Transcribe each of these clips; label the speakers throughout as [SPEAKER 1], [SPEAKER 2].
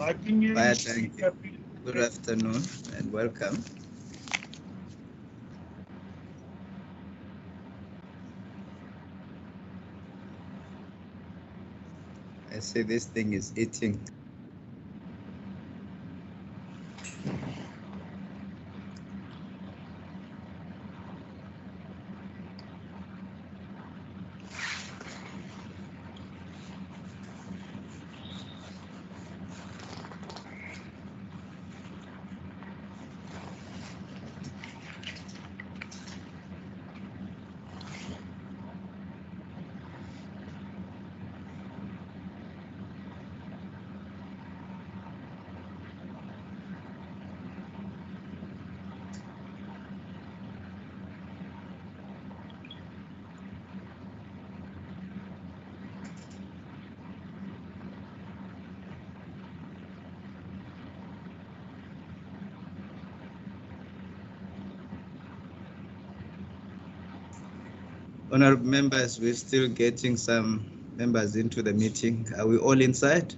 [SPEAKER 1] Bye, thank you. Good afternoon and welcome. I see this thing is eating. Honorable members, we're still getting some members into the meeting. Are we all inside?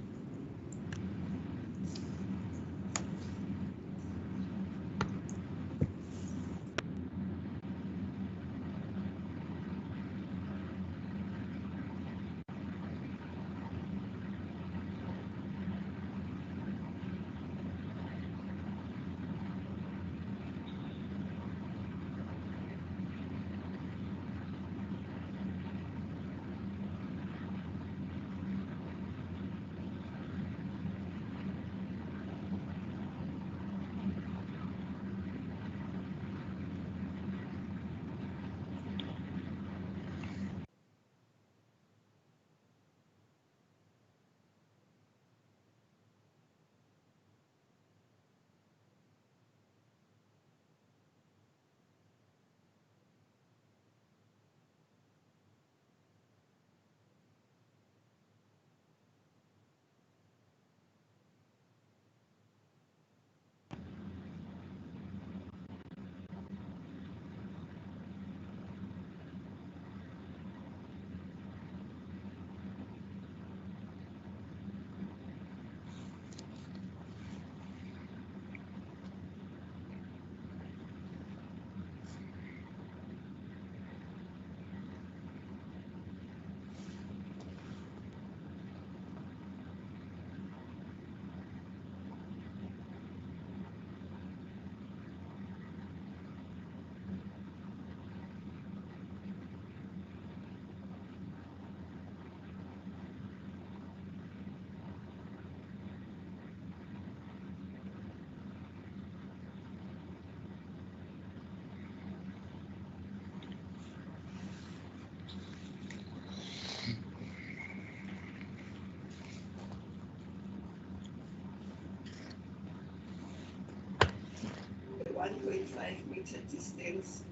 [SPEAKER 2] The 1.5 meter distance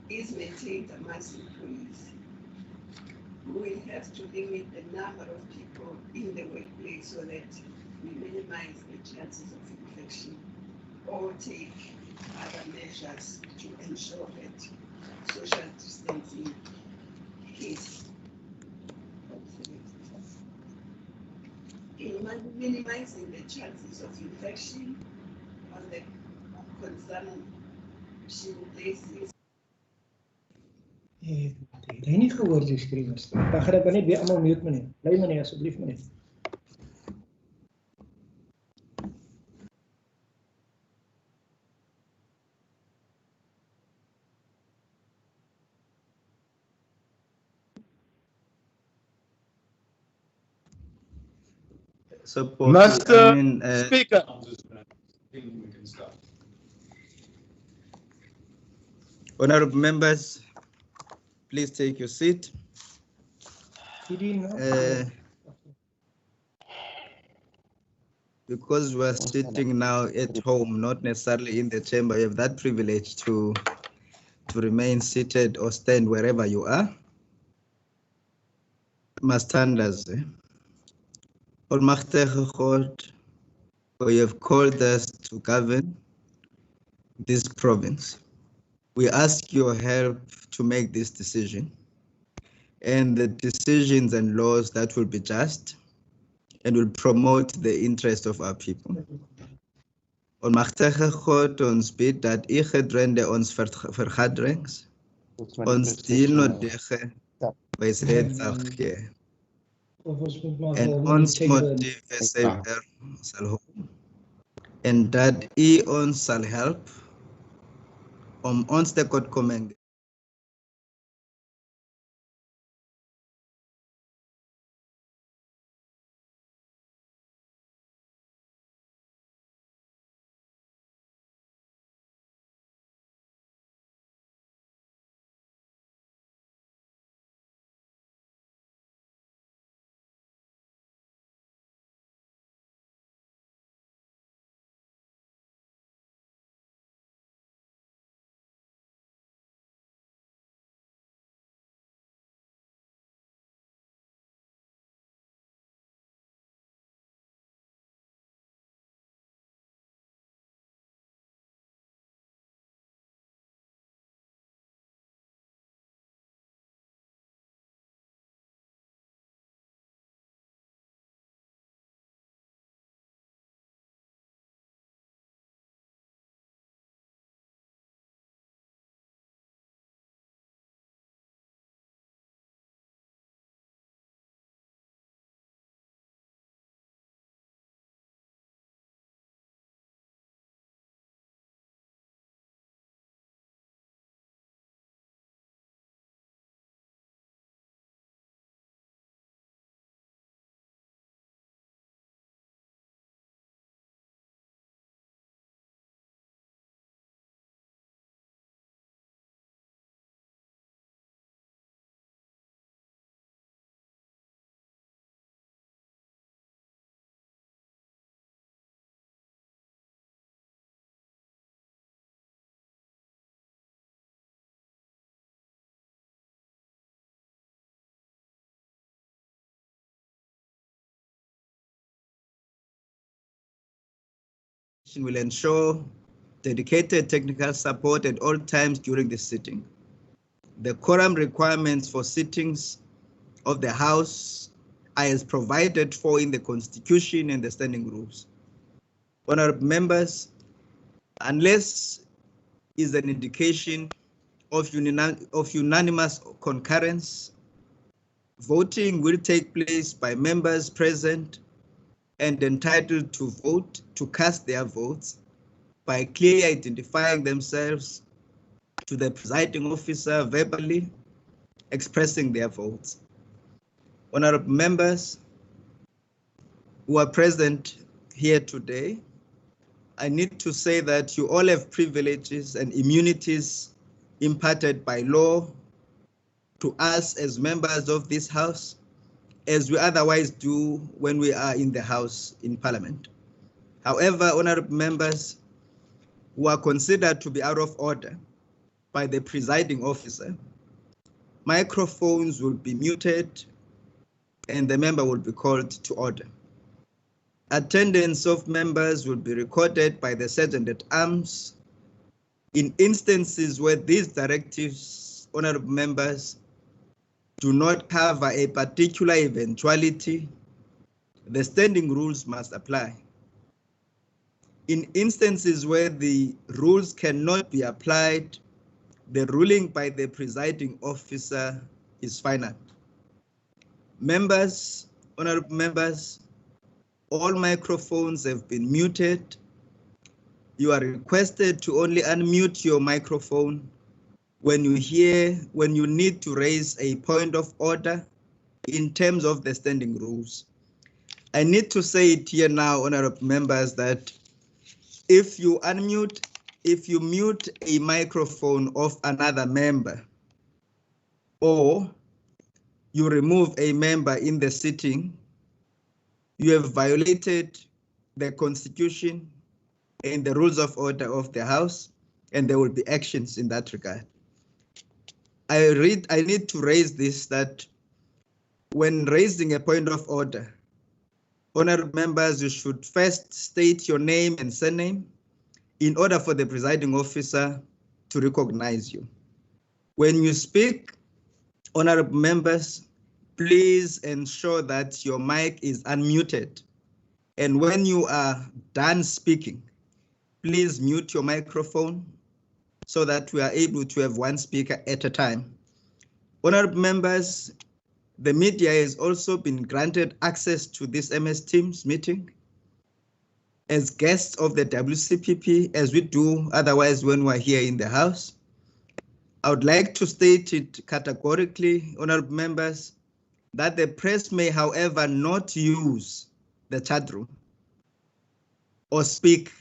[SPEAKER 2] is maintained amongst employees. We will have to limit the number of people in the workplace so that we minimize the chances of infection, or take other measures to ensure that social distancing is in minimizing the chances of infection on the consumption basis.
[SPEAKER 3] Het jy nie gehoor die skrywers nie? Dan gaan ek maar net weer almal mute meneer. Bly meneer asseblief meneer.
[SPEAKER 1] So,
[SPEAKER 4] Mr. Speaker.
[SPEAKER 1] honorable members, please take your seat. Because we're sitting now at home, not necessarily in the chamber, you have that privilege to remain seated or stand wherever you are. Mastanders, Almachtige God, for you have called us to govern this province. We ask your help to make this decision, and the decisions and laws that will be just and will promote the interest of our people. On mag tegen God ons bid dat u gedurende ons vergaderings ons dien dege wysheid sal gee. En ons motiewe suiwer sal hou. En dat u ons sal help om ons te tegemoetkomen. Will ensure dedicated technical support at all times during the sitting. The quorum requirements for sittings of the House are as provided for in the Constitution and the standing rules. Honorable members, unless is an indication of unanimous concurrence, voting will take place by members present and entitled to vote to cast their votes by clearly identifying themselves to the presiding officer verbally expressing their votes. Honorable members who are present here today, I need to say that you all have privileges and immunities imparted by law to us as members of this House, as we otherwise do when we are in the House in Parliament. However, honorable members who are considered to be out of order by the presiding officer, microphones will be muted and the member will be called to order. Attendance of members will be recorded by the Sergeant at Arms. In instances where these directives, honorable members, do not cover a particular eventuality, the standing rules must apply. In instances where the rules cannot be applied, the ruling by the presiding officer is final. Members, honorable members, all microphones have been muted. You are requested to only unmute your microphone when you need to raise a point of order in terms of the standing rules. I need to say it here now, honorable members, that if you mute a microphone of another member, or you remove a member in the sitting, you have violated the Constitution and the rules of order of the House, and there will be actions in that regard. I need to raise this, that when raising a point of order, honorable members, you should first state your name and surname in order for the presiding officer to recognize you. When you speak, honorable members, please ensure that your mic is unmuted. And when you are done speaking, please mute your microphone so that we are able to have one speaker at a time. Honorable members, the media has also been granted access to this MS Teams meeting as guests of the WCPP, as we do otherwise when we're here in the House. I would like to state it categorically, honorable members, that the press may, however, not use the chat room or speak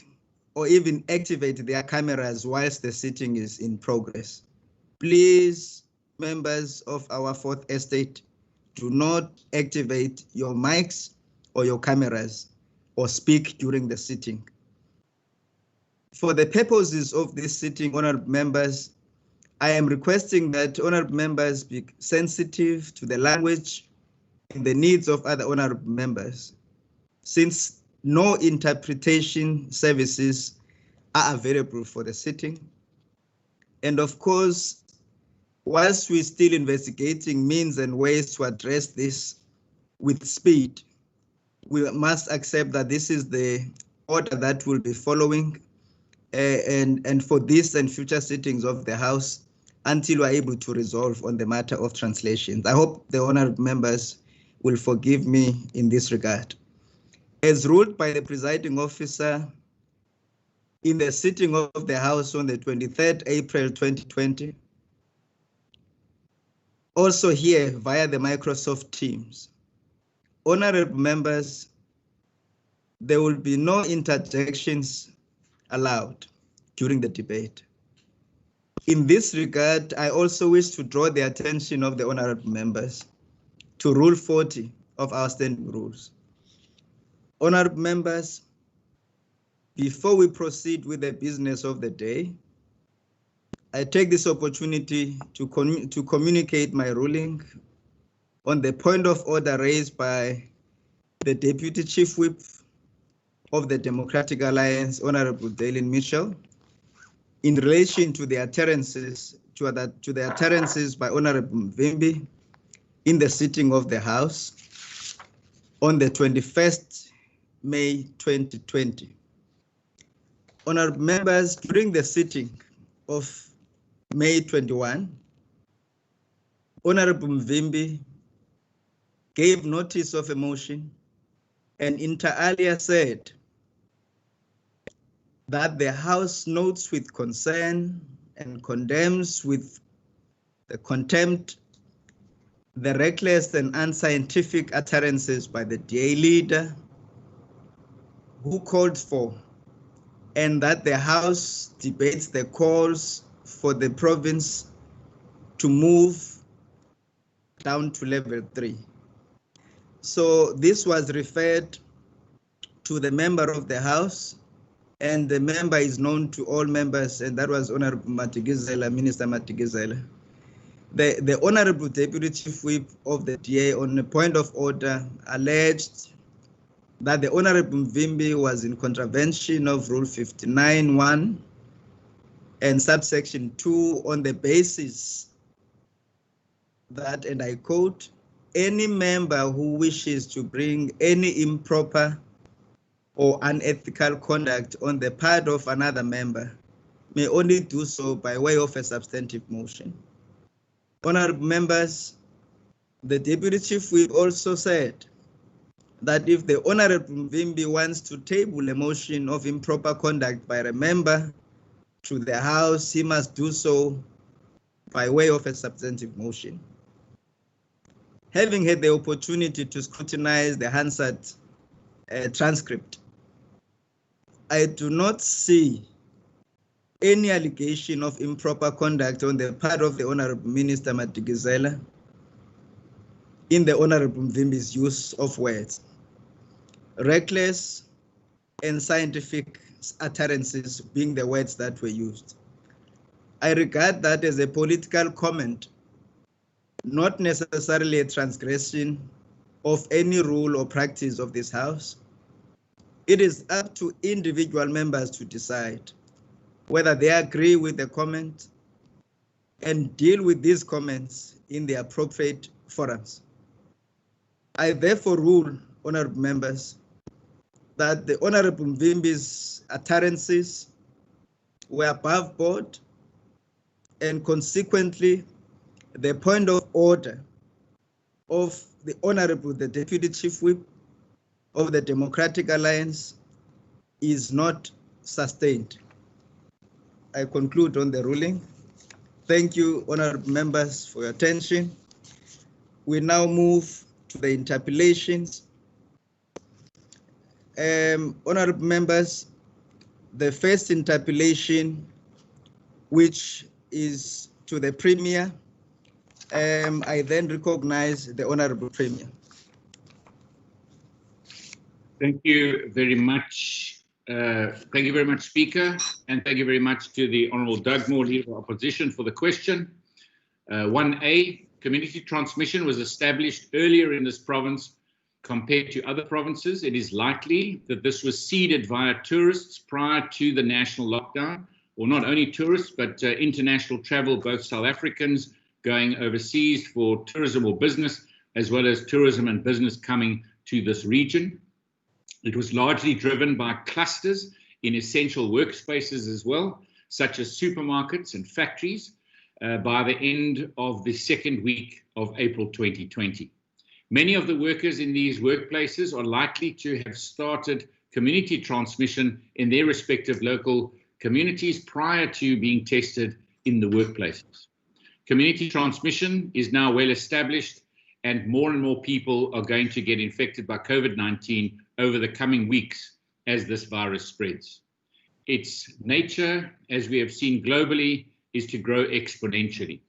[SPEAKER 1] or even activate their cameras whilst the sitting is in progress. Please, members of our Fourth Estate, do not activate your mics or your cameras or speak during the sitting. For the purposes of this sitting, honorable members, I am requesting that honorable members be sensitive to the language and the needs of other honorable members, since no interpretation services are available for the sitting. And of course, whilst we're still investigating means and ways to address this with speed, we must accept that this is the order that we'll be following and for this and future sittings of the House until we're able to resolve on the matter of translations. I hope the honorable members will forgive me in this regard. As ruled by the presiding officer in the sitting of the House on the 23rd April 2020, also here via the Microsoft Teams, honorable members, there will be no interjections allowed during the debate. In this regard, I also wish to draw the attention of the honorable members to Rule 40 of our standing rules. Honorable members, before we proceed with the business of the day, I take this opportunity to communicate my ruling on the point of order raised by the Deputy Chief Whip of the Democratic Alliance, Honorable Dalen Mitchell, in relation to the utterances by Honorable Mvimbi in the sitting of the House on the 21st May 2020. Honorable members, during the sitting of May 21, Honorable Mvimbi gave notice of a motion and inter alia said that the House notes with concern and condemns with the contempt the reckless and unscientific utterances by the DA leader who called for, and that the House debates the calls for the province to move down to level 3. So this was referred to the member of the House, and the member is known to all members, and that was Honorable Matigizela, Minister Matigizela. The Honorable Deputy Chief Whip of the DA, on a point of order, alleged that the Honorable Mvimbi was in contravention of Rule 59(1) and subsection 2 on the basis that, and I quote, any member who wishes to bring any improper or unethical conduct on the part of another member may only do so by way of a substantive motion. Honorable members, the Deputy Chief Whip also said that if the Honorable Mvimbi wants to table a motion of improper conduct by a member to the House, he must do so by way of a substantive motion. Having had the opportunity to scrutinize the Hansard transcript, I do not see any allegation of improper conduct on the part of the Honorable Minister Matigizela in the Honorable Mvimbi's use of words. Reckless and scientific utterances being the words that were used. I regard that as a political comment, not necessarily a transgression of any rule or practice of this House. It is up to individual members to decide whether they agree with the comment and deal with these comments in the appropriate forums. I therefore rule, honorable members, that the Honorable Mvimbi's utterances were above board, and consequently, the point of order of the Honorable, the Deputy Chief Whip of the Democratic Alliance is not sustained. I conclude on the ruling. Thank you, honorable members, for your attention. We now move to the interpellations. Honorable members, the first interpellation, which is to the Premier, I then recognize the Honorable Premier.
[SPEAKER 5] Thank you very much. Thank you very much, Speaker, and thank you very much to the Honourable Doug Moore, Leader of Opposition, for the question. 1A, community transmission was established earlier in this province compared to other provinces. It is likely that this was seeded via tourists prior to the national lockdown, or not only tourists, but international travel, both South Africans going overseas for tourism or business, as well as tourism and business coming to this region. It was largely driven by clusters in essential workspaces as well, such as supermarkets and factories, by the end of the second week of April 2020. Many of the workers in these workplaces are likely to have started community transmission in their respective local communities prior to being tested in the workplaces. Community transmission is now well established, and more people are going to get infected by COVID-19 over the coming weeks as this virus spreads. Its nature, as we have seen globally, is to grow exponentially.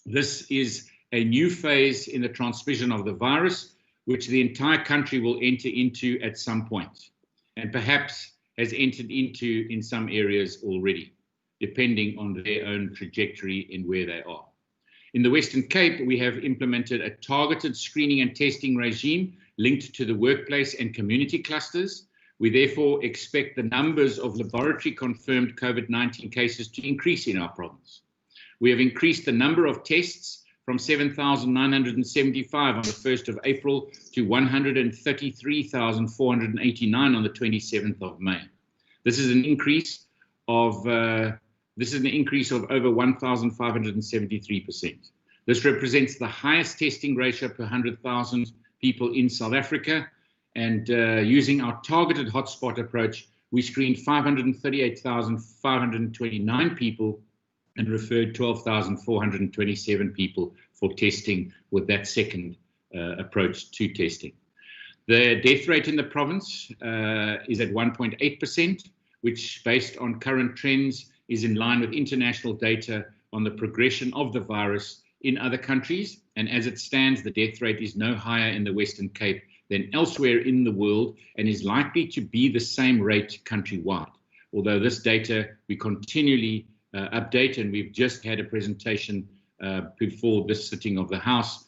[SPEAKER 5] This is a new phase in the transmission of the virus, which the entire country will enter into at some point, and perhaps has entered into in some areas already, depending on their own trajectory in where they are. In the Western Cape, we have implemented a targeted screening and testing regime linked to the workplace and community clusters. We therefore expect the numbers of laboratory-confirmed COVID-19 cases to increase in our province. We have increased the number of tests from 7,975 on the 1st of April to 133,489 on the 27th of May. This is an increase of over 1,573%. This represents the highest testing ratio per 100,000 people in South Africa, and using our targeted hotspot approach, we screened 538,529 people and referred 12,427 people for testing with that second approach to testing. The death rate in the province is at 1.8%, which, based on current trends, is in line with international data on the progression of the virus in other countries. And as it stands, the death rate is no higher in the Western Cape than elsewhere in the world, and is likely to be the same rate countrywide. Although this data we continually update, and we've just had a presentation before this sitting of the House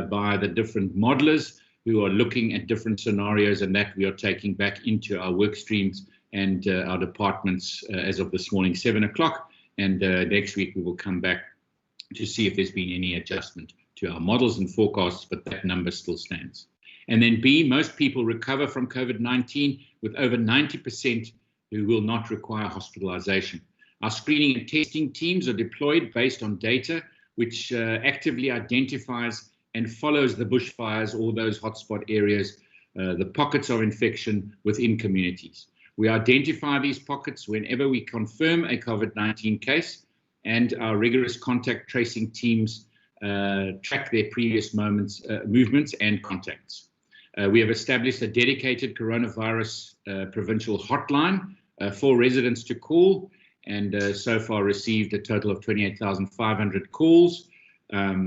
[SPEAKER 5] by the different modelers who are looking at different scenarios, and that we are taking back into our work streams and our departments as of this morning, 7 o'clock. And next week we will come back to see if there's been any adjustment to our models and forecasts, but that number still stands. And then B, most people recover from COVID-19, with over 90% who will not require hospitalization. Our screening and testing teams are deployed based on data which actively identifies and follows the bushfires, or those hotspot areas, the pockets of infection within communities. We identify these pockets whenever we confirm a COVID-19 case, and our rigorous contact tracing teams track their previous movements and contacts. We have established a dedicated coronavirus provincial hotline for residents to call, and so far received a total of 28,500 calls.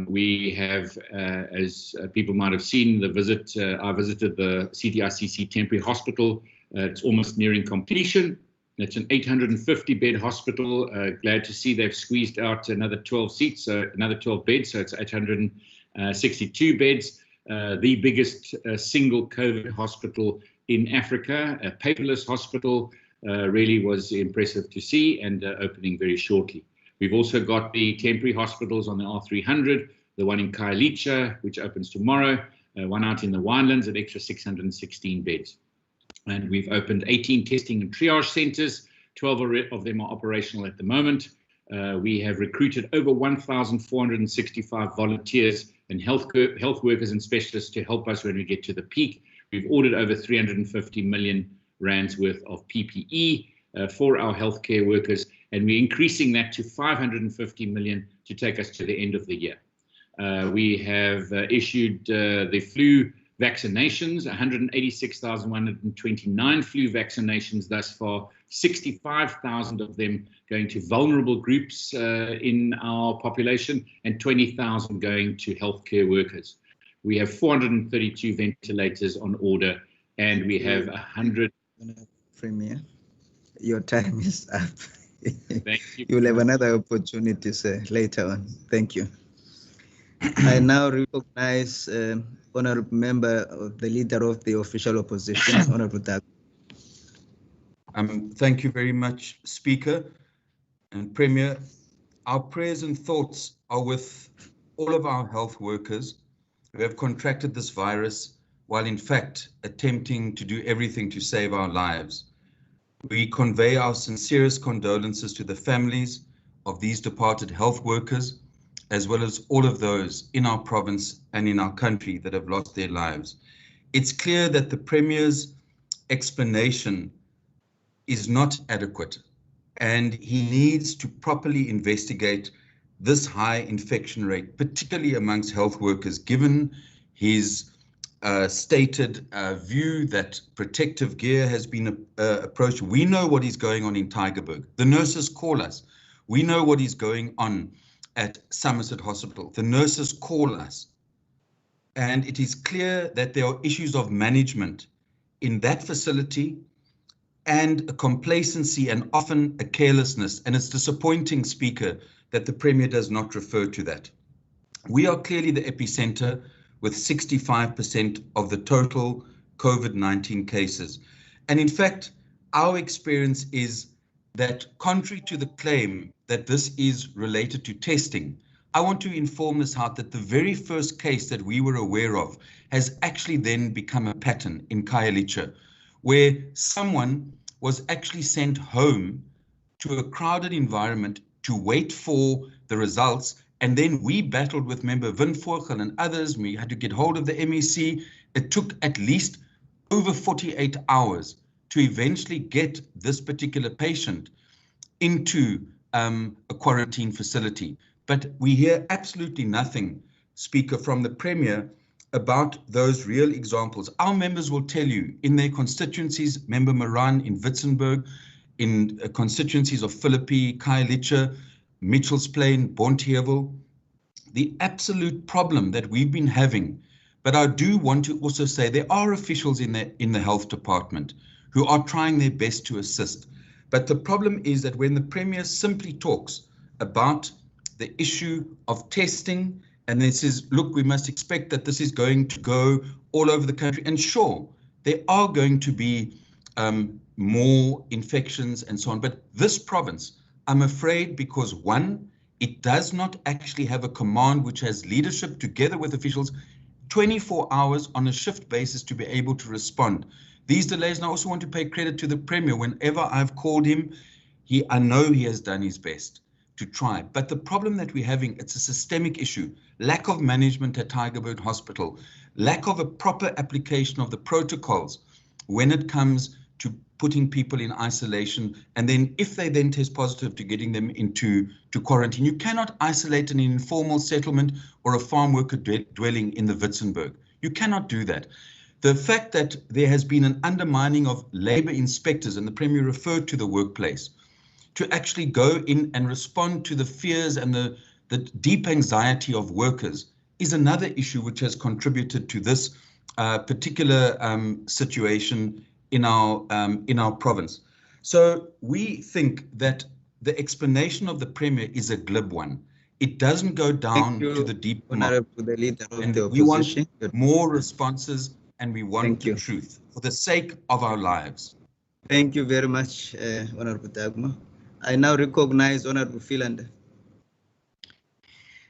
[SPEAKER 5] We have, as people might have seen, I visited the CTICC temporary hospital. It's almost nearing completion. It's an 850-bed hospital. Glad to see they've squeezed out another 12 seats, so another 12 beds, so it's 862 beds. The biggest single COVID hospital in Africa, a paperless hospital, really was impressive to see, and opening very shortly. We've also got the temporary hospitals on the R300, the one in Khayelitsha, which opens tomorrow, one out in the Winelands, an extra 616 beds. And we've opened 18 testing and triage centers. 12 of them are operational at the moment. We have recruited over 1,465 volunteers and health workers and specialists to help us when we get to the peak. We've ordered over 350 million rands worth of PPE for our healthcare workers, and we're increasing that to 550 million to take us to the end of the year. We have issued the flu vaccinations, 186,129 flu vaccinations thus far, 65,000 of them going to vulnerable groups in our population, and 20,000 going to healthcare workers. We have 432 ventilators on order, and we have 100.
[SPEAKER 1] Premier, your time is up.
[SPEAKER 5] Thank you.
[SPEAKER 1] You'll have another opportunity, sir, later on. Thank you. I now recognize Honorable Member of the Leader of the Official Opposition, Honorable Dag.
[SPEAKER 6] Thank you very much, Speaker and Premier. Our prayers and thoughts are with all of our health workers who have contracted this virus while in fact attempting to do everything to save our lives. We convey our sincerest condolences to the families of these departed health workers, as well as all of those in our province and in our country that have lost their lives. It's clear that the Premier's explanation is not adequate, and he needs to properly investigate this high infection rate, particularly amongst health workers, given his stated view that protective gear has been approached. We know what is going on in Tygerberg. The nurses call us. We know what is going on at Somerset Hospital. The nurses call us. And it is clear that there are issues of management in that facility and a complacency and often a carelessness. And it's disappointing, Speaker, that the Premier does not refer to that. We are clearly the epicenter with 65% of the total COVID-19 cases. And in fact, our experience is that contrary to the claim that this is related to testing, I want to inform this House that the very first case that we were aware of has actually then become a pattern in Khayelitsha, where someone was actually sent home to a crowded environment to wait for the results. And then we battled with member Windvogel and others. We had to get hold of the MEC. It took at least over 48 hours to eventually get this particular patient into a quarantine facility. But we hear absolutely nothing, Speaker, from the Premier about those real examples. Our members will tell you in their constituencies, Member Moran in Witzenberg, in constituencies of Philippi, Khayelitsha, Mitchell's Plain, Bonteheuwel, the absolute problem that we've been having. But I do want to also say there are officials in the health department who are trying their best to assist. But the problem is that when the Premier simply talks about the issue of testing and then says, look, we must expect that this is going to go all over the country. And sure, there are going to be more infections and so on. But this province, I'm afraid, because one, it does not actually have a command which has leadership together with officials 24 hours on a shift basis to be able to respond. These delays, and I also want to pay credit to the Premier. Whenever I've called him, I know he has done his best to try. But the problem that we're having, it's a systemic issue. Lack of management at Tygerberg Hospital, lack of a proper application of the protocols when it comes to putting people in isolation, and then if they then test positive, to getting them into quarantine. You cannot isolate an informal settlement or a farm worker dwelling in the Witzenberg. You cannot do that. The fact that there has been an undermining of labor inspectors, and the Premier referred to the workplace, to actually go in and respond to the fears and the deep anxiety of workers is another issue which has contributed to this particular situation in our province. So we think that the explanation of the Premier is a glib one. It doesn't go down to the deep
[SPEAKER 1] Honorable the Leader of the
[SPEAKER 6] we want
[SPEAKER 1] Opposition.
[SPEAKER 6] more responses, and we want
[SPEAKER 1] Thank
[SPEAKER 6] the
[SPEAKER 1] you.
[SPEAKER 6] truth for the sake of our lives.
[SPEAKER 1] Thank you very much, Honorable Dagmar. I now recognize Honorable Philander.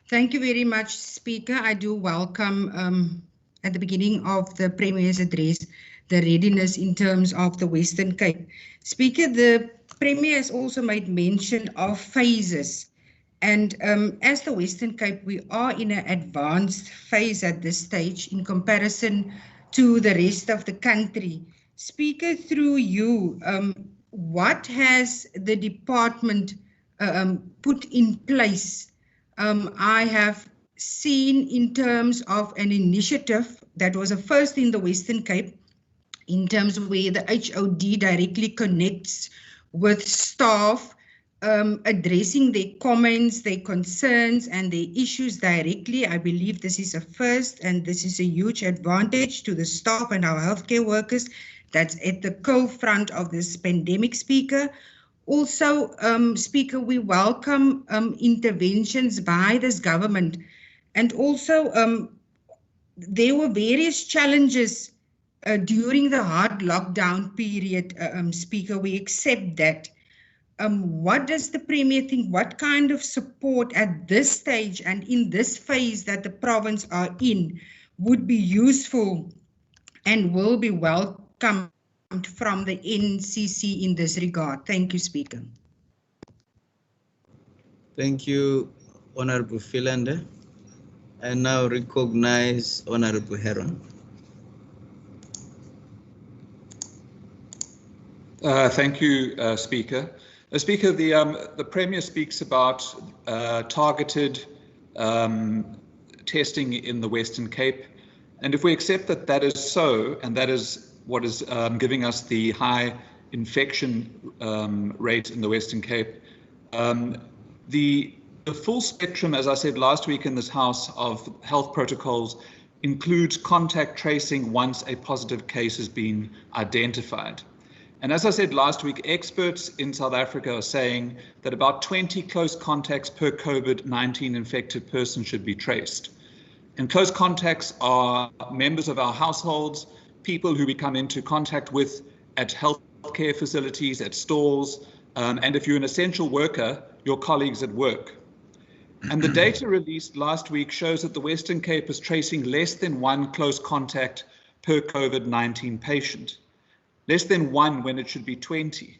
[SPEAKER 7] Thank you very much, Speaker. I do welcome at the beginning of the Premier's address, the readiness in terms of the Western Cape. Speaker, the Premier has also made mention of phases. And as the Western Cape, we are in an advanced phase at this stage in comparison to the rest of the country. Speaker, through you, what has the department put in place? I have seen in terms of an initiative that was a first in the Western Cape, in terms of where the HOD directly connects with staff, addressing their comments, their concerns, and their issues directly. I believe this is a first, and this is a huge advantage to the staff and our healthcare workers that's at the co-front of this pandemic, Speaker. Also, Speaker, we welcome interventions by this government. And also, there were various challenges during the hard lockdown period, Speaker. We accept that. What does the Premier think? What kind of support at this stage and in this phase that the province are in would be useful and will be welcomed from the NCC in this regard? Thank you, Speaker.
[SPEAKER 1] Thank you, Honorable Philander. I now recognize Honorable Heron.
[SPEAKER 8] Thank you, Speaker. Speaker, the Premier speaks about targeted testing in the Western Cape. And if we accept that that is so, and that is what is giving us the high infection rate in the Western Cape, the full spectrum, as I said last week in this House, of health protocols includes contact tracing once a positive case has been identified. And as I said last week, experts in South Africa are saying that about 20 close contacts per COVID-19 infected person should be traced. And close contacts are members of our households, people who we come into contact with at healthcare facilities, at stores, and if you're an essential worker, your colleagues at work. And the data released last week shows that the Western Cape is tracing less than one close contact per COVID-19 patient. Less than one when it should be 20.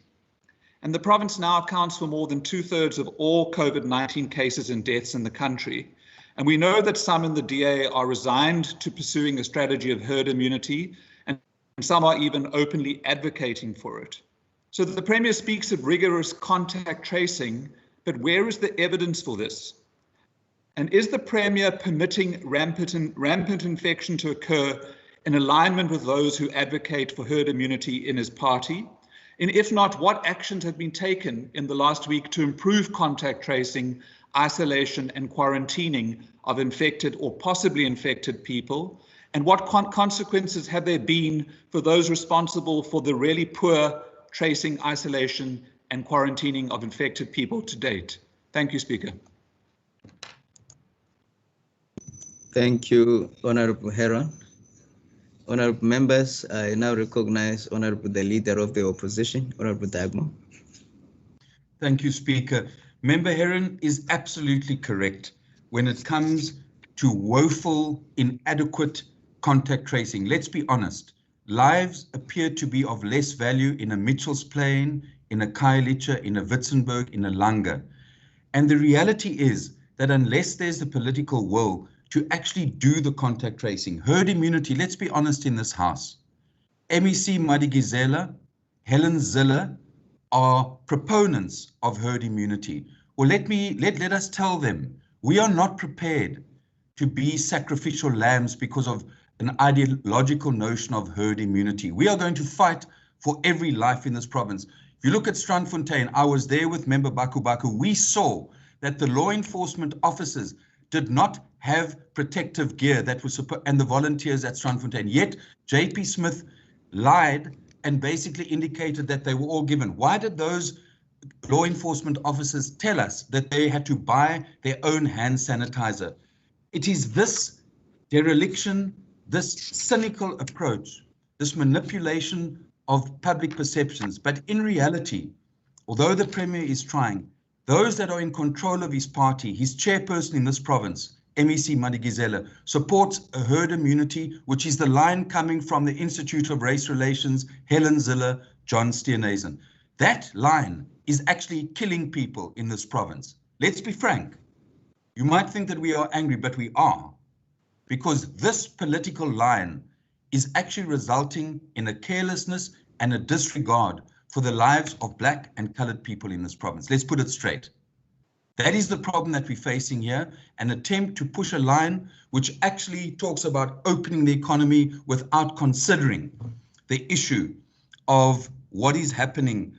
[SPEAKER 8] And the province now accounts for more than 2/3 of all COVID-19 cases and deaths in the country. And we know that some in the DA are resigned to pursuing a strategy of herd immunity, and some are even openly advocating for it. So the Premier speaks of rigorous contact tracing, but where is the evidence for this? And is the Premier permitting rampant infection to occur in alignment with those who advocate for herd immunity in his party? And if not, what actions have been taken in the last week to improve contact tracing, isolation and quarantining of infected or possibly infected people? And what consequences have there been for those responsible for the really poor tracing, isolation and quarantining of infected people to date? Thank you, Speaker.
[SPEAKER 1] Thank you, Honorable Heron. Honorable members, I now recognize the Leader of the Opposition, Honorable Dagmo.
[SPEAKER 6] Thank you, Speaker. Member Heron is absolutely correct when it comes to woeful, inadequate contact tracing. Let's be honest, lives appear to be of less value in a Mitchell's Plain, in a Khayelitsha, in a Witzenberg, in a Langa. And the reality is that unless there's the political will to actually do the contact tracing, herd immunity, let's be honest in this House, MEC Madikizela, Helen Zille are proponents of herd immunity. Well, let us tell them, we are not prepared to be sacrificial lambs because of an ideological notion of herd immunity. We are going to fight for every life in this province. If you look at Strandfontein, I was there with Member Baku Baku. We saw that the law enforcement officers did not have protective gear that was and the volunteers at Strandfontein. Yet JP Smith lied and basically indicated that they were all given. Why did those law enforcement officers tell us that they had to buy their own hand sanitizer? It is this dereliction, this cynical approach, this manipulation of public perceptions. But in reality, although the Premier is trying, those that are in control of his party, his chairperson in this province, MEC Madikizela, supports a herd immunity, which is the line coming from the Institute of Race Relations, Helen Ziller, John Steenhuisen. That line is actually killing people in this province. Let's be frank. You might think that we are angry, but we are, because this political line is actually resulting in a carelessness and a disregard for the lives of Black and colored people in this province. Let's put it straight. That is the problem that we're facing here, an attempt to push a line which actually talks about opening the economy without considering the issue of what is happening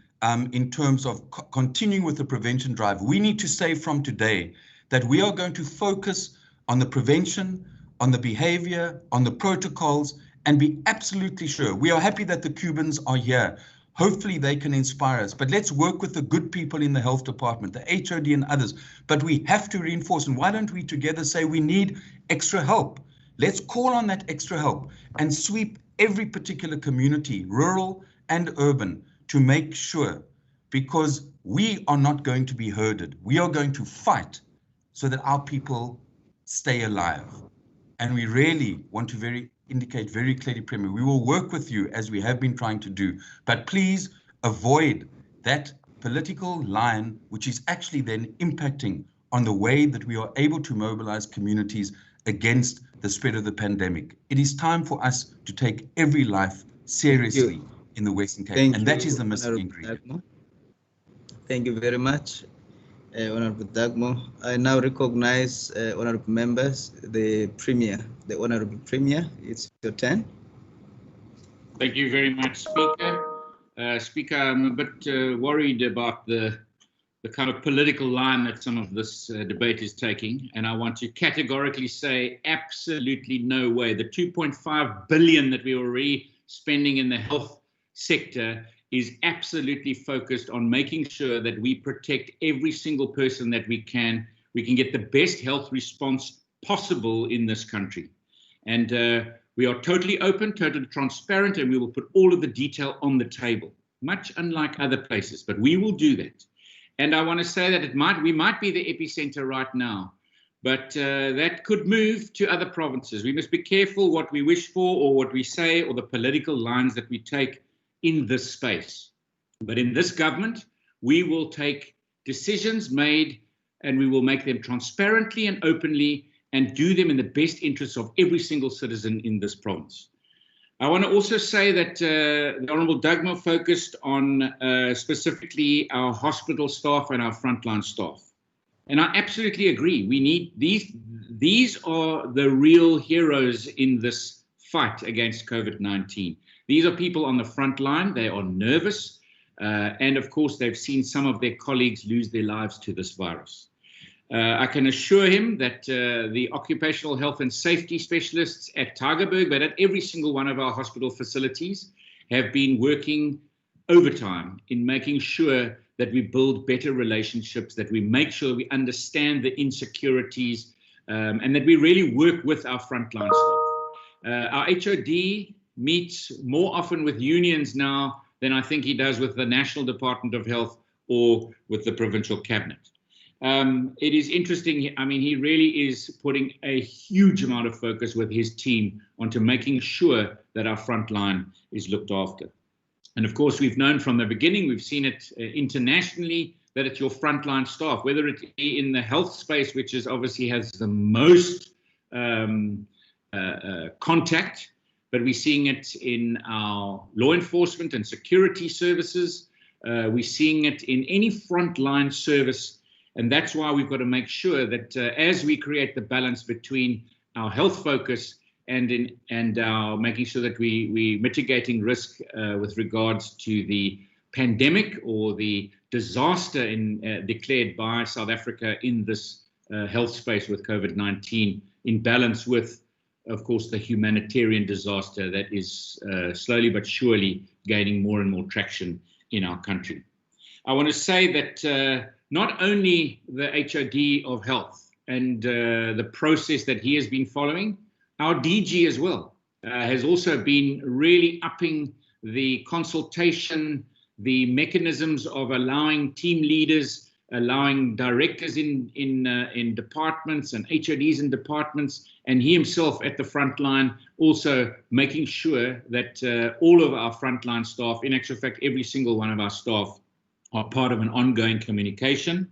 [SPEAKER 6] in terms of continuing with the prevention drive. We need to say from today that we are going to focus on the prevention, on the behavior, on the protocols, and be absolutely sure. We are happy that the Cubans are here. Hopefully they can inspire us, but let's work with the good people in the health department, the HOD and others, but we have to reinforce. And why don't we together say we need extra help? Let's call on that extra help and sweep every particular community, rural and urban, to make sure, because we are not going to be herded. We are going to fight so that our people stay alive. And we really want to indicate very clearly, Premier, we will work with you as we have been trying to do, but please avoid that political line, which is actually then impacting on the way that we are able to mobilize communities against the spread of the pandemic. It is time for us to take every life seriously in the Western Cape, and that is the missing ingredient.
[SPEAKER 1] Thank you very much, Honorable Dagmo. I now recognize honorable members, the Premier, the Honorable Premier. It's your turn.
[SPEAKER 5] Thank you very much, Speaker. Speaker, I'm a bit worried about the kind of political line that some of this debate is taking, and I want to categorically say absolutely no way. The 2.5 billion that we were already spending in the health sector is absolutely focused on making sure that we protect every single person that we can get the best health response possible in this country. And we are totally open, totally transparent, and we will put all of the detail on the table, much unlike other places, but we will do that. And I want to say that we might be the epicenter right now, but that could move to other provinces. We must be careful what we wish for or what we say or the political lines that we take in this space. But in this government, we will take decisions made and we will make them transparently and openly and do them in the best interests of every single citizen in this province. I want to also say that the Honourable Dagmo focused on specifically our hospital staff and our frontline staff. And I absolutely agree. We need these are the real heroes in this fight against COVID-19. These are people on the front line. They are nervous. And of course, they've seen some of their colleagues lose their lives to this virus. I can assure him that the occupational health and safety specialists at Tygerberg, but at every single one of our hospital facilities, have been working overtime in making sure that we build better relationships, that we make sure we understand the insecurities, and that we really work with our frontline staff. Our HOD meets more often with unions now than I think he does with the National Department of Health or with the provincial cabinet. It is interesting. I mean, he really is putting a huge amount of focus with his team onto making sure that our front line is looked after. And of course, we've known from the beginning, we've seen it internationally, that it's your frontline staff, whether it be in the health space, which is obviously has the most contact, but we're seeing it in our law enforcement and security services. We're seeing it in any frontline service. And that's why we've got to make sure that as we create the balance between our health focus and our making sure that we mitigating risk with regards to the pandemic or the disaster declared by South Africa in this health space with COVID-19, in balance with, of course, the humanitarian disaster that is slowly but surely gaining more and more traction in our country. I want to say that not only the HOD of health and the process that he has been following, our DG as well has also been really upping the consultation, the mechanisms of allowing team leaders allowing directors in departments and HODs in departments, and he himself at the front line, also making sure that all of our frontline staff, in actual fact, every single one of our staff, are part of an ongoing communication.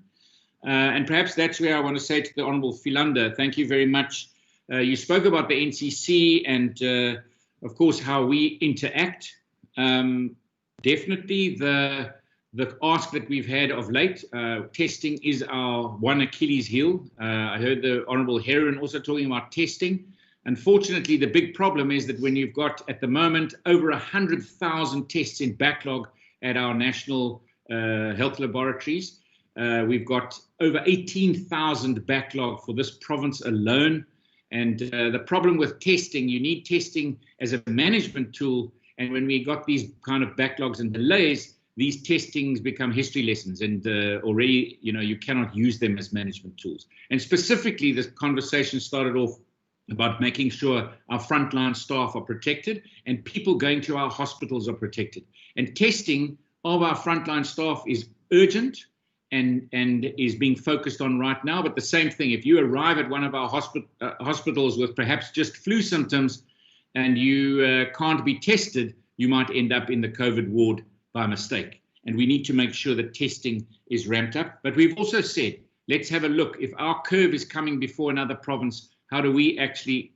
[SPEAKER 5] And perhaps that's where I want to say to the Honourable Philander, thank you very much. You spoke about the NCC and, of course, how we interact. Definitely the ask that we've had of late, testing is our one Achilles heel. I heard the Honourable Heron also talking about testing. Unfortunately, the big problem is that when you've got, at the moment, over 100,000 tests in backlog at our national health laboratories, we've got over 18,000 backlog for this province alone. And the problem with testing, you need testing as a management tool. And when we got these kind of backlogs and delays, these testings become history lessons, and already, you cannot use them as management tools. And specifically, this conversation started off about making sure our frontline staff are protected and people going to our hospitals are protected. And testing of our frontline staff is urgent and is being focused on right now. But the same thing, if you arrive at one of our hospitals with perhaps just flu symptoms and you can't be tested, you might end up in the COVID ward by mistake. And we need to make sure that testing is ramped up. But we've also said, let's have a look. If our curve is coming before another province, how do we actually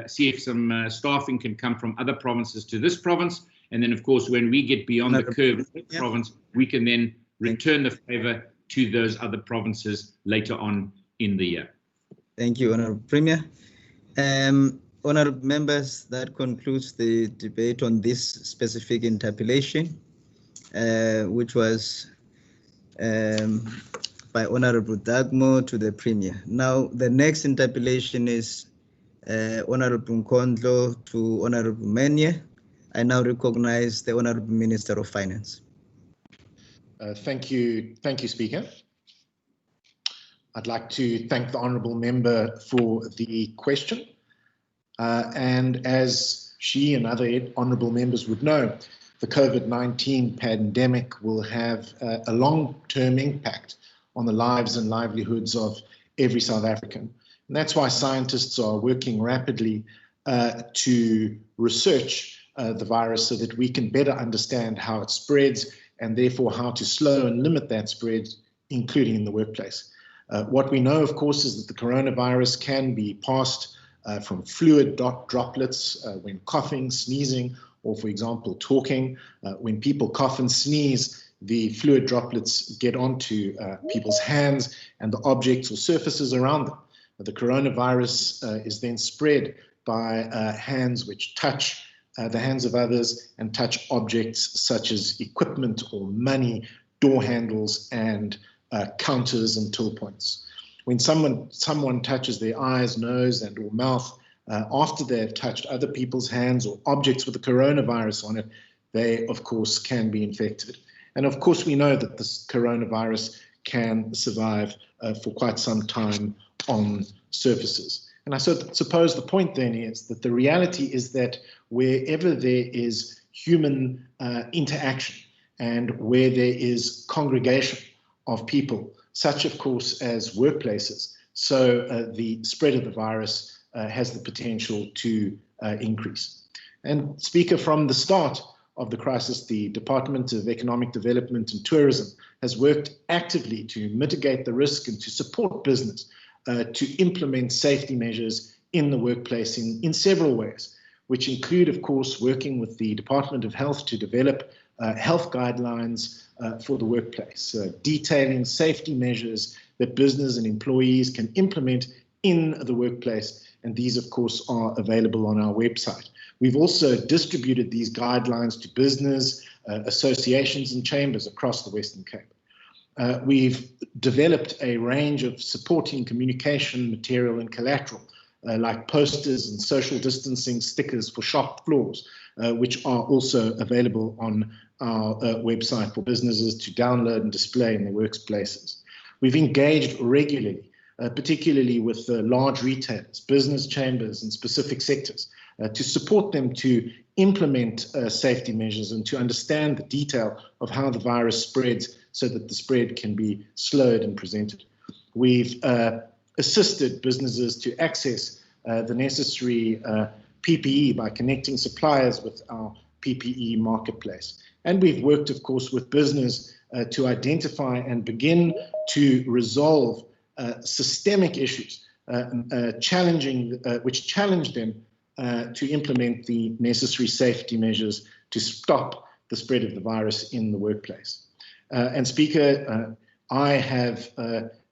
[SPEAKER 5] see if some staffing can come from other provinces to this province? And then, of course, when we get beyond the curve of the province, we can then return the favor to those other provinces later on in the year.
[SPEAKER 1] Thank you, Honourable Premier. Honourable members, that concludes the debate on this specific interpellation, which was by Honourable Dagmo to the Premier. Now, the next interpellation is Honourable Nkondlo to Honourable Menye. I now recognize the Honourable Minister of Finance.
[SPEAKER 9] Thank you, Speaker. I'd like to thank the Honourable Member for the question. And as she and other Honourable Members would know, the COVID-19 pandemic will have a long-term impact on the lives and livelihoods of every South African. And that's why scientists are working rapidly to research the virus so that we can better understand how it spreads and therefore how to slow and limit that spread, including in the workplace. What we know, of course, is that the coronavirus can be passed from fluid droplets when coughing, sneezing, or, for example, talking. When people cough and sneeze, the fluid droplets get onto people's hands and the objects or surfaces around them. The coronavirus is then spread by hands which touch the hands of others and touch objects such as equipment or money, door handles, and counters and till points. When someone touches their eyes, nose, and or mouth after they've touched other people's hands or objects with the coronavirus on it, they, of course, can be infected. And of course, we know that this coronavirus can survive for quite some time on surfaces. And I suppose the point then is that the reality is that wherever there is human interaction and where there is congregation of people, such, of course, as workplaces, so the spread of the virus has the potential to increase. And Speaker, from the start of the crisis, the Department of Economic Development and Tourism has worked actively to mitigate the risk and to support business to implement safety measures in the workplace in several ways, which include, of course, working with the Department of Health to develop health guidelines for the workplace, detailing safety measures that business and employees can implement in the workplace. And these, of course, are available on our website. We've also distributed these guidelines to business, associations and chambers across the Western Cape. We've developed a range of supporting communication material and collateral, like posters and social distancing stickers for shop floors, which are also available on our website for businesses to download and display in their workplaces. We've engaged regularly, particularly with large retailers, business chambers and specific sectors, to support them to implement safety measures and to understand the detail of how the virus spreads so that the spread can be slowed and prevented. We've assisted businesses to access the necessary PPE by connecting suppliers with our PPE marketplace. And we've worked, of course, with business to identify and begin to resolve systemic issues which challenge them to implement the necessary safety measures to stop the spread of the virus in the workplace. And Speaker, I have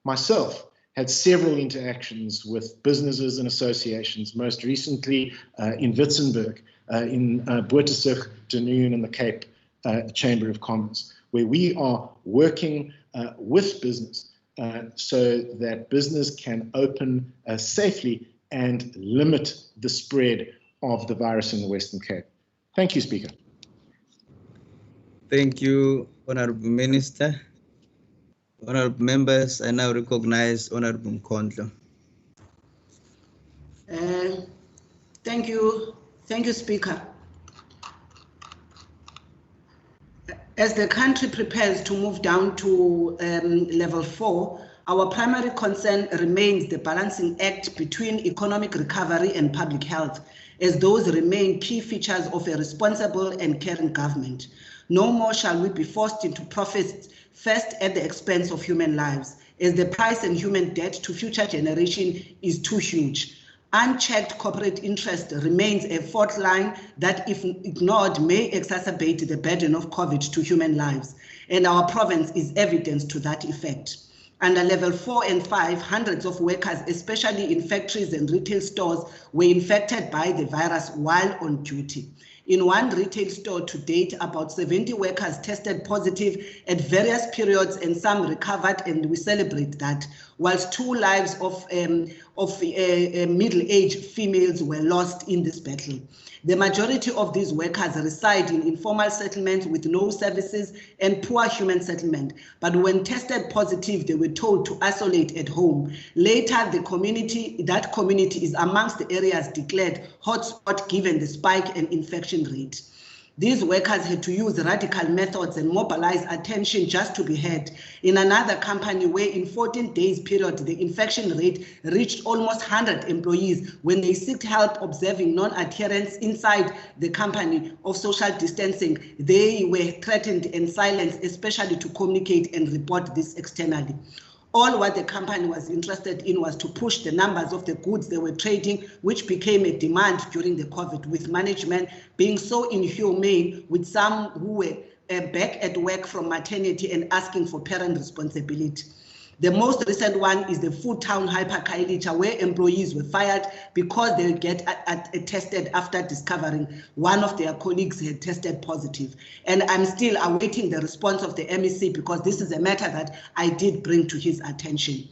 [SPEAKER 9] myself had several interactions with businesses and associations, most recently in Witzenberg, in Boortesig, Dunoon, and the Cape Chamber of Commerce, where we are working with business so that business can open safely and limit the spread of the virus in the Western Cape. Thank you, Speaker.
[SPEAKER 1] Thank you, Honorable Minister. Honorable members, I now recognize Honorable Mkondlo.
[SPEAKER 2] Thank you, Speaker. As the country prepares to move down to level 4, our primary concern remains the balancing act between economic recovery and public health, as those remain key features of a responsible and caring government. No more shall we be forced into profits first at the expense of human lives, as the price and human debt to future generation is too huge. Unchecked corporate interest remains a fault line that, if ignored, may exacerbate the burden of COVID to human lives, and our province is evidence to that effect. Under level 4 and 5, hundreds of workers, especially in factories and retail stores, were infected by the virus while on duty. In one retail store to date, about 70 workers tested positive at various periods, and some recovered, and we celebrate that, whilst 2 lives of middle-aged females were lost in this battle. The majority of these workers reside in informal settlements with no services and poor human settlement. But when tested positive, they were told to isolate at home. Later, that community is amongst the areas declared hotspot given the spike in infection rate. These workers had to use radical methods and mobilize attention just to be heard. In another company where in 14 days period, the infection rate reached almost 100 employees when they sought help observing non-adherence inside the company of social distancing, they were threatened and silenced, especially to communicate and report this externally. All what the company was interested in was to push the numbers of the goods they were trading, which became a demand during the COVID, with management being so inhumane with some who were back at work from maternity and asking for parent responsibility. The most recent one is the Food Town Hyper Khayelitsha, where employees were fired because they get tested after discovering one of their colleagues had tested positive. And I'm still awaiting the response of the MEC because this is a matter that I did bring to his attention.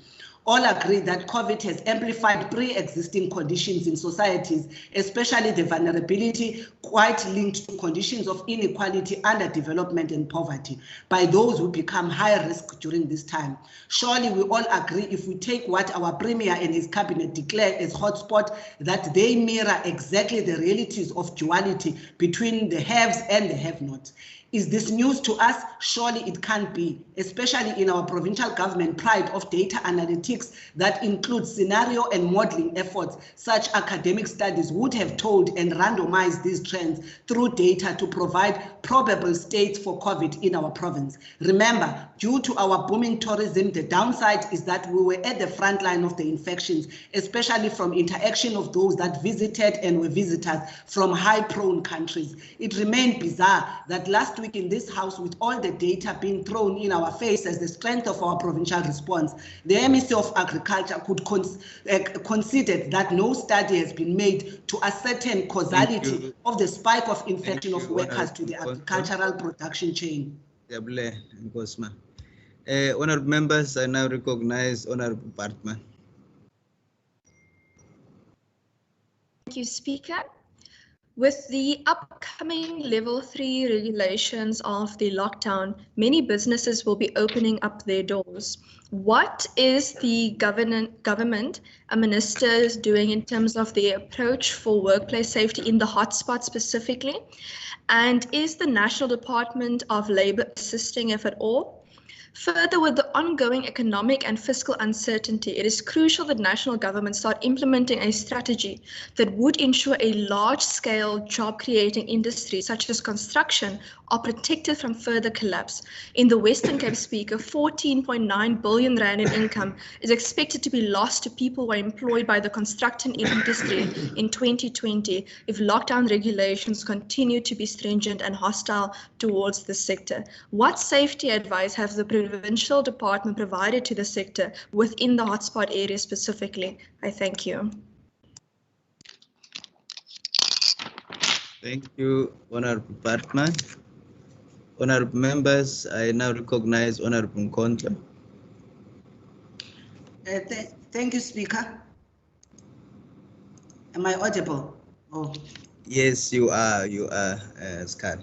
[SPEAKER 2] All agree that COVID has amplified pre-existing conditions in societies, especially the vulnerability quite linked to conditions of inequality, underdevelopment and poverty by those who become high risk during this time. Surely we all agree, if we take what our Premier and his cabinet declared as hotspot, that they mirror exactly the realities of duality between the haves and the have-nots. Is this news to us? Surely it can't be, especially in our provincial government pride of data analytics that includes scenario and modeling efforts. Such academic studies would have told and randomized these trends through data to provide probable states for COVID in our province. Remember, due to our booming tourism, the downside is that we were at the front line of the infections, especially from interaction of those that visited and were visitors from high-prone countries. It remained bizarre that last week in this house, with all the data being thrown in our face as the strength of our provincial response, the MEC of Agriculture could consider that no study has been made to ascertain causality of the spike of infection of workers to the agricultural production chain.
[SPEAKER 1] Honourable members, I now recognize Honourable Bartman.
[SPEAKER 10] Thank you, Speaker. With the upcoming level 3 regulations of the lockdown, many businesses will be opening up their doors. What is the government ministers doing in terms of their approach for workplace safety in the hotspot specifically? And is the National Department of Labour assisting, if at all? Further, with the ongoing economic and fiscal uncertainty, it is crucial that national governments start implementing a strategy that would ensure a large-scale job-creating industry such as construction are protected from further collapse. In the Western Cape, Speaker, 14.9 billion rand in income is expected to be lost to people who are employed by the construction industry in 2020 if lockdown regulations continue to be stringent and hostile towards the sector. What safety advice have the provincial department provided to the sector within the hotspot area specifically? I thank you.
[SPEAKER 1] Thank you, Honorable Bartman. Honorable members, I now recognize Honorable Nkonhlo.
[SPEAKER 11] Thank you, Speaker. Am I audible? Oh.
[SPEAKER 1] Yes, you are, Scan.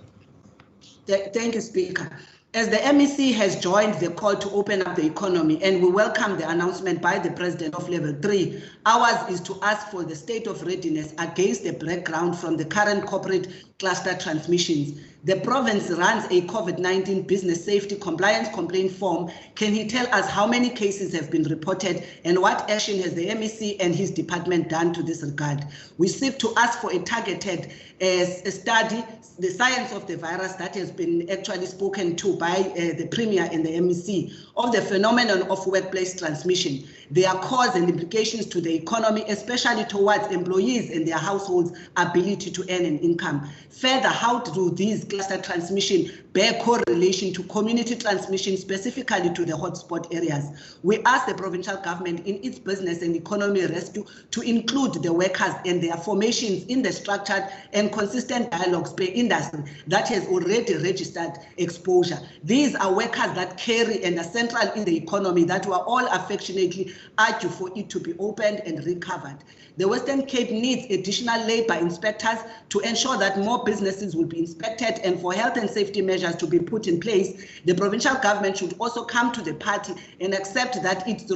[SPEAKER 11] Thank you, Speaker. As the MEC has joined the call to open up the economy, and we welcome the announcement by the President of Level 3, ours is to ask for the state of readiness against the background from the current corporate cluster transmissions. The province runs a COVID-19 business safety compliance complaint form. Can he tell us how many cases have been reported and what action has the MEC and his department done to this regard? We seek to ask for a targeted study, the science of the virus that has been actually spoken to by the Premier and the MEC, of the phenomenon of workplace transmission, their cause and implications to the economy, especially towards employees and their households' ability to earn an income. Further, how do these cluster transmission bear correlation to community transmission, specifically to the hotspot areas? We ask the provincial government in its business and economy rescue to include the workers and their formations in the structured and consistent dialogues per industry that has already registered exposure. These are workers that carry and are central in the economy that we are all affectionately argue for it to be opened and recovered. The Western Cape needs additional labor inspectors to ensure that more businesses will be inspected and for health and safety measures to be put in place. The provincial government should also come to the party and accept that it has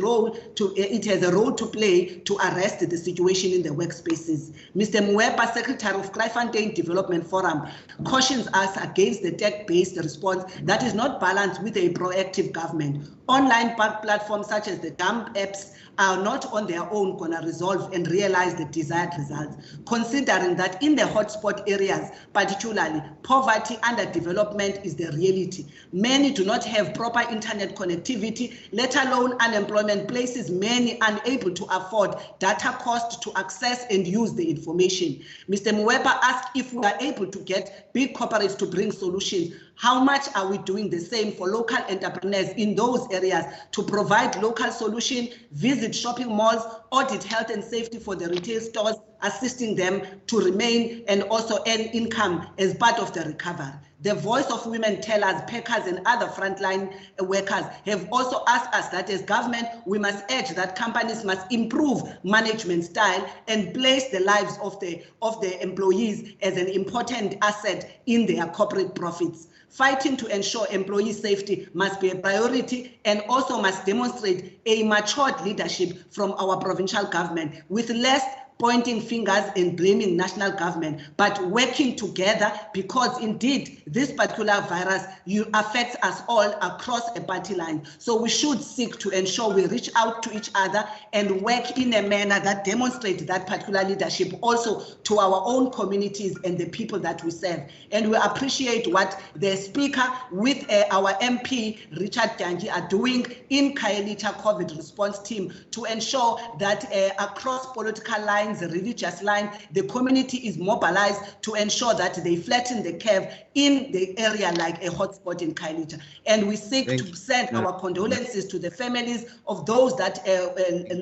[SPEAKER 11] a role to play to arrest the situation in the workspaces. Mr. Mwepa, Secretary of Kraaifontein Development Forum, cautions us against the tech-based response that is not balanced with a proactive government. Online platforms such as the dump apps are not on their own going to resolve and realize the desired results, considering that in the hotspot areas, particularly, poverty and underdevelopment is the reality. Many do not have proper internet connectivity, let alone unemployment places many unable to afford data cost to access and use the information. Mr. Mwepa asked if we are able to get big corporates to bring solutions. How much are we doing the same for local entrepreneurs in those areas to provide local solutions, visit shopping malls, audit health and safety for the retail stores, assisting them to remain and also earn income as part of the recovery? The voice of women tellers, packers and other frontline workers have also asked us that as government, we must urge that companies must improve management style and place the lives of the employees as an important asset in their corporate profits. Fighting to ensure employee safety must be a priority and also must demonstrate a matured leadership from our provincial government with less pointing fingers and blaming national government, but working together, because indeed this particular virus affects us all across a party line. So we should seek to ensure we reach out to each other and work in a manner that demonstrates that particular leadership also to our own communities and the people that we serve. And we appreciate what the Speaker with our MP, Richard Ganji, are doing in Khayelitsha COVID response team to ensure that across political lines, the religious line, the community is mobilized to ensure that they flatten the curve in the area like a hotspot in Khayelitsha. And we seek to send our condolences to the families of those that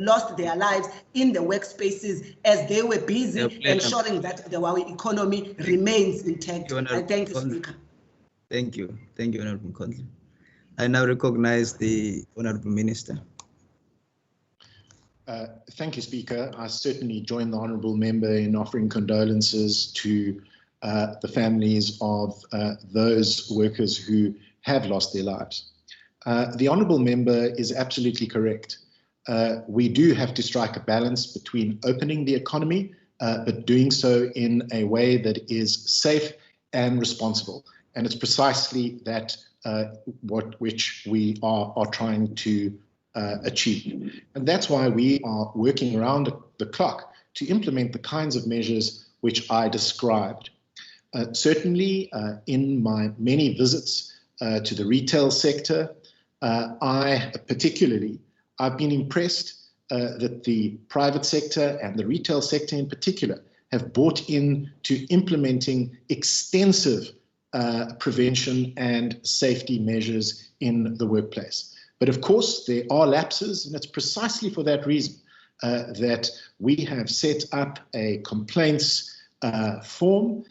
[SPEAKER 11] lost their lives in the workspaces as they were busy ensuring that our economy remains intact. I thank you, Speaker.
[SPEAKER 1] Thank you. Thank you, Honorable Nkonhlo. I now recognize the Honorable Minister.
[SPEAKER 9] Thank you, Speaker. I certainly join the Honourable Member in offering condolences to the families of those workers who have lost their lives. The Honourable Member is absolutely correct. We do have to strike a balance between opening the economy, but doing so in a way that is safe and responsible. and it's precisely that which we are trying to achieve. And that's why we are working around the clock to implement the kinds of measures which I described. Certainly, in my many visits to the retail sector, I've been impressed that the private sector and the retail sector in particular have bought into implementing extensive prevention and safety measures in the workplace. But of course, there are lapses, and it's precisely for that reason that we have set up a complaints form,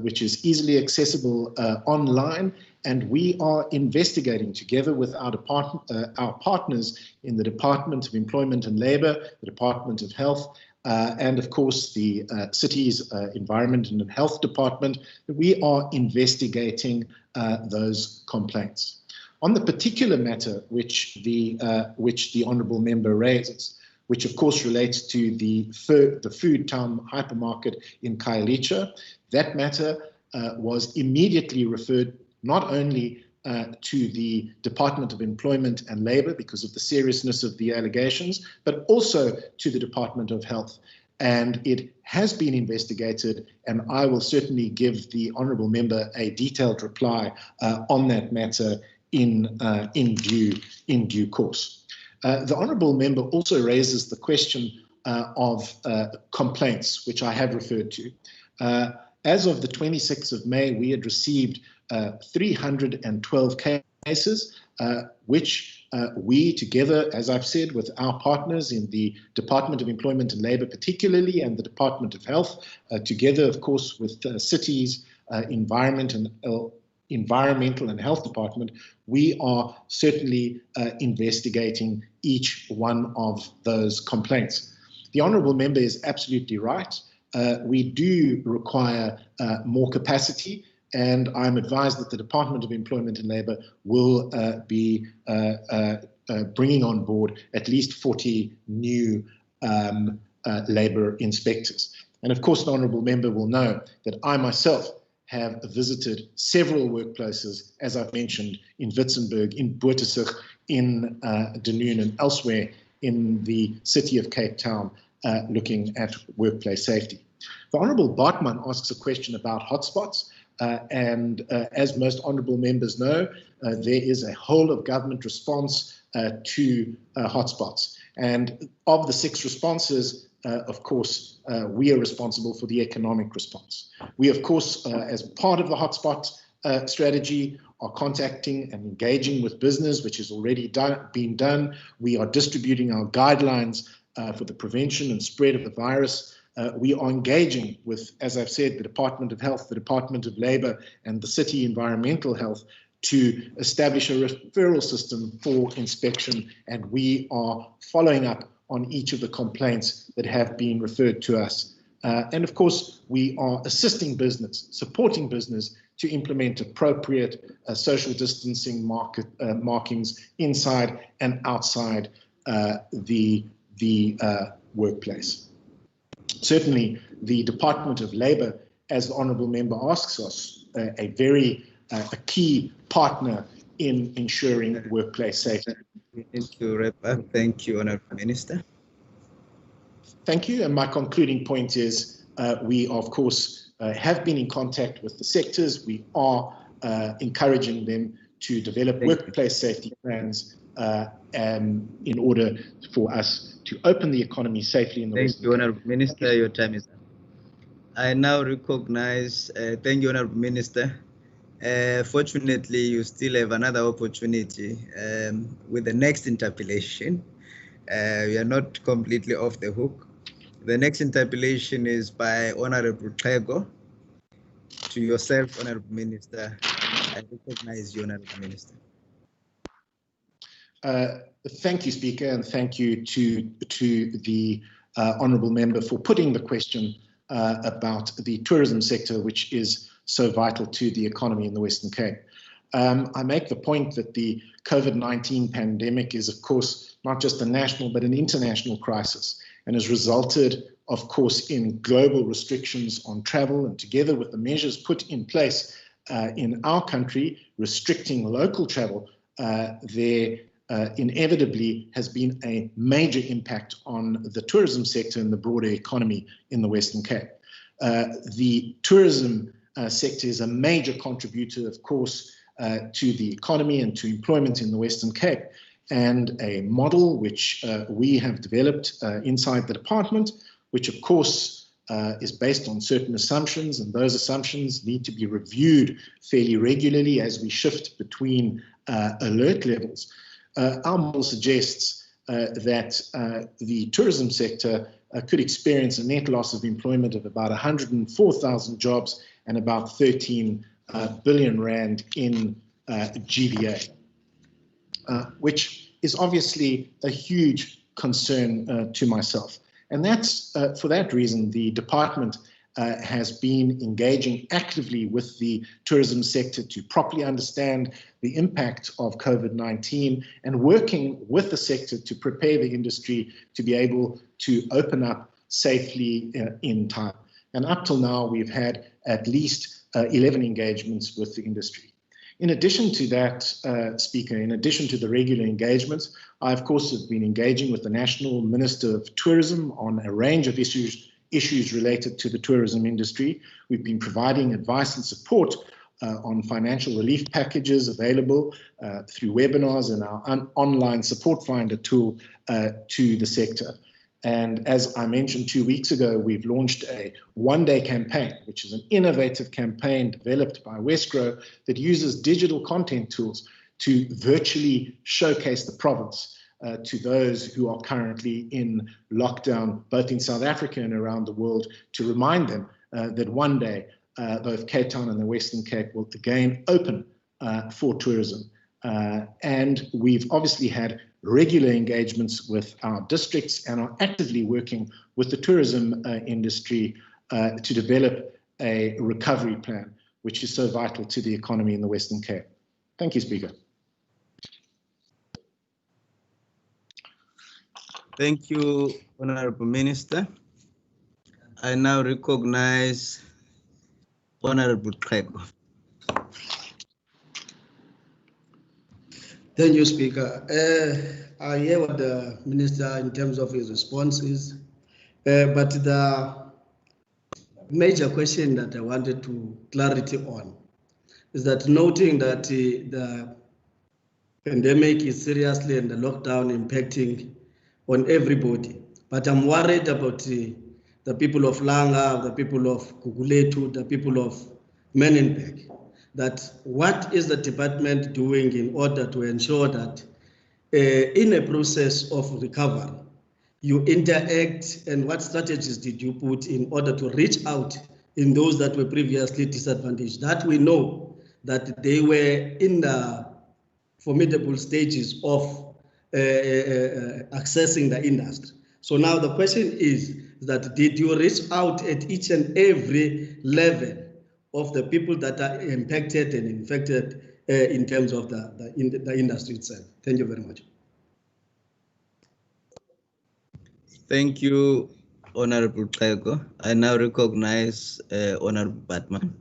[SPEAKER 9] which is easily accessible online, and we are investigating together with our partners in the Department of Employment and Labour, the Department of Health, and of course the city's Environment and Health Department. We are investigating those complaints. On the particular matter which the honourable member raises, which of course relates to the Food Town hypermarket in Khayelitsha, that matter was immediately referred not only to the Department of Employment and Labour because of the seriousness of the allegations, but also to the Department of Health. And it has been investigated, and I will certainly give the honourable member a detailed reply on that matter in due course. The honourable member also raises the question of complaints, which I have referred to. As of the 26th of May, we had received 312 cases, which we together, as I've said, with our partners in the Department of Employment and Labour particularly, and the Department of Health, together, of course, with cities, Environmental and Health Department, we are certainly investigating each one of those complaints. The honourable member is absolutely right. We do require more capacity, and I'm advised that the Department of Employment and Labour will be bringing on board at least 40 new labour inspectors. And of course, the honourable member will know that I myself have visited several workplaces, as I've mentioned, in Witzenberg, in Boortesig, in Dunoon, and elsewhere in the city of Cape Town, looking at workplace safety. The Honourable Bartman asks a question about hotspots, and as most honourable members know, there is a whole of government response to hotspots. And of the 6 responses, of course, we are responsible for the economic response. We, of course, as part of the hotspot strategy, are contacting and engaging with business, which has already been done. We are distributing our guidelines for the prevention and spread of the virus. We are engaging with, as I've said, the Department of Health, the Department of Labour, and the City Environmental Health to establish a referral system for inspection, and we are following up on each of the complaints that have been referred to us. And of course, we are assisting business, supporting business to implement appropriate social distancing markings inside and outside the workplace. Certainly, the Department of Labour, as the honourable member asks us, a key partner in ensuring workplace safety.
[SPEAKER 1] Thank you, Repa. Thank you, Honourable Minister.
[SPEAKER 9] Thank you. And my concluding point is we, of course, have been in contact with the sectors. We are encouraging them to develop workplace safety plans in order for us to open the economy safely in the Western Cape.
[SPEAKER 1] Thank you, Honourable Minister. Your time is up. I now recognize, thank you, Honourable Minister. Fortunately, you still have another opportunity with the next interpellation. We are not completely off the hook. The next interpellation is by Honourable Xhego. To yourself, Honourable Minister, I recognize you, Honourable Minister.
[SPEAKER 9] Thank you, Speaker, and thank you to the Honourable Member for putting the question about the tourism sector, which is so vital to the economy in the Western Cape. I make the point that the COVID-19 pandemic is, of course, not just a national but an international crisis, and has resulted, of course, in global restrictions on travel, and together with the measures put in place in our country, restricting local travel, there inevitably has been a major impact on the tourism sector and the broader economy in the Western Cape. The tourism sector is a major contributor, of course, to the economy and to employment in the Western Cape. And a model which we have developed inside the department, which of course is based on certain assumptions, and those assumptions need to be reviewed fairly regularly as we shift between alert levels. Our model suggests that the tourism sector could experience a net loss of employment of about 104,000 jobs and about 13 billion rand in GVA, which is obviously a huge concern to myself. And that's for that reason the department has been engaging actively with the tourism sector to properly understand the impact of COVID-19 and working with the sector to prepare the industry to be able to open up safely in time. And up till now, we've had at least 11 engagements with the industry. In addition to that, Speaker, in addition to the regular engagements, I, of course, have been engaging with the National Minister of Tourism on a range of issues related to the tourism industry. We've been providing advice and support on financial relief packages available through webinars and our online support finder tool to the sector. And as I mentioned 2 weeks ago, we've launched a one-day campaign, which is an innovative campaign developed by Westgrow that uses digital content tools to virtually showcase the province to those who are currently in lockdown, both in South Africa and around the world, to remind them that one day both Cape Town and the Western Cape will again open for tourism. And we've obviously had regular engagements with our districts and are actively working with the tourism industry to develop a recovery plan, which is so vital to the economy in the Western Cape. Thank you, Speaker.
[SPEAKER 1] Thank you, Honorable Minister. I now recognize Honorable Xhego.
[SPEAKER 12] Thank you, Speaker. I hear what the Minister in terms of his response is, but the major question that I wanted to clarity on is that noting that the pandemic is seriously and the lockdown impacting on everybody, but I'm worried about the people of Langa, the people of Guguletu, the people of Menenberg, that what is the department doing in order to ensure that in a process of recovery, you interact, and what strategies did you put in order to reach out in those that were previously disadvantaged, that we know that they were in the formidable stages of accessing the industry. So now the question is that did you reach out at each and every level of the people that are impacted and infected in terms of the industry itself? Thank you very much.
[SPEAKER 1] Thank you, Honorable Xhego. I now recognize Honorable Batman.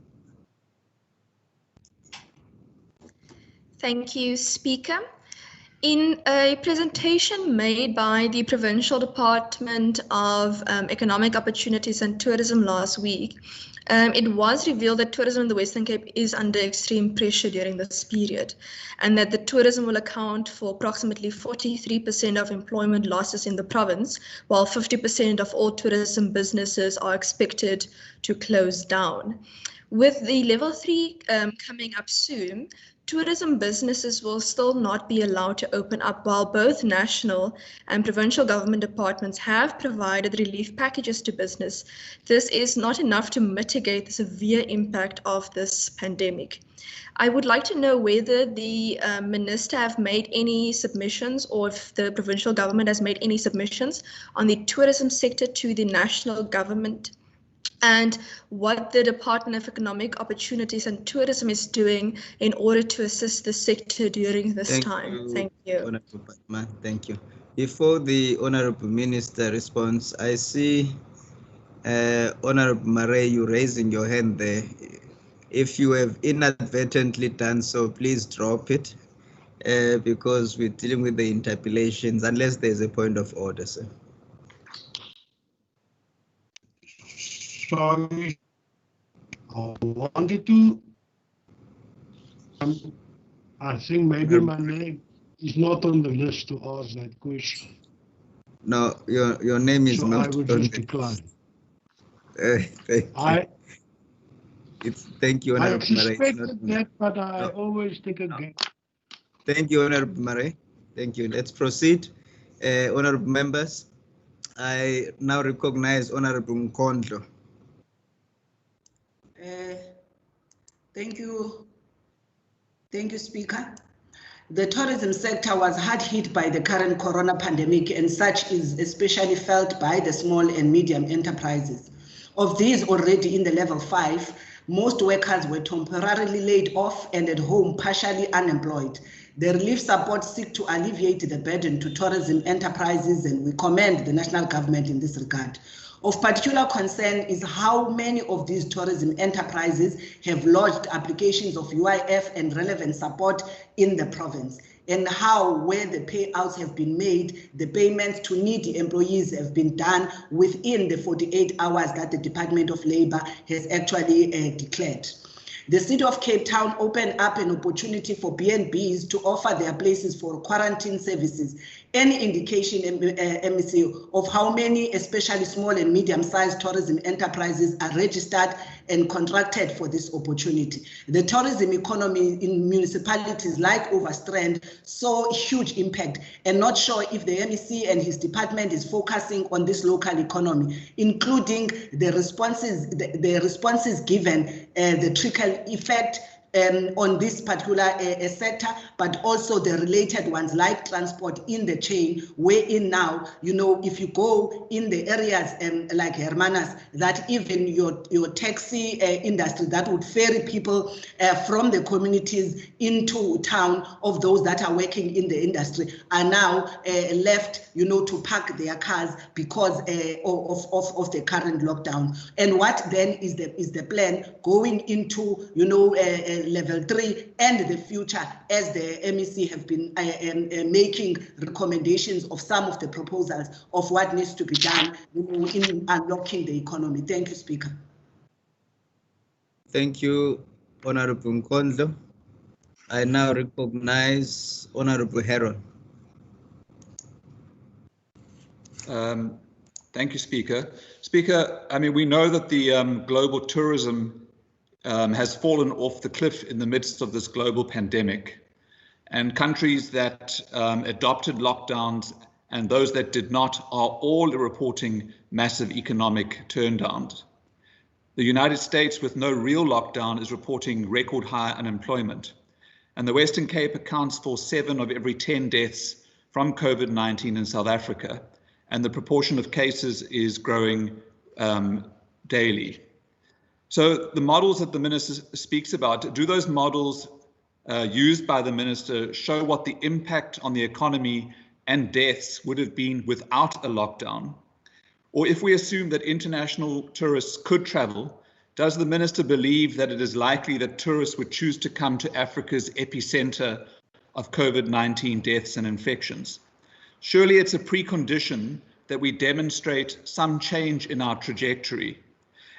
[SPEAKER 10] Thank you, Speaker. In a presentation made by the Provincial Department of Economic Opportunities and Tourism last week, it was revealed that tourism in the Western Cape is under extreme pressure during this period, and that the tourism will account for approximately 43% of employment losses in the province, while 50% of all tourism businesses are expected to close down. With the level 3 coming up soon, tourism businesses will still not be allowed to open up, while both national and provincial government departments have provided relief packages to business. This is not enough to mitigate the severe impact of this pandemic. I would like to know whether the minister have made any submissions, or if the provincial government has made any submissions on the tourism sector to the national government, and what the Department of Economic Opportunities and Tourism is doing in order to assist the sector during this time. Thank you.
[SPEAKER 1] Honorable Batman, thank you. Before the Honorable Minister responds, I see Honorable Marais, you raising your hand there. If you have inadvertently done so, please drop it because we're dealing with the interpellations unless there's a point of order, sir.
[SPEAKER 13] Sorry, I wanted to, I think maybe my name is not on the list to ask that question.
[SPEAKER 1] No, your name is
[SPEAKER 13] so
[SPEAKER 1] not.
[SPEAKER 13] I would just decline.
[SPEAKER 1] Thank you, Honorable Marais.
[SPEAKER 13] I suspected that, but I always take a guess.
[SPEAKER 1] Thank you, Honorable Marais. Thank you. Let's proceed. Honorable members, I now recognize Honorable Nkondlo.
[SPEAKER 11] Thank you. Thank you, Speaker. The tourism sector was hard hit by the current corona pandemic, and such is especially felt by the small and medium enterprises. Of these already in the level 5, most workers were temporarily laid off and at home partially unemployed. The relief support seeks to alleviate the burden to tourism enterprises, and we commend the national government in this regard. Of particular concern is how many of these tourism enterprises have lodged applications of UIF and relevant support in the province, and how, where the payouts have been made, the payments to needy employees have been done within the 48 hours that the Department of Labour has actually declared. The City of Cape Town opened up an opportunity for BNBs to offer their places for quarantine services. Any indication, MEC, of how many, especially small and medium-sized tourism enterprises are registered and contracted for this opportunity? The tourism economy in municipalities like Overstrand saw huge impact, and not sure if the MEC and his department is focusing on this local economy, including the responses given, the trickle effect on this particular sector, but also the related ones like transport in the chain, wherein now, you know, if you go in the areas like Hermanas, that even your taxi industry that would ferry people from the communities into town of those that are working in the industry are now left, you know, to park their cars because of the current lockdown. And what then is the plan going into, you know, level 3 and the future, as the MEC have been making recommendations of some of the proposals of what needs to be done in unlocking the economy. Thank you, Speaker.
[SPEAKER 1] Thank you, Honorable Nkondlo. I now recognize Honorable Heron.
[SPEAKER 8] Thank you, Speaker. Speaker, I mean, we know that the global tourism has fallen off the cliff in the midst of this global pandemic, and countries that adopted lockdowns and those that did not are all reporting massive economic turndowns. The United States, with no real lockdown, is reporting record high unemployment, and the Western Cape accounts for 7 of every 10 deaths from COVID-19 in South Africa, and the proportion of cases is growing daily. So the models that the minister speaks about, do those models used by the minister show what the impact on the economy and deaths would have been without a lockdown? Or if we assume that international tourists could travel, does the minister believe that it is likely that tourists would choose to come to Africa's epicenter of COVID-19 deaths and infections? Surely it's a precondition that we demonstrate some change in our trajectory.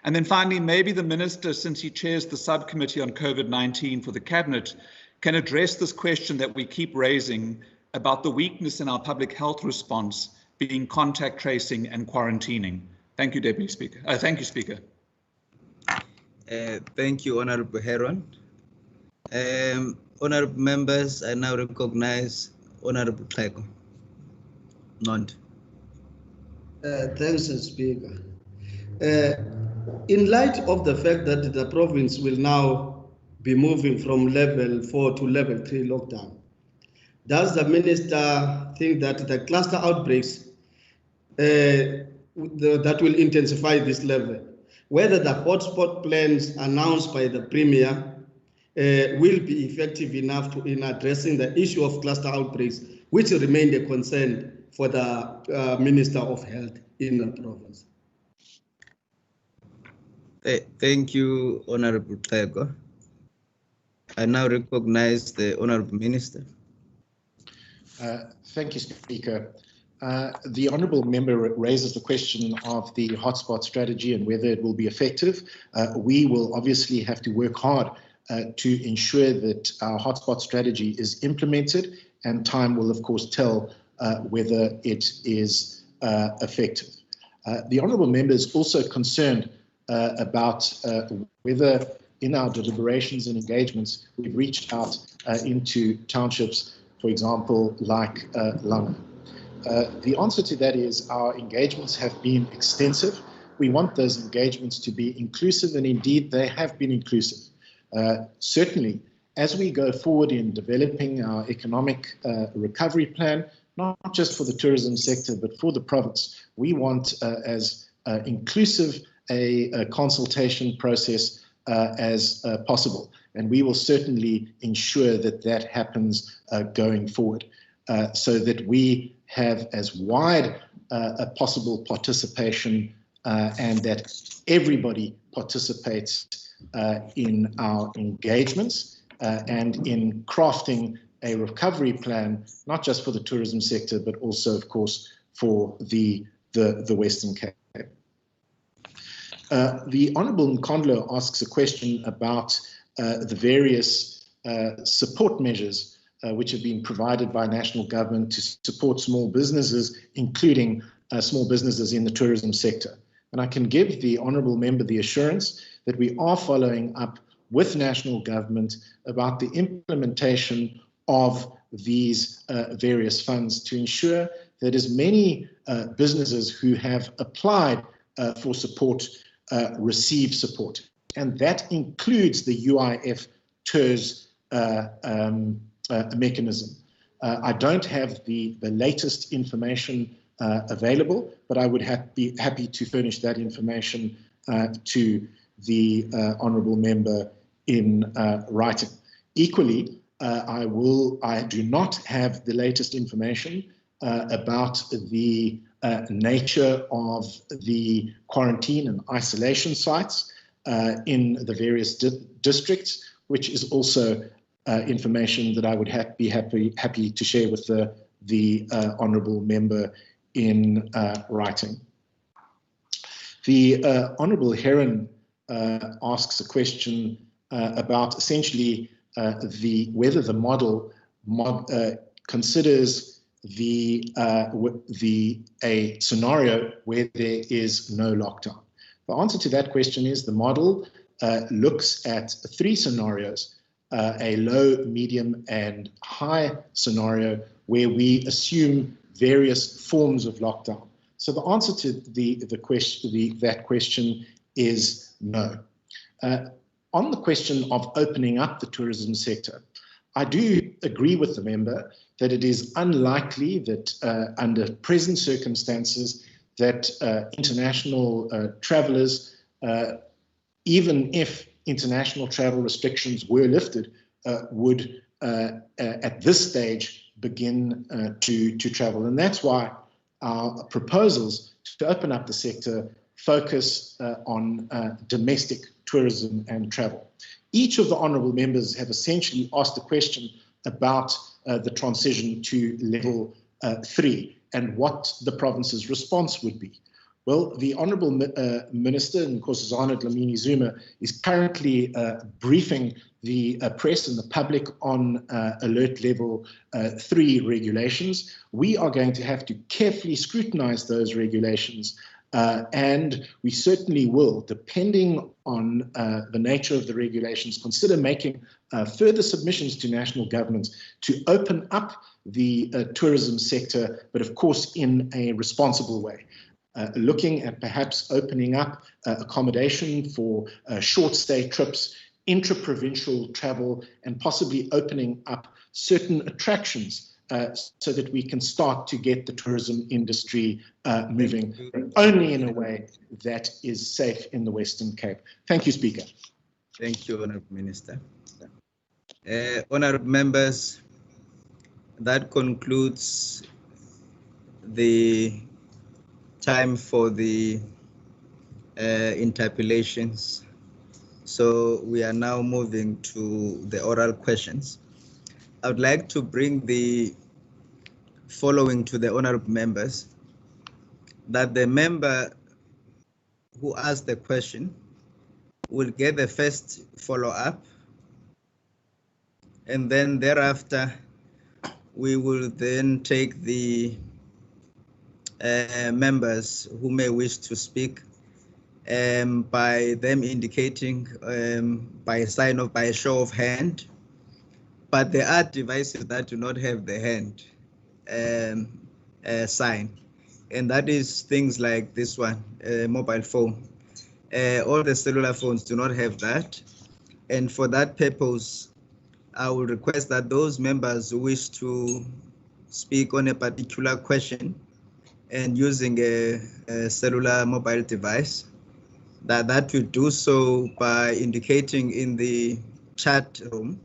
[SPEAKER 8] And then finally, maybe the minister, since he chairs the subcommittee on COVID-19 for the cabinet, can address this question that we keep raising about the weakness in our public health response being contact tracing and quarantining. Thank you, Deputy Speaker. Thank you, Speaker.
[SPEAKER 1] Thank you, Honorable Heron. Honorable members, I now recognize Honorable Tlheko. Nond.
[SPEAKER 12] Thanks, Speaker. In light of the fact that the province will now be moving from level 4 to level 3 lockdown, does the minister think that the cluster outbreaks that will intensify this level, whether the hotspot plans announced by the Premier will be effective enough in addressing the issue of cluster outbreaks, which remained a concern for the Minister of Health in the province?
[SPEAKER 1] Thank you, Honorable Tlheko. I now recognize the Honourable Minister.
[SPEAKER 9] Thank you, Speaker. The Honourable Member raises the question of the hotspot strategy and whether it will be effective. We will obviously have to work hard to ensure that our hotspot strategy is implemented, and time will, of course, tell whether it is effective. The Honourable Member is also concerned about whether in our deliberations and engagements we've reached out into townships, for example, like Langa. The answer to that is our engagements have been extensive. We want those engagements to be inclusive, and indeed they have been inclusive. Certainly, as we go forward in developing our economic recovery plan, not just for the tourism sector, but for the province, we want as inclusive a consultation process as possible. And we will certainly ensure that that happens going forward, so that we have as wide a possible participation and that everybody participates in our engagements and in crafting a recovery plan, not just for the tourism sector, but also, of course, for the Western Cape. The Honourable Nkondlo asks a question about the various support measures which have been provided by national government to support small businesses, including small businesses in the tourism sector. And I can give the Honourable Member the assurance that we are following up with national government about the implementation of these various funds to ensure that as many businesses who have applied for support receive support. And that includes the UIF TERS mechanism. I don't have the latest information available, but I would be happy to furnish that information to the Honourable Member in writing. Equally, I do not have the latest information about the nature of the quarantine and isolation sites in the various districts, which is also information that I would be happy to share with the Honourable Member in writing. The Honourable Heron asks a question about essentially whether the model considers a scenario where there is no lockdown. The answer to that question is the model looks at 3 scenarios, a low, medium, and high scenario where we assume various forms of lockdown. So the answer to that question is no. On the question of opening up the tourism sector, I do agree with the member that it is unlikely that under present circumstances that international travelers, even if international travel restrictions were lifted, would at this stage begin to travel. And that's why our proposals to open up the sector focus on domestic tourism and travel. Each of the honourable members have essentially asked a question about the transition to level 3 and what the province's response would be. Well, the Honourable Minister, Nkosazana Dlamini Zuma, is currently briefing the press and the public on alert level 3 regulations. We are going to have to carefully scrutinise those regulations, and we certainly will, depending on the nature of the regulations, consider making further submissions to national governments to open up the tourism sector, but of course in a responsible way. Looking at perhaps opening up accommodation for short stay trips, intra-provincial travel, and possibly opening up certain attractions so that we can start to get the tourism industry moving, only in a way that is safe in the Western Cape. Thank you, Speaker.
[SPEAKER 1] Thank you, Honourable Minister. Honourable members, that concludes the time for the interpellations. So we are now moving to the oral questions. I would like to bring the following to the honorable members, that the member who asked the question will get the first follow-up, and then thereafter we will then take the members who may wish to speak by them indicating by a sign of, by a show of hand. But there are devices that do not have the hand sign, and that is things like this one, mobile phone. All the cellular phones do not have that, and for that purpose, I will request that those members who wish to speak on a particular question and using a cellular mobile device, that will do so by indicating in the chat room,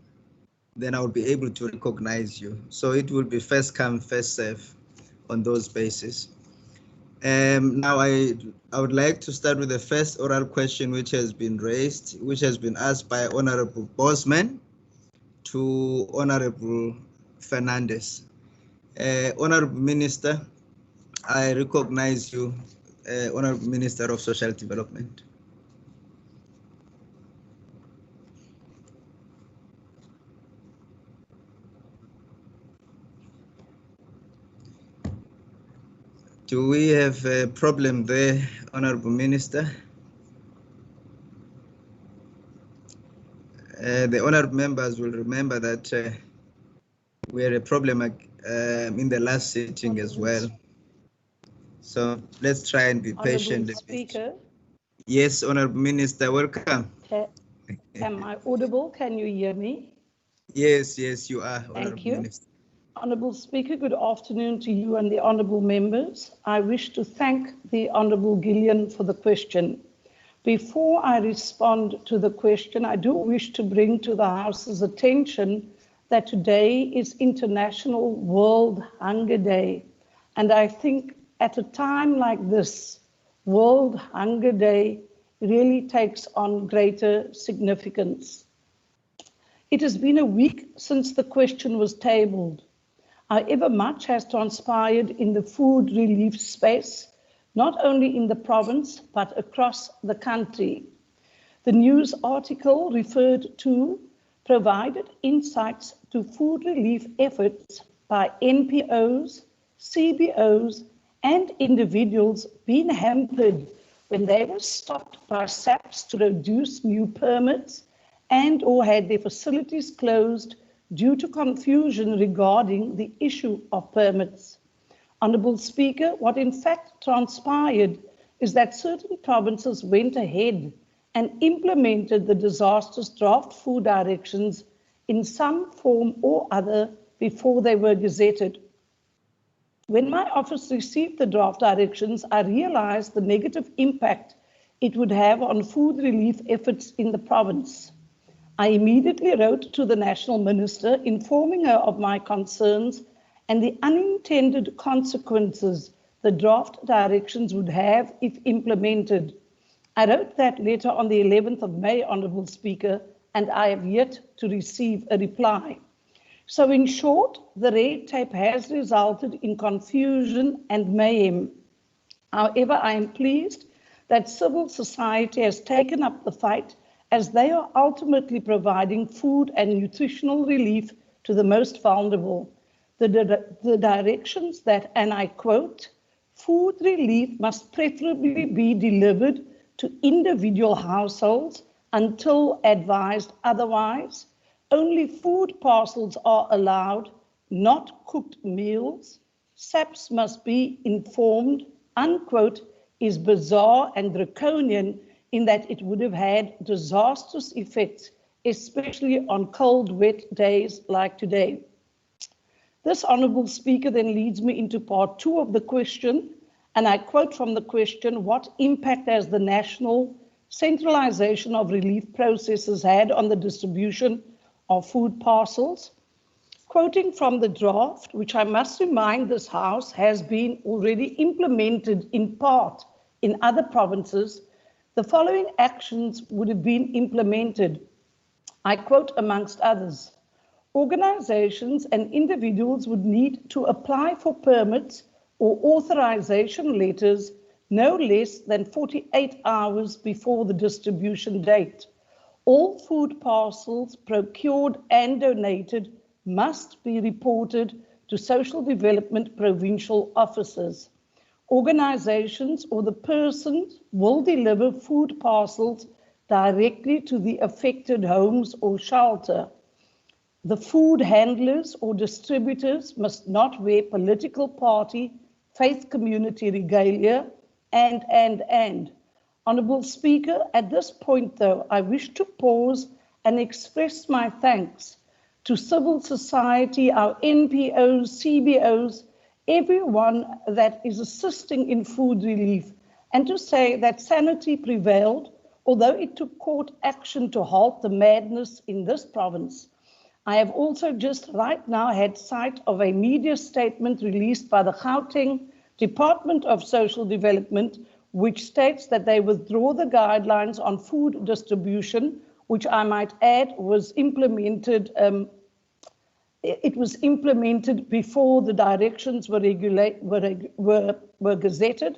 [SPEAKER 1] then I will be able to recognize you. So it will be first come, first serve on those bases. Now I would like to start with the first oral question which has been raised, which has been asked by Honorable Bosman to Honorable Fernandez. Honorable Minister, I recognize you, Honorable Minister of Social Development. Do we have a problem there, Honorable Minister? The honorable members will remember that we had a problem in the last sitting as well. So let's try and be patient.
[SPEAKER 14] Honorable Speaker.
[SPEAKER 1] Yes, Honorable Minister, welcome.
[SPEAKER 14] Am I audible? Can you hear me?
[SPEAKER 1] Yes, yes, you are, Honorable
[SPEAKER 14] Thank you.
[SPEAKER 1] Minister.
[SPEAKER 14] Honorable Speaker, good afternoon to you and the honorable members. I wish to thank the Honorable Gillian for the question. Before I respond to the question, I do wish to bring to the House's attention that today is International World Hunger Day. And I think at a time like this, World Hunger Day really takes on greater significance. It has been a week since the question was tabled. However, much has transpired in the food relief space, not only in the province, but across the country. The news article referred to provided insights to food relief efforts by NPOs, CBOs, and individuals being hampered when they were stopped by SAPS to produce new permits and or had their facilities closed due to confusion regarding the issue of permits. Honourable Speaker, what in fact transpired is that certain provinces went ahead and implemented the disastrous draft food directions in some form or other before they were gazetted. When my office received the draft directions, I realized the negative impact it would have on food relief efforts in the province. I immediately wrote to the National Minister informing her of my concerns and the unintended consequences the draft directions would have if implemented. I wrote that letter on the 11th of May, Honourable Speaker, and I have yet to receive a reply. So in short, the red tape has resulted in confusion and mayhem. However, I am pleased that civil society has taken up the fight as they are ultimately providing food and nutritional relief to the most vulnerable. The directions that, and I quote, food relief must preferably be delivered to individual households until advised otherwise. Only food parcels are allowed, not cooked meals. SAPS must be informed, unquote, is bizarre and draconian in that it would have had disastrous effects, especially on cold, wet days like today. This Honourable Speaker then leads me into part 2 of the question, and I quote from the question, what impact has the national centralisation of relief processes had on the distribution of food parcels? Quoting from the draft, which I must remind this House has been already implemented in part in other provinces, the following actions would have been implemented. I quote, amongst others, organizations and individuals would need to apply for permits or authorization letters no less than 48 hours before the distribution date. All food parcels procured and donated must be reported to Social Development Provincial Offices. Organizations or the persons will deliver food parcels directly to the affected homes or shelter. The food handlers or distributors must not wear political party, faith community regalia, and. Honourable Speaker, at this point though, I wish to pause and express my thanks to civil society, our NPOs, CBOs, everyone that is assisting in food relief, and to say that sanity prevailed, although it took court action to halt the madness in this province. I have also just right now had sight of a media statement released by the Gauteng Department of Social Development, which states that they withdraw the guidelines on food distribution, which I might add was implemented. It was implemented before the directions were gazetted,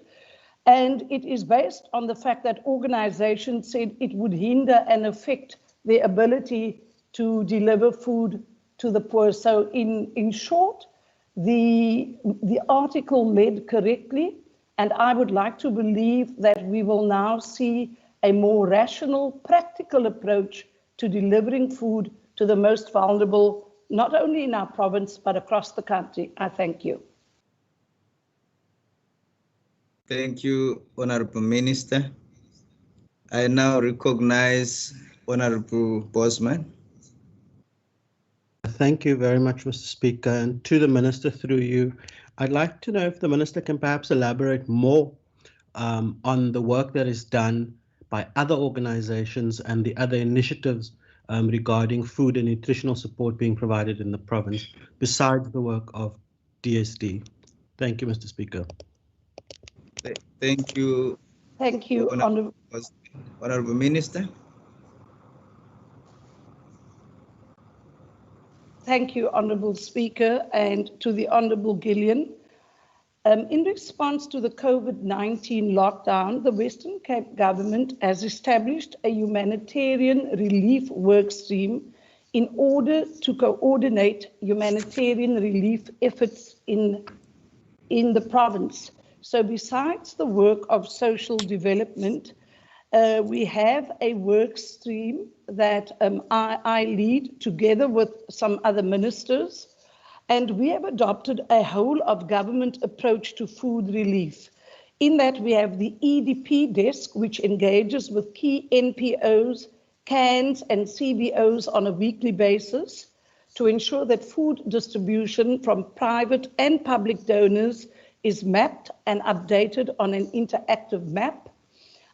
[SPEAKER 14] and it is based on the fact that organizations said it would hinder and affect their ability to deliver food to the poor. So in short, the article led correctly, and I would like to believe that we will now see a more rational, practical approach to delivering food to the most vulnerable, not only in our province, but across the country. I thank you.
[SPEAKER 1] Thank you, Honorable Minister. I now recognize Honorable Bosman.
[SPEAKER 15] Thank you very much, Mr. Speaker. And to the Minister through you, I'd like to know if the Minister can perhaps elaborate more on the work that is done by other organizations and the other initiatives regarding food and nutritional support being provided in the province, besides the work of DSD. Thank you, Mr. Speaker.
[SPEAKER 1] Thank you.
[SPEAKER 14] Thank you,
[SPEAKER 1] Honorable Minister.
[SPEAKER 14] Thank you, Honourable Speaker, and to the Honourable Gillian. In response to the COVID-19 lockdown, the Western Cape government has established a humanitarian relief work stream in order to coordinate humanitarian relief efforts in the province. So besides the work of social development, we have a work stream that I lead together with some other ministers, and we have adopted a whole of government approach to food relief. In that we have the EDP desk, which engages with key NPOs, CANs and CBOs on a weekly basis to ensure that food distribution from private and public donors is mapped and updated on an interactive map.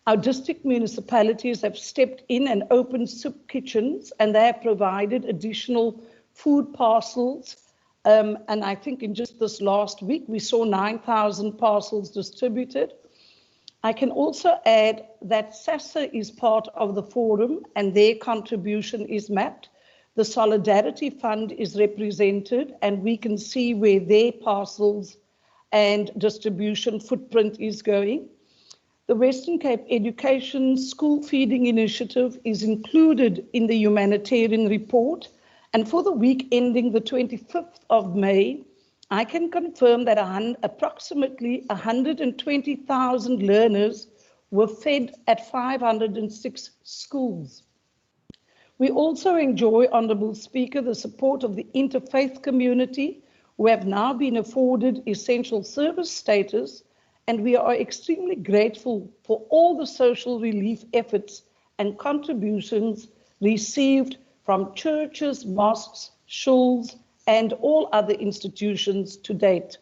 [SPEAKER 14] Our district municipalities have stepped in and opened soup kitchens, and they have provided additional food parcels. And I think in just this last week, we saw 9,000 parcels distributed. I can also add that SASSA is part of the forum and their contribution is mapped. The Solidarity Fund is represented, and we can see where their parcels and distribution footprint is going. The Western Cape Education School Feeding Initiative is included in the humanitarian report. And for the week ending the 25th of May, I can confirm that approximately 120,000 learners were fed at 506 schools. We also enjoy, Honourable Speaker, the support of the interfaith community, who have now been afforded essential service status, and we are extremely grateful for all the social relief efforts and contributions received from churches, mosques, shuls, and all other institutions to date.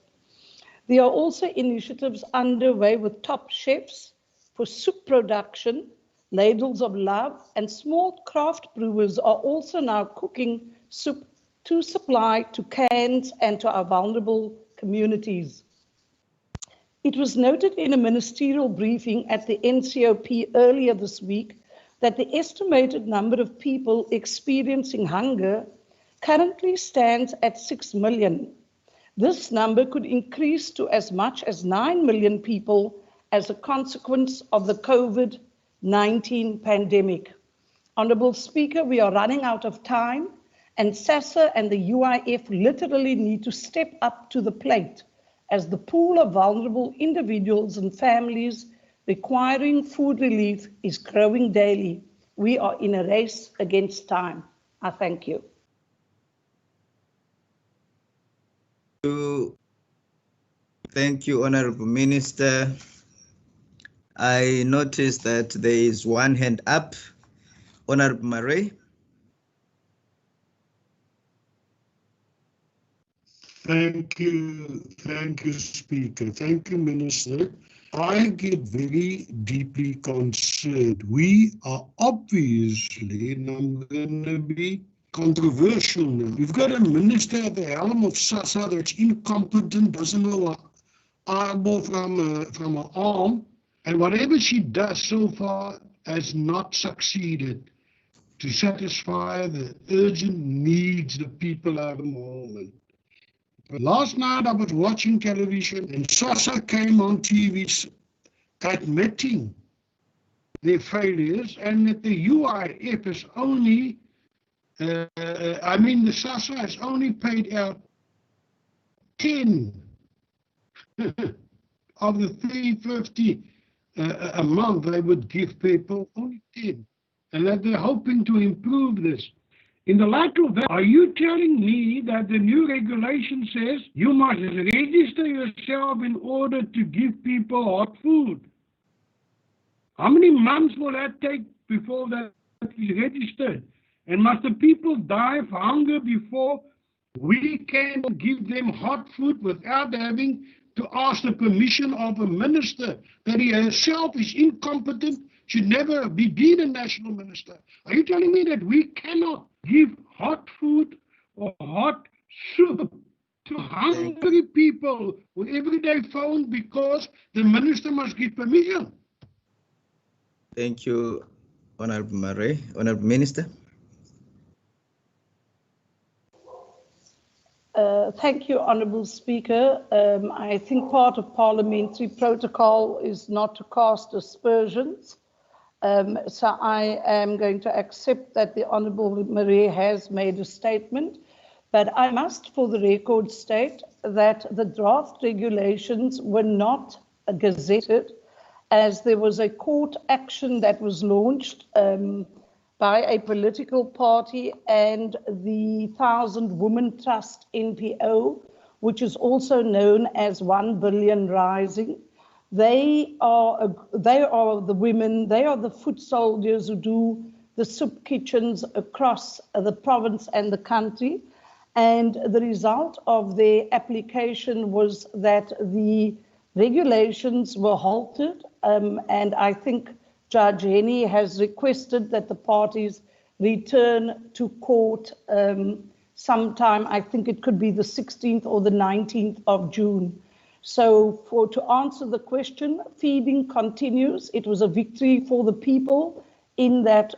[SPEAKER 14] There are also initiatives underway with top chefs for soup production, ladles of love, and small craft brewers are also now cooking soup to supply to CANs and to our vulnerable communities. It was noted in a ministerial briefing at the NCOP earlier this week that the estimated number of people experiencing hunger currently stands at 6 million. This number could increase to as much as 9 million people as a consequence of the COVID-19 pandemic. Honourable Speaker, we are running out of time, and SASSA and the UIF literally need to step up to the plate as the pool of vulnerable individuals and families requiring food relief is growing daily. We are in a race against time. I thank you.
[SPEAKER 1] Thank you, Honourable Minister. I noticed that there is one hand up. Honourable Murray.
[SPEAKER 13] Thank you, Speaker. Thank you, Minister. I get very deeply concerned. We are obviously, and I'm going to be controversial now. We've got a minister at the helm of SASSA that's incompetent, doesn't know an eyeball from an arm, and whatever she does so far has not succeeded to satisfy the urgent needs the people at the moment. Last night I was watching television and SASSA came on TV admitting their failures, and that the UIF is only, the SASSA has only paid out 10 of the 350 a month they would give people, only 10, and that they're hoping to improve this. In the light of that, are you telling me that the new regulation says you must register yourself in order to give people hot food? How many months will that take before that is registered? And must the people die of hunger before we can give them hot food without having to ask the permission of a minister that he himself is incompetent, should never be the national minister? Are you telling me that we cannot give hot food or hot soup to hungry people with everyday phone because the minister must give permission?
[SPEAKER 1] Thank you, Honourable Murray. Honourable Minister.
[SPEAKER 14] Thank you, Honourable Speaker. I think part of parliamentary protocol is not to cast aspersions. So I am going to accept that the Honourable Marie has made a statement, but I must for the record state that the draft regulations were not gazetted, as there was a court action that was launched by a political party and the 1,000 Women Trust NPO, which is also known as 1 Billion Rising. They are the women, they are the foot soldiers who do the soup kitchens across the province and the country. And the result of their application was that the regulations were halted. And I think Judge Henny has requested that the parties return to court sometime, I think it could be the 16th or the 19th of June. So to answer the question, feeding continues. It was a victory for the people in that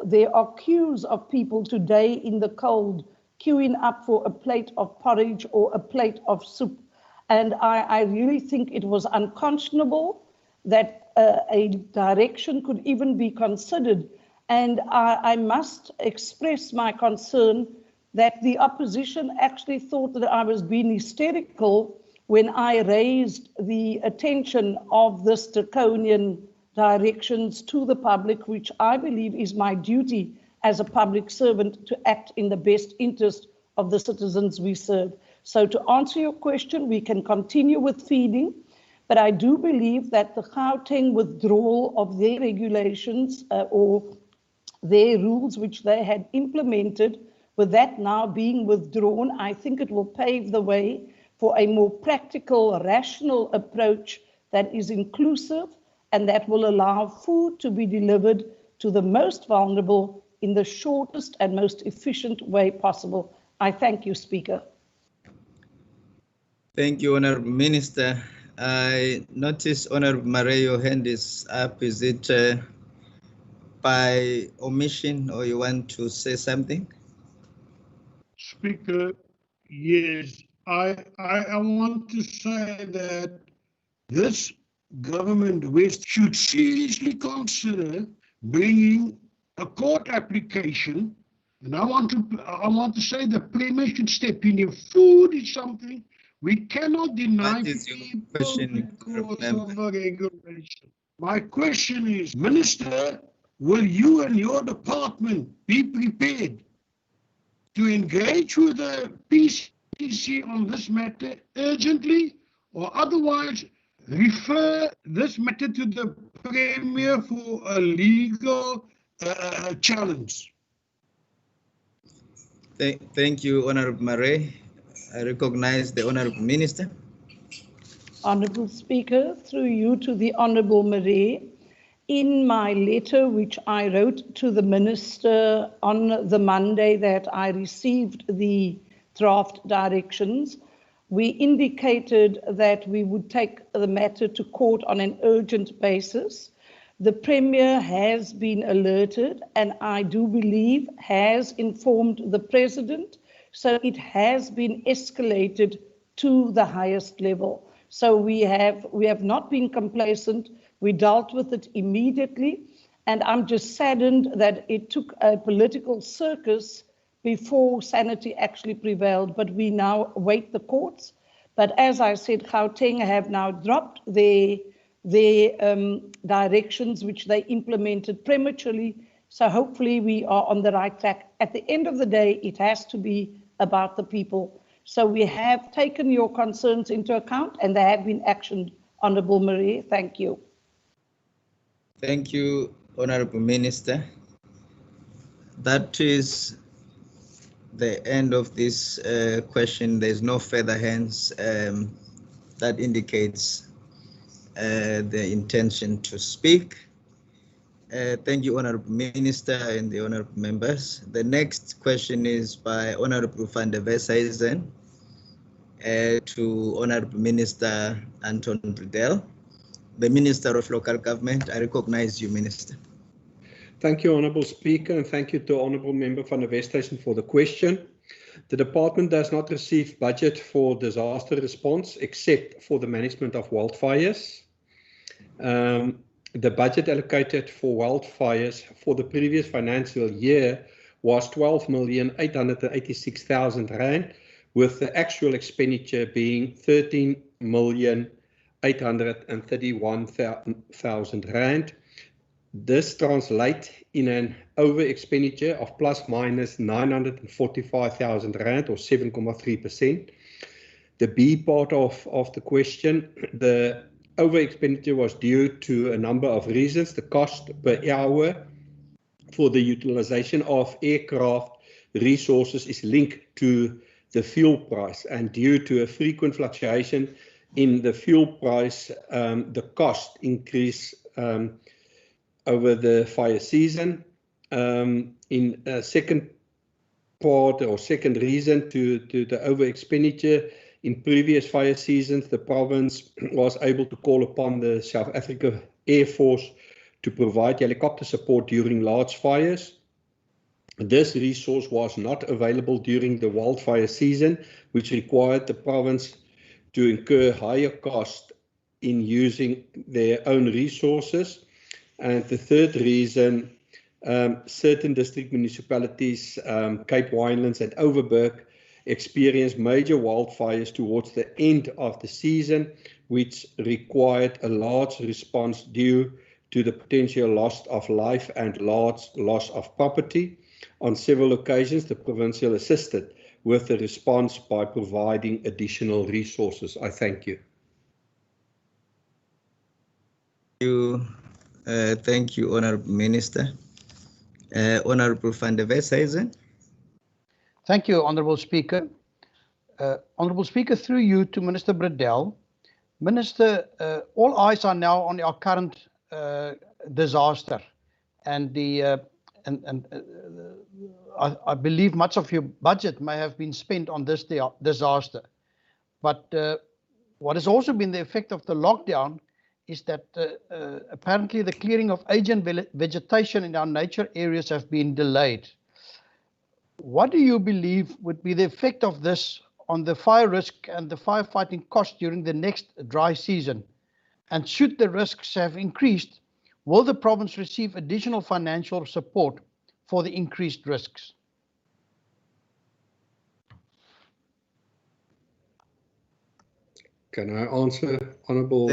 [SPEAKER 14] there are queues of people today in the cold queuing up for a plate of porridge or a plate of soup. And I really think it was unconscionable that a direction could even be considered. And I must express my concern that the opposition actually thought that I was being hysterical when I raised the attention of this draconian directions to the public, which I believe is my duty as a public servant to act in the best interest of the citizens we serve. So to answer your question, we can continue with feeding, but I do believe that the Gauteng withdrawal of their regulations or their rules which they had implemented, with that now being withdrawn, I think it will pave the way for a more practical, rational approach that is inclusive and that will allow food to be delivered to the most vulnerable in the shortest and most efficient way possible. I thank you, Speaker.
[SPEAKER 1] Thank you, Honourable Minister. I notice Honorable Marais, your hand is up. Is it by omission or you want to say something?
[SPEAKER 13] Speaker, yes, I want to say that this government West should seriously consider bringing a court application, and I want to say the Premier should step in. If food is something we cannot deny people because of a regulation. My question is, Minister, will you and your department be prepared to engage with the PCC on this matter urgently, or otherwise refer this matter to the Premier for a legal challenge?
[SPEAKER 1] Thank you, Honorable Marais. I recognize the Honorable Minister.
[SPEAKER 14] Honorable Speaker, through you to the Honorable Marais, in my letter which I wrote to the Minister on the Monday that I received the draft directions, we indicated that we would take the matter to court on an urgent basis. The Premier has been alerted and I do believe has informed the President, so it has been escalated to the highest level. So we have not been complacent. We dealt with it immediately, and I'm just saddened that it took a political circus before sanity actually prevailed, but we now await the courts. But as I said, Gauteng have now dropped their directions, which they implemented prematurely. So hopefully we are on the right track. At the end of the day, it has to be about the people. So we have taken your concerns into account and they have been actioned. Honorable Marais, thank you.
[SPEAKER 1] Thank you, Honorable Minister. That is the end of this question. There's no further hands. That indicates the intention to speak. Thank you, Honorable Minister and the Honorable Members. The next question is by Honorable van der Westhuizen to Honorable Minister Anton Bredell, the Minister of Local Government. I recognize you, Minister.
[SPEAKER 16] Thank you, Honourable Speaker, and thank you to Honourable Member van der Westhuizen for the question. The Department does not receive budget for disaster response except for the management of wildfires. The budget allocated for wildfires for the previous financial year was 12,886,000 rand, with the actual expenditure being 13,831,000 rand. This translates in an over expenditure of plus minus 945,000 rand or 7.3%. The B part of the question, the over expenditure was due to a number of reasons. The cost per hour for the utilization of aircraft resources is linked to the fuel price, and due to a frequent fluctuation in the fuel price, the cost increase over the fire season. In a second part or second reason to the over expenditure, in previous fire seasons, the province was able to call upon the South Africa Air Force to provide helicopter support during large fires. This resource was not available during the wildfire season, which required the province to incur higher cost in using their own resources. And the third reason, certain district municipalities, Cape Winelands and Overberg, experienced major wildfires towards the end of the season, which required a large response due to the potential loss of life and large loss of property. On several occasions, the provincial assisted with the response by providing additional resources. I thank you.
[SPEAKER 1] Thank you, Honourable Minister. Honourable van der Westhuizen.
[SPEAKER 17] Thank you, Honourable Speaker. Honourable Speaker, through you to Minister Bredell. Minister, all eyes are now on our current disaster, and I believe much of your budget may have been spent on this disaster. But What has also been the effect of the lockdown is that apparently the clearing of agent vegetation in our nature areas have been delayed. What do you believe would be the effect of this on the fire risk and the firefighting cost during the next dry season? And should the risks have increased, will the province receive additional financial support for the increased risks?
[SPEAKER 16] Can I answer, Honourable?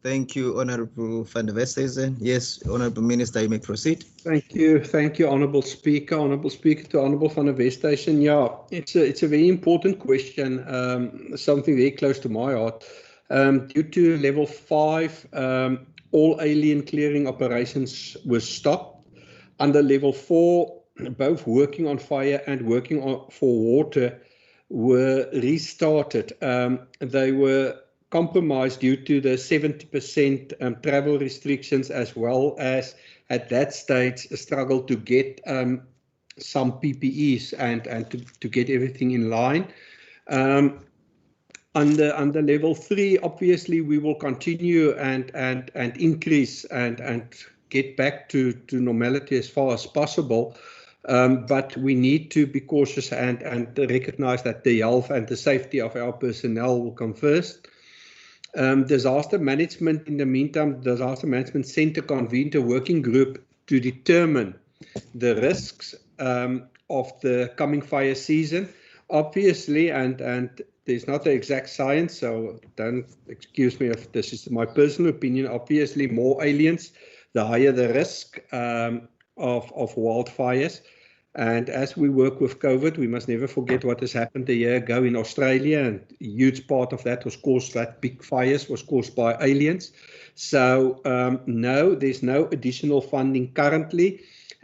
[SPEAKER 1] Thank you, Honourable van der Westhuizen. Yes, Honourable Minister, you may proceed.
[SPEAKER 16] Thank you, Honourable Speaker. Honourable Speaker to Honourable van der Westhuizen. Yeah, it's a very important question, something very close to my heart. Due to level 5, all alien clearing operations were stopped. Under level 4, both working on fire and working for water were restarted. They were compromised due to the 70% travel restrictions, as well as at that stage a struggle to get some PPEs and to get everything in line. Under level 3, obviously we will continue and increase and get back to normality as far as possible. But we need to be cautious and recognize that the health and the safety of our personnel will come first. Disaster management, in the meantime, Disaster Management Centre convened a working group to determine the risks of the coming fire season. Obviously, and there's not the exact science, so don't excuse me if this is my personal opinion. Obviously, more aliens, the higher the risk of wildfires. And as we work with COVID, we must never forget what has happened a year ago in Australia, and a huge part of that was caused, that big fires was caused by aliens. So no, there's no additional funding currently,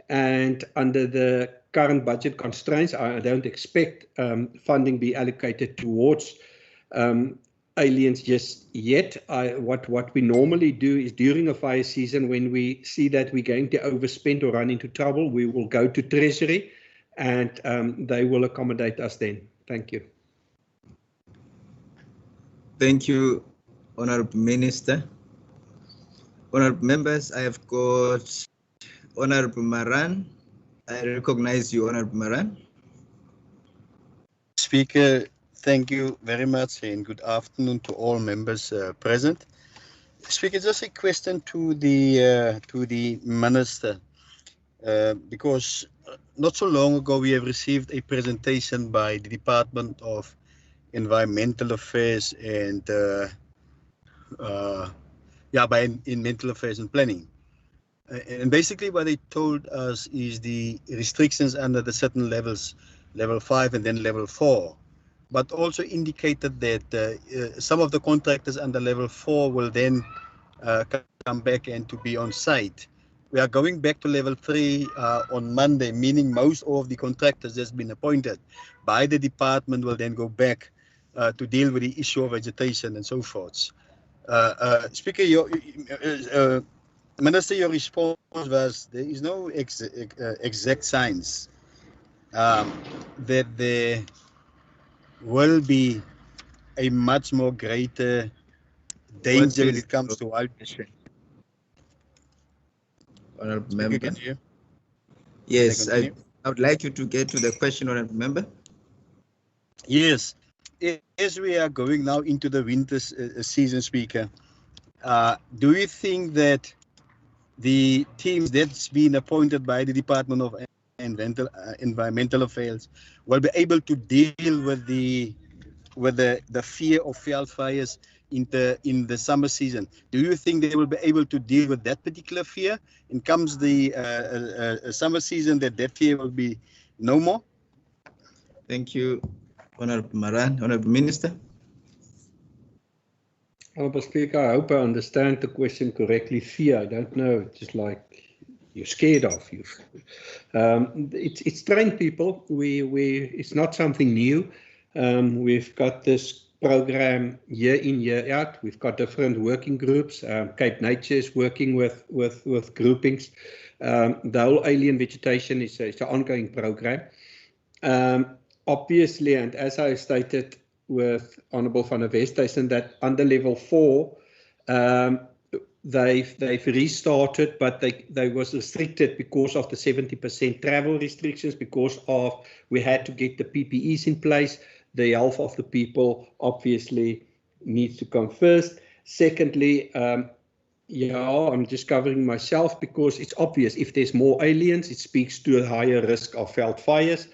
[SPEAKER 16] and under the current budget constraints, I don't expect funding be allocated towards aliens just yet. What we normally do is during a fire season, when we see that we're going to overspend or run into trouble, we will go to Treasury and they will accommodate us then. Thank you.
[SPEAKER 1] Thank you, Honourable Minister. Honourable members, I have got Honourable Maran. I recognize you, Honourable Maran.
[SPEAKER 18] Speaker, thank you very much and good afternoon to all members present. Speaker, just a question to the Minister, because not so long ago we have received a presentation by the Department of Environmental Affairs and by Environmental Affairs and Planning. And basically what they told us is the restrictions under the certain levels, level 5 and then level 4. But also indicated that some of the contractors under level 4 will then come back and to be on site. We are going back to level 3 on Monday, meaning most of the contractors that's been appointed by the department will then go back to deal with the issue of vegetation and so forth. Speaker, Minister, your response was there is no exact science that there will be a much more greater danger when it comes to wildfire.
[SPEAKER 1] Honourable Member. Yes, I would like you to get to the question, Honourable Member.
[SPEAKER 18] Yes, as we are going now into the winter season, Speaker, do you think that the teams that's been appointed by the Department of Environmental Affairs will be able to deal with the fear of wildfires in the summer season? Do you think they will be able to deal with that particular fear? And comes the summer season, that fear will be no more?
[SPEAKER 1] Thank you, Honourable Maran. Honourable Minister.
[SPEAKER 16] Honourable Speaker, I hope I understand the question correctly. Fear, I don't know, just like you're scared of you. It's trained people. It's not something new. We've got this program year in, year out. We've got different working groups. Cape Nature is working with groupings. The whole alien vegetation is an ongoing program. Obviously, and as I stated, Honourable van der Westhuizen that under level 4, they've restarted, but they was restricted because of the 70% travel restrictions, because of we had to get the PPEs in place. The health of the people obviously needs to come first. Secondly, yeah, I'm just covering myself because it's obvious if there's more aliens, it speaks to a higher risk of veld fires.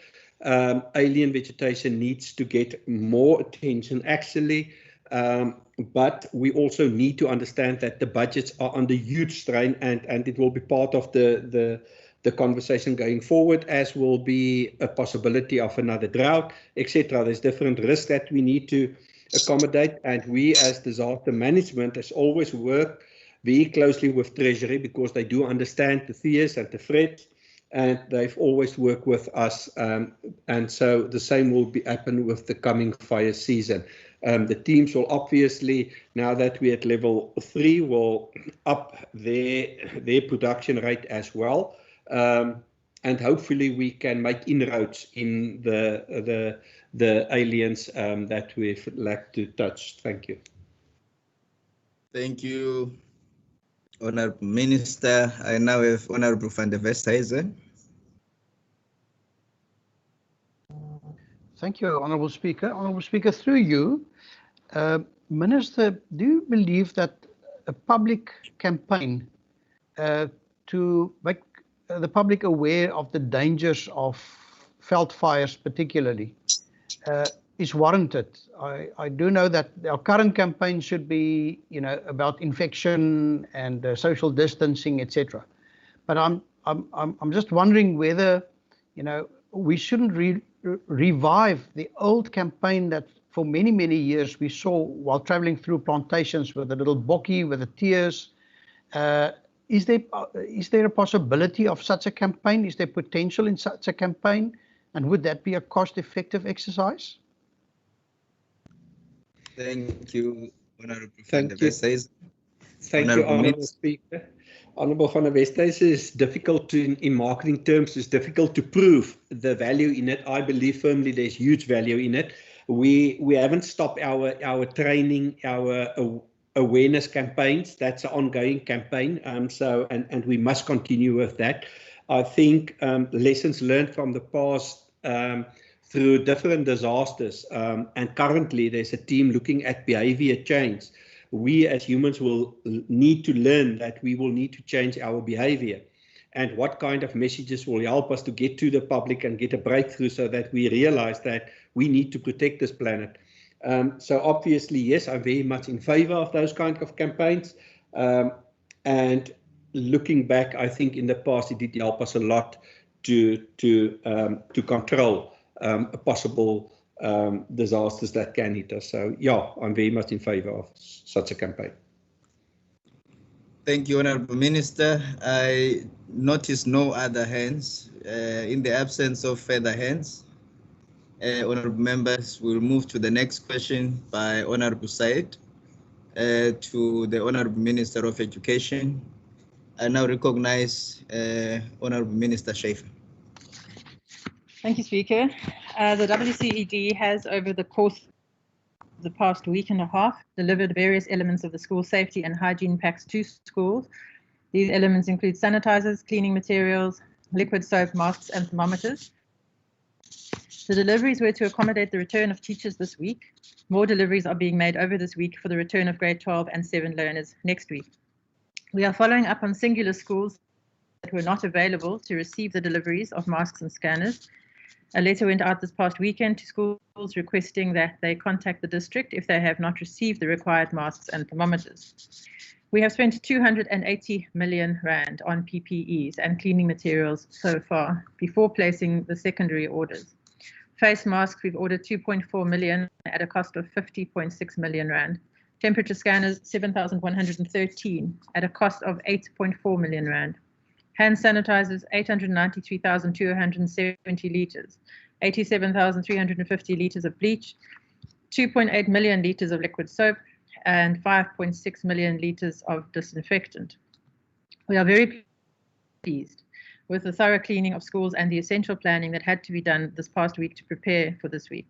[SPEAKER 16] Alien vegetation needs to get more attention actually, but we also need to understand that the budgets are under huge strain, and it will be part of the conversation going forward, as will be a possibility of another drought, etc. There's different risks that we need to accommodate, and we as disaster management has always worked very closely with Treasury because they do understand the fears and the threats, and they've always worked with us, and so the same will happen with the coming fire season. The teams will obviously, now that we're at level 3, will up their production rate as well, and hopefully we can make inroads in the aliens that we've lacked to touch. Thank you.
[SPEAKER 1] Thank you, Honourable Minister. I now have Honourable van der Westhuizen.
[SPEAKER 17] Thank you, Honourable Speaker. Honourable Speaker, through you, Minister, do you believe that a public campaign to make the public aware of the dangers of veld fires particularly is warranted? I do know that our current campaign should be, about infection and social distancing, etc. But I'm just wondering whether, we shouldn't revive the old campaign that for many, many years we saw while traveling through plantations with the little bokkie, with the tears. Is there a possibility of such a campaign? Is there potential in such a campaign? And would that be a cost-effective exercise?
[SPEAKER 1] Thank you, Honourable van der Westhuizen.
[SPEAKER 16] Thank you, Honourable Speaker. Honourable van der Westhuizen, is difficult to, in marketing terms, it's difficult to prove the value in it. I believe firmly there's huge value in it. We haven't stopped our training, our awareness campaigns. That's an ongoing campaign. And we must continue with that. I think lessons learned from the past through different disasters, and currently there's a team looking at behavior change. We as humans will need to learn that we will need to change our behavior, and what kind of messages will help us to get to the public and get a breakthrough so that we realize that we need to protect this planet. So obviously, yes, I'm very much in favor of those kind of campaigns. And looking back, I think in the past it did help us a lot to control possible disasters that can hit us. So yeah, I'm very much in favor of such a campaign.
[SPEAKER 1] Thank you, Honourable Minister. I notice no other hands. In the absence of further hands, Honourable members, will move to the next question by Honourable Said to the Honourable Minister of Education. I now recognize Honourable Minister Schäfer.
[SPEAKER 19] Thank you, Speaker. The WCED has, over the course of the past week and a half, delivered various elements of the school safety and hygiene packs to schools. These elements include sanitizers, cleaning materials, liquid soap, masks, and thermometers. The deliveries were to accommodate the return of teachers this week. More deliveries are being made over this week for the return of grade 12 and 7 learners next week. We are following up on singular schools that were not available to receive the deliveries of masks and scanners. A letter went out this past weekend to schools requesting that they contact the district if they have not received the required masks and thermometers. We have spent 280 million rand on PPEs and cleaning materials so far before placing the secondary orders. Face masks, we've ordered 2.4 million at a cost of 50.6 million rand. Temperature scanners, 7,113 at a cost of 8.4 million rand. Hand sanitizers, 893,270 litres, 87,350 litres of bleach, 2.8 million litres of liquid soap, and 5.6 million litres of disinfectant. We are very pleased with the thorough cleaning of schools and the essential planning that had to be done this past week to prepare for this week.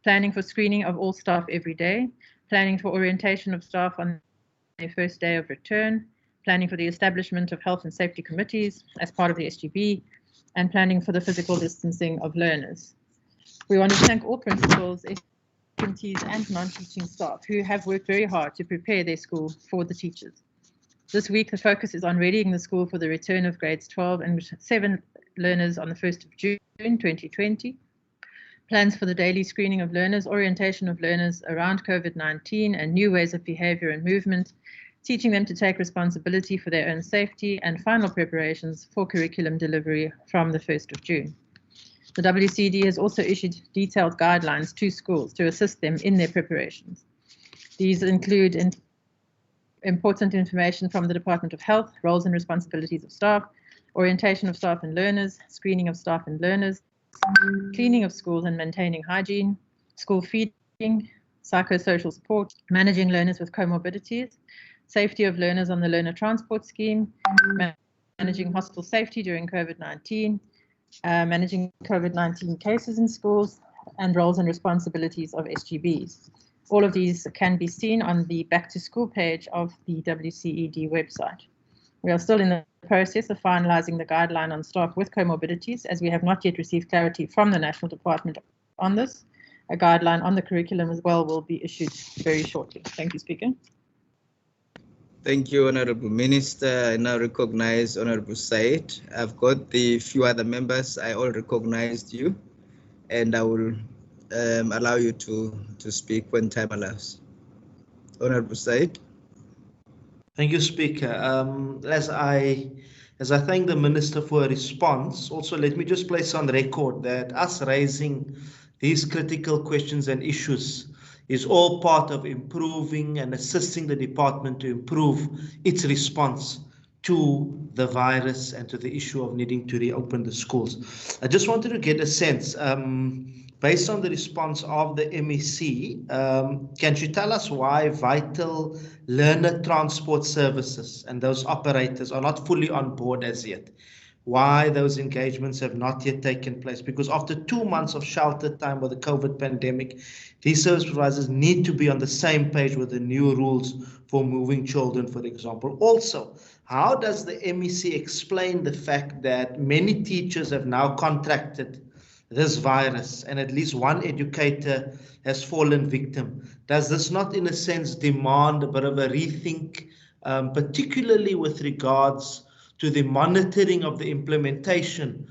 [SPEAKER 19] planning for screening of all staff every day, planning for orientation of staff on their first day of return, planning for the establishment of health and safety committees as part of the SGB, and planning for the physical distancing of learners. We want to thank all principals, SMTs and non-teaching staff who have worked very hard to prepare their school for the teachers. This week, the focus is on readying the school for the return of grades 12 and 7 learners on the 1st of June 2020. Plans for the daily screening of learners, orientation of learners around COVID-19 and new ways of behavior and movement, teaching them to take responsibility for their own safety, and final preparations for curriculum delivery from the 1st of June. The WCD has also issued detailed guidelines to schools to assist them in their preparations. These include important information from the Department of Health, roles and responsibilities of staff, orientation of staff and learners, screening of staff and learners, cleaning of schools and maintaining hygiene, school feeding, psychosocial support, managing learners with comorbidities, safety of learners on the learner transport scheme, managing hostel safety during COVID-19, managing COVID-19 cases in schools, and roles and responsibilities of SGBs. All of these can be seen on the Back to School page of the WCED website. We are still in the process of finalising the guideline on staff with comorbidities, as we have not yet received clarity from the National Department on this. A guideline on the curriculum as well will be issued very shortly. Thank you, Speaker.
[SPEAKER 1] Thank you, Honourable Minister. I now recognize Honourable Said. I've got the few other members. I all recognized you, and I will allow you to speak when time allows. Honourable Said.
[SPEAKER 20] Thank you, Speaker. As I thank the Minister for her response, also let me just place on record that us raising these critical questions and issues is all part of improving and assisting the department to improve its response to the virus and to the issue of needing to reopen the schools. I just wanted to get a sense, based on the response of the MEC, can she tell us why vital learner transport services and those operators are not fully on board as yet? Why those engagements have not yet taken place? Because after 2 months of shelter time with the COVID pandemic, these service providers need to be on the same page with the new rules for moving children, for example. Also, how does the MEC explain the fact that many teachers have now contracted this virus and at least one educator has fallen victim? Does this not, in a sense, demand a bit of a rethink, particularly with regards to the monitoring of the implementation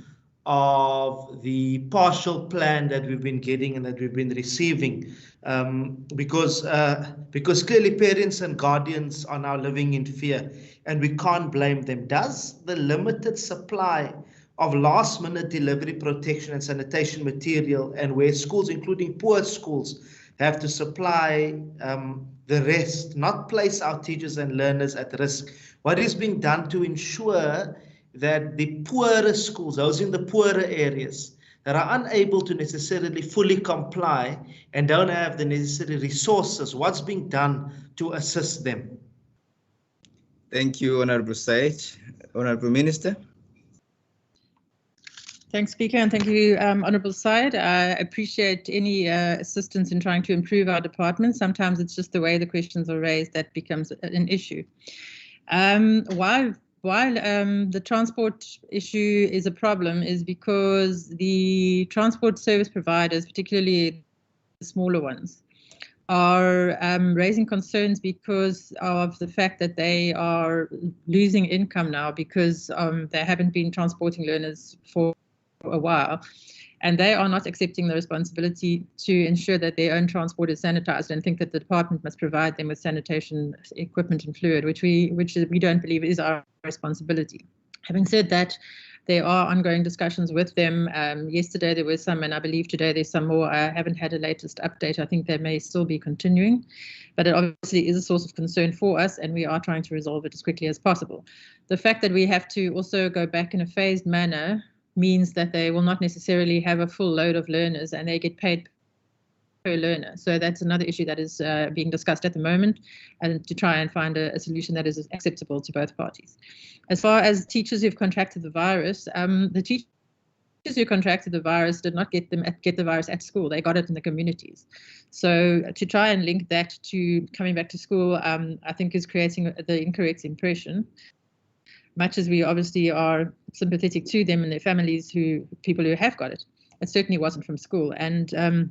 [SPEAKER 20] of the partial plan that we've been getting and that we've been receiving? Because clearly parents and guardians are now living in fear, and we can't blame them. Does the limited supply of last-minute delivery protection and sanitation material, and where schools, including poor schools, have to supply the rest, not place our teachers and learners at risk? What is being done to ensure that the poorer schools, those in the poorer areas, that are unable to necessarily fully comply and don't have the necessary resources, what's being done to assist them?
[SPEAKER 1] Thank you, Honourable Said. Honourable Minister.
[SPEAKER 19] Thanks, Speaker, and thank you, Honourable Said. I appreciate any assistance in trying to improve our department. Sometimes it's just the way the questions are raised that becomes an issue. While the transport issue is a problem, is because the transport service providers, particularly the smaller ones, are raising concerns because of the fact that they are losing income now because they haven't been transporting learners for a while, and they are not accepting the responsibility to ensure that their own transport is sanitized, and think that the department must provide them with sanitation equipment and fluid, which we don't believe is our responsibility. Having said that, there are ongoing discussions with them. Yesterday there were some, and I believe today there's some more. I haven't had a latest update. I think they may still be continuing, but it obviously is a source of concern for us, and we are trying to resolve it as quickly as possible. The fact that we have to also go back in a phased manner means that they will not necessarily have a full load of learners, and they get paid per learner. So that's another issue that is being discussed at the moment, and to try and find a solution that is acceptable to both parties. As far as teachers who've contracted the virus, the teachers who contracted the virus did not get the virus at school. They got it in the communities. So to try and link that to coming back to school, I think is creating the incorrect impression. Much as we obviously are sympathetic to them and their families, people who have got it, it certainly wasn't from school. And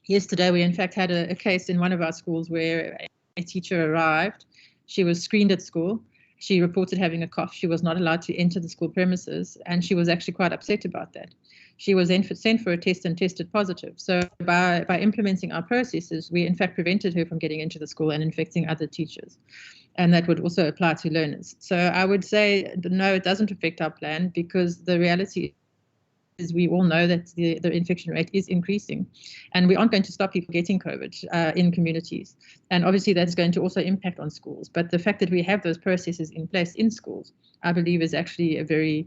[SPEAKER 19] yesterday we in fact had a case in one of our schools where a teacher arrived. She was screened at school. She reported having a cough. She was not allowed to enter the school premises, and she was actually quite upset about that. She was then sent for a test and tested positive. So by implementing our processes, we in fact prevented her from getting into the school and infecting other teachers. And that would also apply to learners. So I would say, no, it doesn't affect our plan, because the reality is we all know that the infection rate is increasing, and we aren't going to stop people getting COVID in communities. And obviously that's going to also impact on schools. But the fact that we have those processes in place in schools, I believe, is actually a very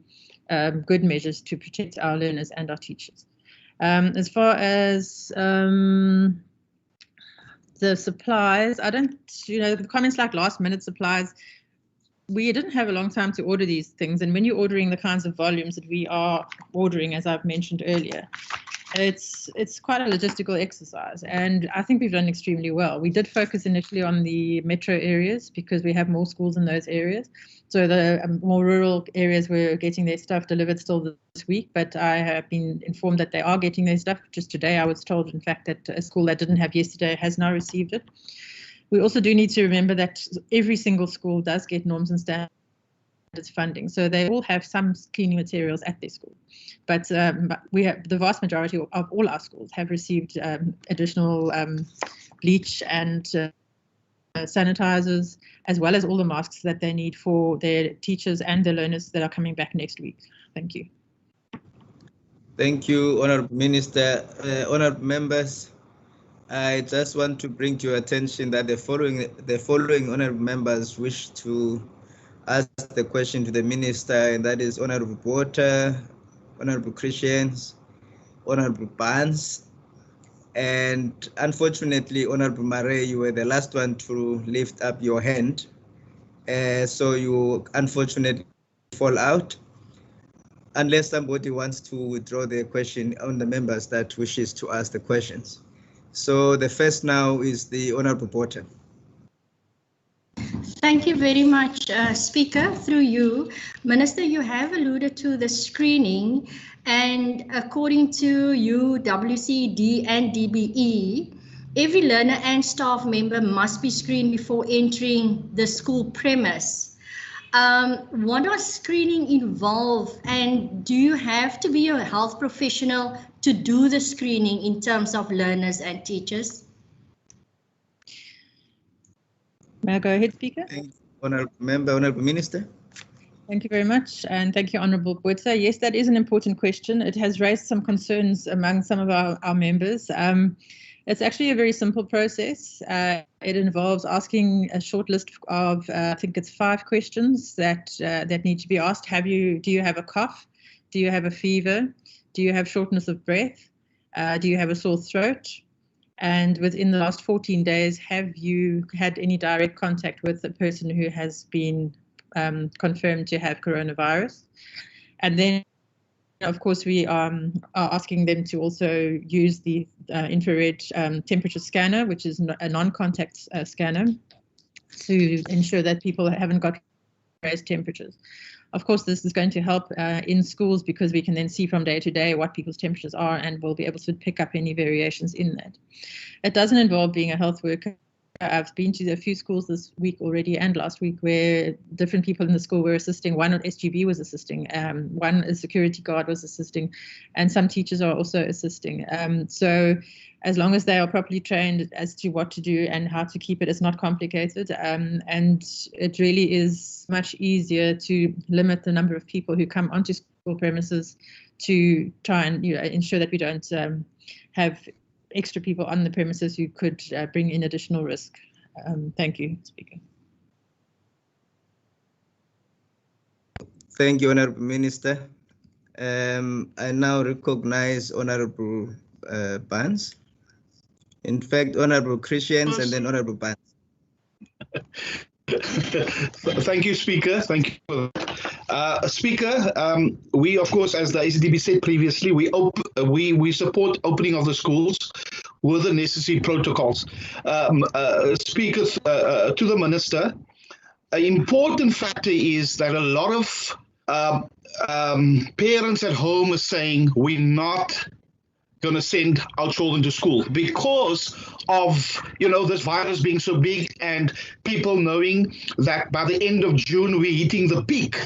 [SPEAKER 19] good measures to protect our learners and our teachers. As far as the supplies, I don't, the comments like last minute supplies, we didn't have a long time to order these things. And when you're ordering the kinds of volumes that we are ordering, as I've mentioned earlier, it's quite a logistical exercise. And I think we've done extremely well. We did focus initially on the metro areas because we have more schools in those areas. So the more rural areas were getting their stuff delivered still this week, but I have been informed that they are getting their stuff. Just today I was told, in fact, that a school that didn't have yesterday has now received it. We also do need to remember that every single school does get norms and standards funding, so they all have some cleaning materials at their school. But we have the vast majority of all our schools have received additional bleach and sanitizers, as well as all the masks that they need for their teachers and their learners that are coming back next week. Thank you.
[SPEAKER 1] Thank you, Honourable Minister. Honourable members, I just want to bring to your attention that the following honourable members wish to ask the question to the Minister, and that is Honourable Botha, Honourable Christians, Honourable Barnes, and unfortunately, Honourable Marais, you were the last one to lift up your hand, so you unfortunately fall out, unless somebody wants to withdraw their question on the members that wishes to ask the questions. So the first now is the Honourable Botha.
[SPEAKER 21] Thank you very much, Speaker. Through you, Minister, you have alluded to the screening, and according to you, WCED and DBE, every learner and staff member must be screened before entering the school premise. What does screening involve, and do you have to be a health professional to do the screening in terms of learners and teachers?
[SPEAKER 19] May I go ahead, Speaker?
[SPEAKER 1] Honourable Member, Honourable Minister.
[SPEAKER 19] Thank you very much, and thank you, Honourable Botha. Yes, that is an important question. It has raised some concerns among some of our members. It's actually a very simple process. It involves asking a short list of, I think it's 5 questions that need to be asked. Do you have a cough? Do you have a fever? Do you have shortness of breath? Do you have a sore throat? And within the last 14 days, have you had any direct contact with a person who has been confirmed to have coronavirus? And then, of course, we are asking them to also use the infrared temperature scanner, which is a non-contact scanner, to ensure that people haven't got raised temperatures. Of course, this is going to help in schools because we can then see from day to day what people's temperatures are, and we'll be able to pick up any variations in that. It doesn't involve being a health worker. I've been to a few schools this week already and last week where different people in the school were assisting. One SGB was assisting, one a security guard was assisting, and some teachers are also assisting. So as long as they are properly trained as to what to do and how to keep it, it's not complicated. And it really is much easier to limit the number of people who come onto school premises to try and ensure that we don't have extra people on the premises who could bring in additional risk. Thank you, Speaker.
[SPEAKER 1] Thank you, Honourable Minister. I now recognize Honourable Barnes. In fact, Honourable Christians and then Honourable Barnes.
[SPEAKER 13] Thank you, Speaker. Thank you.
[SPEAKER 3] Speaker, we, of course, as the ACDB said previously, we support opening of the schools with the necessary protocols. Speaker, to the Minister, an important factor is that a lot of parents at home are saying we're not going to send our children to school because of, you know, this virus being so big and people knowing that by the end of June we're hitting the peak.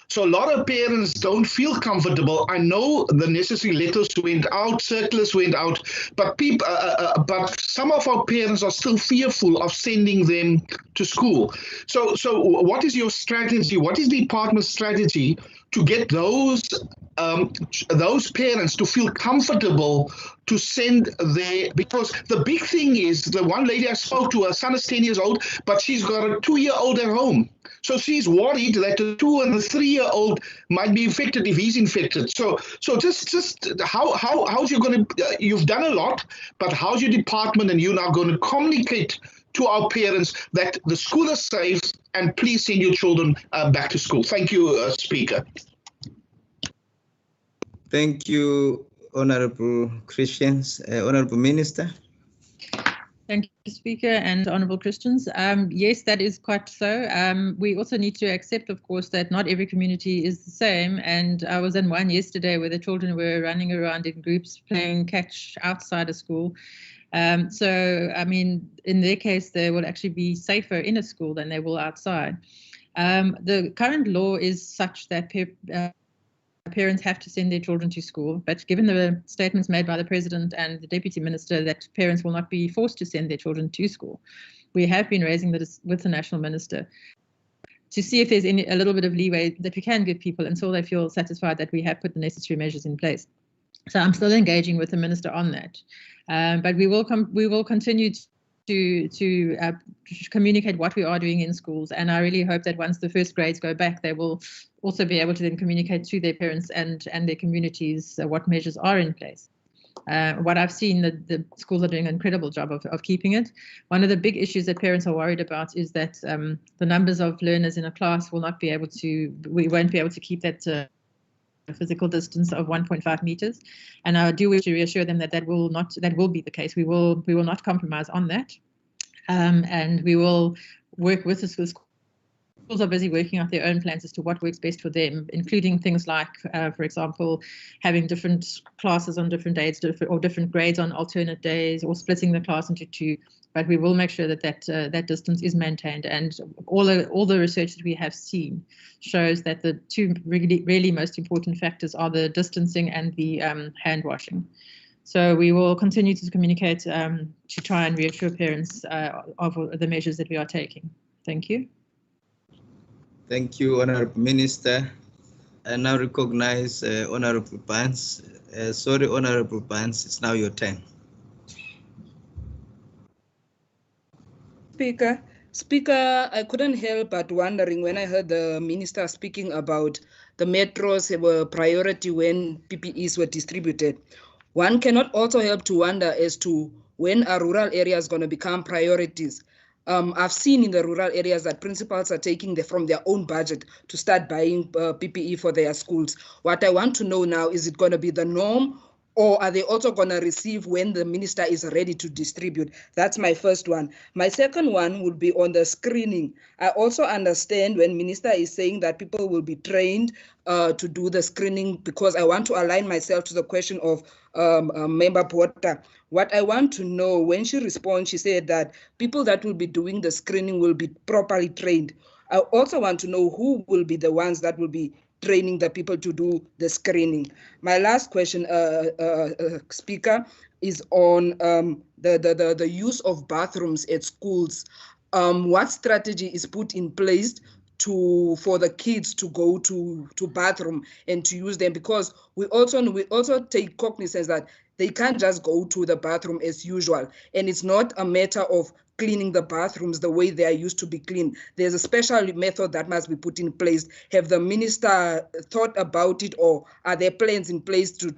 [SPEAKER 3] So a lot of parents don't feel comfortable. I know the necessary letters went out, circulars went out, but people, but some of our parents are still fearful of sending them to school. So what is your strategy? What is the department's strategy to get those parents to feel comfortable to send their, because the big thing is, the one lady I spoke to, her son is 10 years old, but she's got a 2-year-old at home. So she's worried that the 2 and the 3-year-old might be infected if he's infected. So just how's you going to, you've done a lot, but how's your department and you now going to communicate to our parents that the school is safe and please send your children back to school? Thank you, Speaker.
[SPEAKER 1] Thank you, Honorable Christians. Honorable Minister.
[SPEAKER 19] Thank you, Speaker, and Honourable Christians. Yes, that is quite so. We also need to accept, of course, that not every community is the same. And I was in one yesterday where the children were running around in groups playing catch outside of school. So, I mean, in their case, they will actually be safer in a school than they will outside. The current law is such that parents have to send their children to school, but given the statements made by the President and the Deputy Minister that parents will not be forced to send their children to school, we have been raising this with the National Minister to see if there's a little bit of leeway that we can give people until they feel satisfied that we have put the necessary measures in place. So I'm still engaging with the Minister on that, but we will continue to communicate what we are doing in schools, and I really hope that once the first grades go back, they will also be able to then communicate to their parents and their communities what measures are in place. What I've seen, the schools are doing an incredible job of keeping it. One of the big issues that parents are worried about is that the numbers of learners in a class will not be able to, we won't be able to keep that physical distance of 1.5 meters, and I do wish to reassure them that that will be the case. We will not compromise on that, and we will work with the schools. Schools are busy working out their own plans as to what works best for them, including things like, for example, having different classes on different days, or different grades on alternate days, or splitting the class into 2. But we will make sure that that distance is maintained, and all the research that we have seen shows that the 2 really most important factors are the distancing and the hand washing. So we will continue to communicate to try and reassure parents of the measures that we are taking. Thank you.
[SPEAKER 1] Thank you, Honourable Minister. I now recognize Honourable Barnes. Sorry, Honourable Barnes, it's now your turn.
[SPEAKER 22] Speaker, I couldn't help but wondering when I heard the minister speaking about the metros were priority when PPEs were distributed. One cannot also help to wonder as to when are rural areas going to become priorities. I've seen in the rural areas that principals are taking from their own budget to start buying PPE for their schools. What I want to know now, is it going to be the norm, or are they also going to receive when the minister is ready to distribute? That's my first one. My second one would be on the screening. I also understand when minister is saying that people will be trained to do the screening, because I want to align myself to the question of Member Porter. What I want to know, when she responds, she said that people that will be doing the screening will be properly trained. I also want to know who will be the ones that will be training the people to do the screening. My last question, Speaker, is on the use of bathrooms at schools. What strategy is put in place for the kids to go to bathroom and to use them? Because we also take cognizance that they can't just go to the bathroom as usual, and it's not a matter of cleaning the bathrooms the way they are used to be cleaned. There's a special method that must be put in place. Have the minister thought about it, or are there plans in place to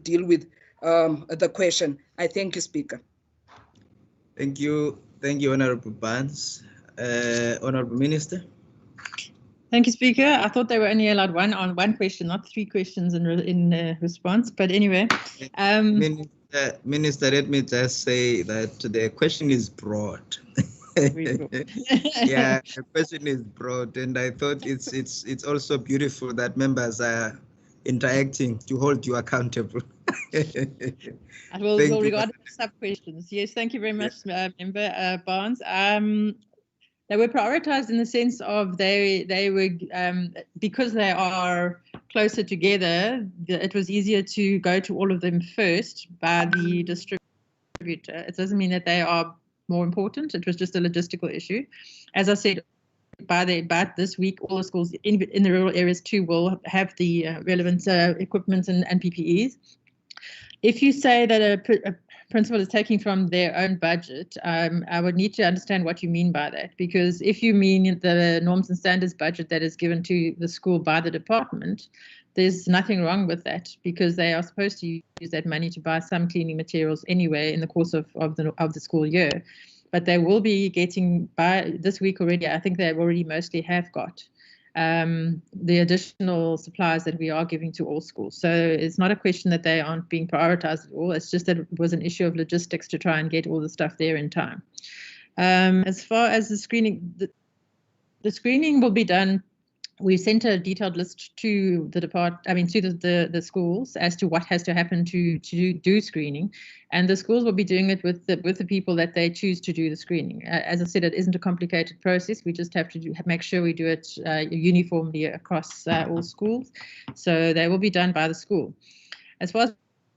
[SPEAKER 22] deal with the question? I thank you, Speaker.
[SPEAKER 1] Thank you, Honourable Barnes. Honourable Minister.
[SPEAKER 19] Thank you, Speaker. I thought they were only allowed one question, not 3 questions in response. But anyway,
[SPEAKER 1] Minister, let me just say that the question is broad. Yeah, the question is broad, and I thought it's also beautiful that members are interacting to hold you accountable.
[SPEAKER 19] I will regard sub questions. Yes, thank you very much, Member Barnes. They were prioritized in the sense of they were because they are closer together. It was easier to go to all of them first by the distributor. It doesn't mean that they are more important. It was just a logistical issue. As I said, by this week, all the schools in the rural areas too will have the relevant equipment and PPEs. If you say that a principal is taking from their own budget, I would need to understand what you mean by that. Because if you mean the norms and standards budget that is given to the school by the department, there's nothing wrong with that, because they are supposed to use that money to buy some cleaning materials anyway in the course of the school year. But they will be getting, by this week already, I think they already mostly have got the additional supplies that we are giving to all schools. So it's not a question that they aren't being prioritized at all. It's just that it was an issue of logistics to try and get all the stuff there in time. As far as the screening, the screening will be done. We sent a detailed list to the to the schools as to what has to happen to do screening, and the schools will be doing it with the people that they choose to do the screening. As I said, it isn't a complicated process. We just have to make sure we do it uniformly across all schools. So they will be done by the school. As far as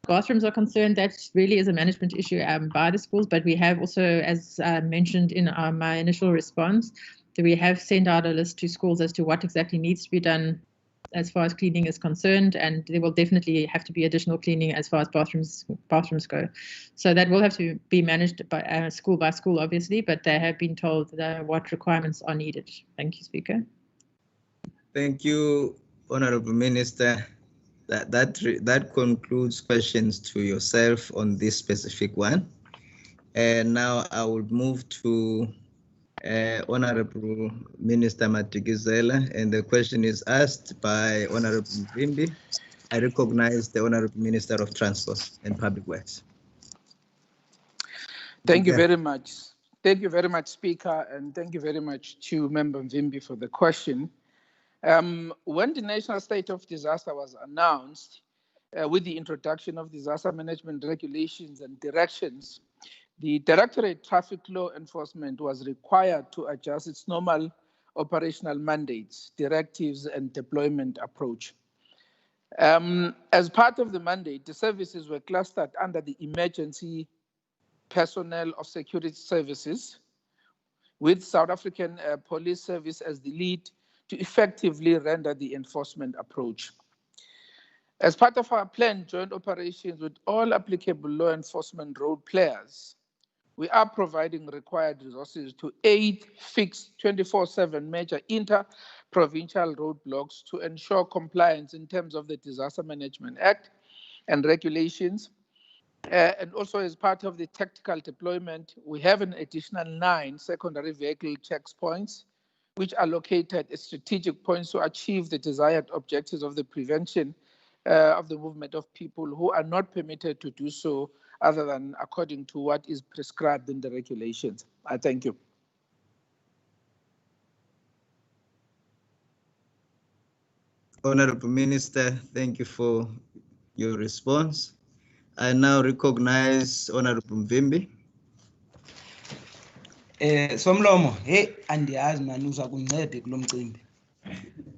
[SPEAKER 19] bathrooms are concerned, that really is a management issue by the schools. But we have also, as mentioned in my initial response, that we have sent out a list to schools as to what exactly needs to be done as far as cleaning is concerned, and there will definitely have to be additional cleaning as far as bathrooms go. So that will have to be managed by school, obviously, but they have been told what requirements are needed. Thank you, Speaker.
[SPEAKER 1] Thank you, Honourable Minister. That concludes questions to yourself on this specific one. And now I will move to Honourable Minister Matikizela, and the question is asked by Honourable Mvimbi. I recognize the Honourable Minister of Transport and Public Works.
[SPEAKER 4] Thank you very much. Thank you very much, Speaker, and thank you very much to Member Mvimbi for the question. When the National State of Disaster was announced, with the introduction of disaster management regulations and directions, the Directorate Traffic Law Enforcement was required to adjust its normal operational mandates, directives, and deployment approach. As part of the mandate, the services were clustered under the Emergency Personnel of Security Services, with South African Police Service as the lead to effectively render the enforcement approach. As part of our planned joint operations with all applicable law enforcement role players, we are providing required resources to aid fix 24/7 major inter-provincial roadblocks to ensure compliance in terms of the Disaster Management Act and regulations. And also, as part of the tactical deployment, we have an additional 9 secondary vehicle checkpoints, which are located at strategic points to achieve the desired objectives of the prevention of the movement of people who are not permitted to do so other than according to what is prescribed in the regulations. I thank you.
[SPEAKER 1] Honourable Minister, thank you for your response. I now recognize Honourable Mvimbi.
[SPEAKER 7] Somlomo, hey, andiyazi mani uza kuncede kulo mcimbi.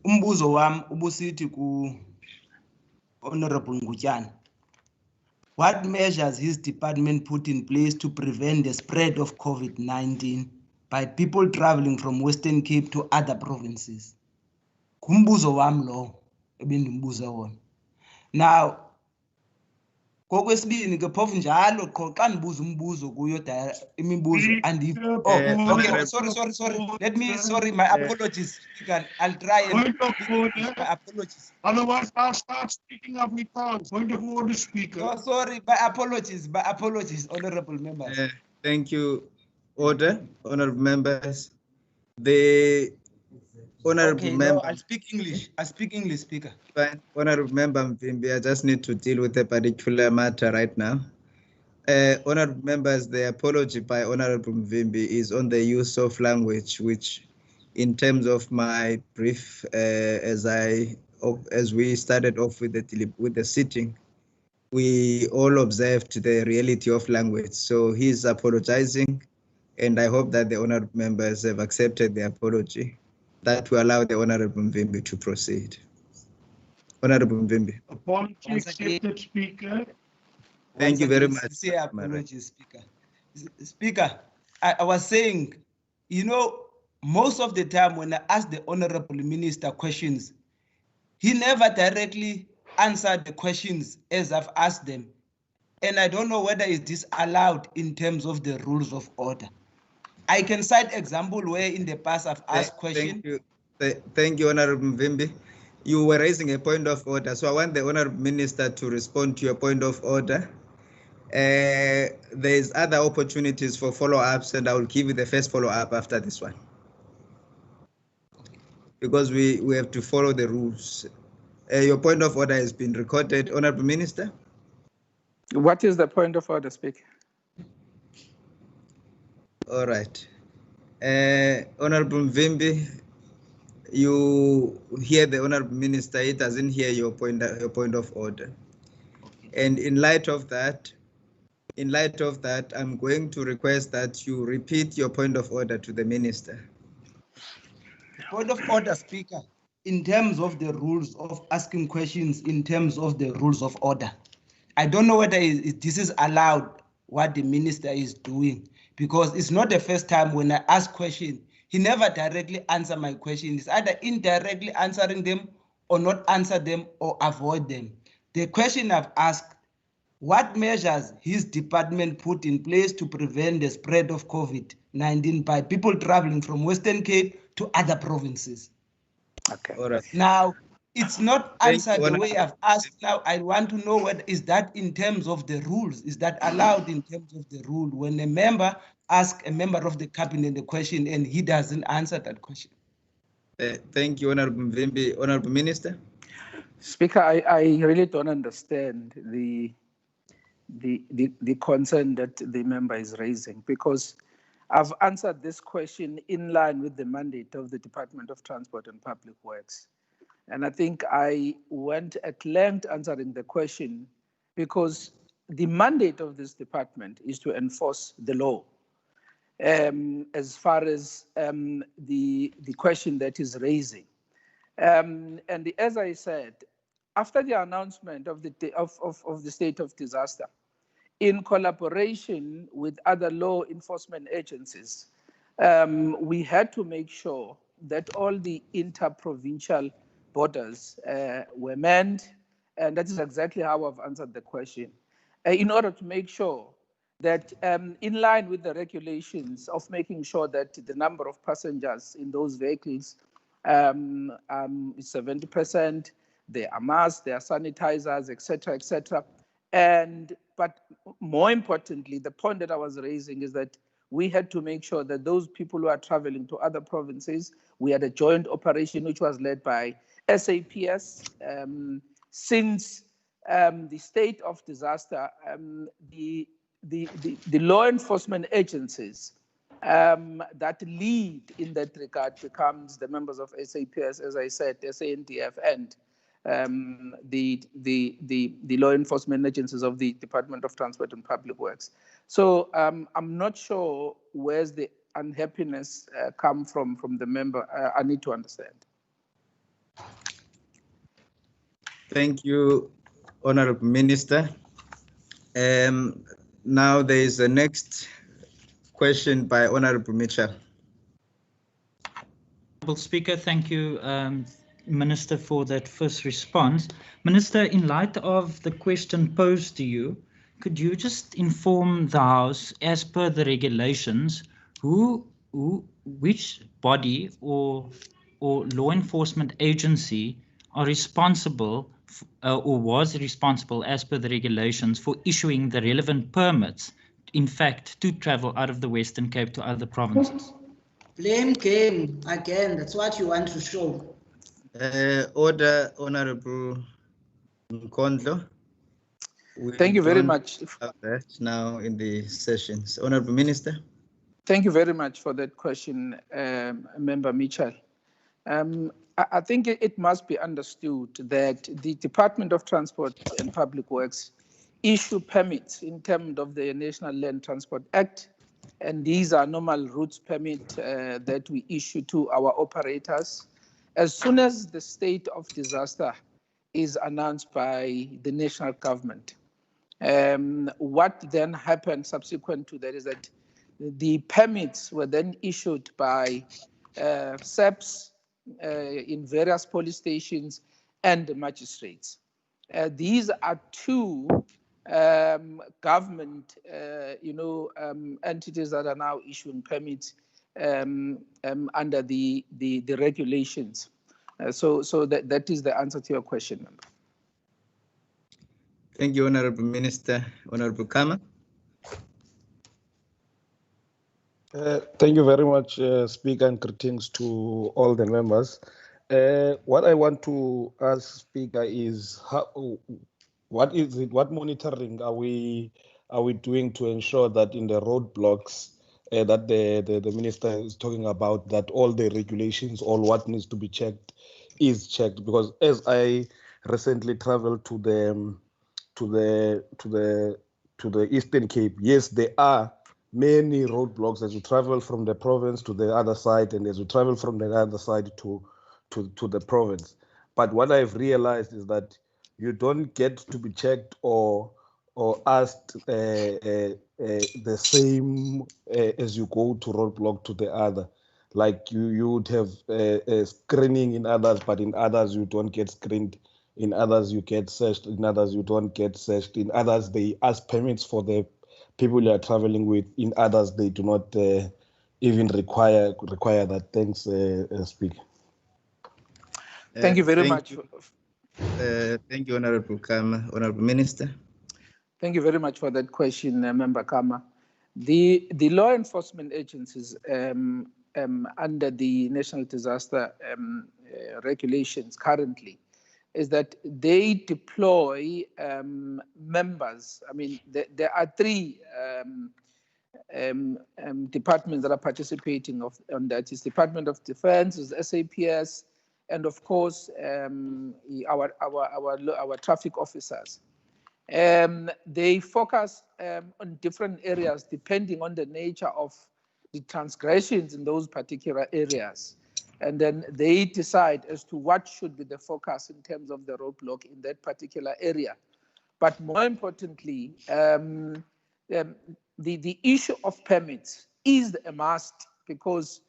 [SPEAKER 7] Umbuzo wami ubusithi ku Honourable Ngutyana. What measures his department put in place to prevent the spread of COVID-19 by people traveling from Western Cape to other provinces? Kumbuzo wami lo ebendimbuza wona. Now, kokwesibini ke phofu njalo qho xa ndibuza umbuzo kuyo imibuzo andiv. Oh, okay, sorry. Sorry, my apologies. I'll try and my apologies.
[SPEAKER 13] Otherwise, I'll start speaking Afrikaans. Point of order, Speaker.
[SPEAKER 7] Oh, sorry, my apologies, honourable members.
[SPEAKER 1] Thank you, Honourable members. The Honorable
[SPEAKER 7] Okay,
[SPEAKER 1] member.
[SPEAKER 7] no, I speak English. I speak English, Speaker.
[SPEAKER 1] Fine. Honorable Member Mvimbi, I just need to deal with a particular matter right now. Honorable members, the apology by Honorable Mvimbi is on the use of language, which in terms of my brief, as we started off with the sitting, we all observed the reality of language. So he's apologizing, and I hope that the honorable members have accepted the apology. That will allow the Honorable Mvimbi to proceed. Honorable Mvimbi.
[SPEAKER 13] Apology accepted, Speaker.
[SPEAKER 1] Thank you very much.
[SPEAKER 7] Sincere apologies, Speaker. Speaker, I was saying, you know, most of the time when I ask the Honorable Minister questions, he never directly answered the questions as I've asked them. And I don't know whether is this allowed in terms of the rules of order. I can cite example where in the past I've asked questions.
[SPEAKER 1] Thank you, Honorable Mvimbi. You were raising a point of order, so I want the Honorable Minister to respond to your point of order. There's other opportunities for follow-ups, and I will give you the first follow-up after this one. Because we have to follow the rules. Your point of order has been recorded, Honorable Minister.
[SPEAKER 4] What is the point of order, Speaker?
[SPEAKER 1] All right. Honorable Mvimbi, you hear the Honorable Minister, he doesn't hear your point of order. And in light of that, I'm going to request that you repeat your point of order to the Minister.
[SPEAKER 7] Point of order, Speaker, in terms of the rules of asking questions, in terms of the rules of order. I don't know whether this is allowed, what the Minister is doing, because it's not the first time when I ask questions, he never directly answer my question. It's either indirectly answering them or not answer them or avoid them. The question I've asked, what measures his department put in place to prevent the spread of COVID-19 by people traveling from Western Cape to other provinces?
[SPEAKER 4] Okay.
[SPEAKER 1] All right.
[SPEAKER 7] Now, it's not answered the way I've asked. Now, I want to know whether is that in terms of the rules? Is that allowed in terms of the rule when a member asks a member of the cabinet the question and he doesn't answer that question?
[SPEAKER 1] Thank you, Honorable Mvimbi. Honorable Minister.
[SPEAKER 4] Speaker, I really don't understand the concern that the member is raising, because I've answered this question in line with the mandate of the Department of Transport and Public Works. And I think I went at length answering the question because the mandate of this department is to enforce the law. As far as the question that is raising. And as I said, after the announcement of the state of disaster, in collaboration with other law enforcement agencies, we had to make sure that all the inter-provincial borders were manned, and that is exactly how I've answered the question, in order to make sure that in line with the regulations of making sure that the number of passengers in those vehicles is 70%, there are masks, there are sanitizers, etc., etc. But more importantly, the point that I was raising is that we had to make sure that those people who are traveling to other provinces, we had a joint operation which was led by SAPS. Since the state of disaster, the law enforcement agencies that lead in that regard becomes the members of SAPS, as I said, SANDF, and the law enforcement agencies of the Department of Transport and Public Works. So I'm not sure where's the unhappiness come from the member. I need to understand.
[SPEAKER 1] Thank you, Honorable Minister. Now there is the next question by Honorable Mitchell.
[SPEAKER 5] Honorable Speaker, thank you, Minister, for that first response. Minister, in light of the question posed to you, could you just inform the House, as per the regulations, which body or law enforcement agency are responsible or was responsible, as per the regulations, for issuing the relevant permits, in fact, to travel out of the Western Cape to other provinces?
[SPEAKER 11] Blame game again. That's what you want to show.
[SPEAKER 1] Order, Honorable Nkondlo.
[SPEAKER 4] Thank you very much.
[SPEAKER 1] Have that now in the sessions. Honorable Minister.
[SPEAKER 4] Thank you very much for that question, Member Mitchell. I think it must be understood that the Department of Transport and Public Works issue permits in terms of the National Land Transport Act, and these are normal routes permit that we issue to our operators. As soon as the state of disaster is announced by the national government, what then happened subsequent to that is that the permits were then issued by SAPS in various police stations and the magistrates. These are two government, entities that are now issuing permits under the regulations. So that is the answer to your question, Member.
[SPEAKER 1] Thank you, Honorable Minister. Honorable Kama.
[SPEAKER 2] Thank you very much, Speaker, and greetings to all the members. What I want to ask, Speaker, is what monitoring are we doing to ensure that in the roadblocks that the minister is talking about, that all the regulations, all what needs to be checked is checked? Because as I recently traveled to the Eastern Cape, yes, there are many roadblocks as you travel from the province to the other side, and as you travel from the other side to the province. But what I've realized is that you don't get to be checked or asked the same as you go to roadblock to the other. Like you would have a screening in others, but in others you don't get screened. In others you get searched. In others you don't get searched. In others they ask permits for the people you are traveling with. In others they do not even require that. Thanks, Speaker.
[SPEAKER 4] Thank you very much.
[SPEAKER 1] Thank you, Honorable Kama. Honorable Minister.
[SPEAKER 4] Thank you very much for that question, Member Kama. The law enforcement agencies under the National Disaster regulations currently is that they deploy members. I mean, there are three departments that are participating on that. It's Department of Defense, it's SAPS, and of course our traffic officers. They focus on different areas depending on the nature of the transgressions in those particular areas. And then they decide as to what should be the focus in terms of the roadblock in that particular area. But more importantly, the issue of permits is a must, because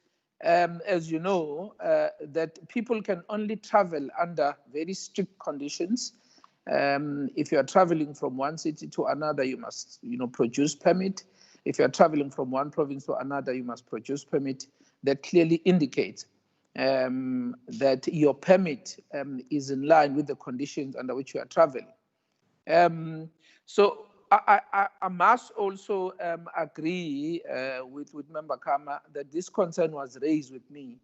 [SPEAKER 4] as you know, that people can only travel under very strict conditions. If you are traveling from one city to another, you must produce permit. If you are traveling from one province to another, you must produce permit that clearly indicates that your permit is in line with the conditions under which you are traveling. So I must also agree with Member Kama that this concern was raised with me,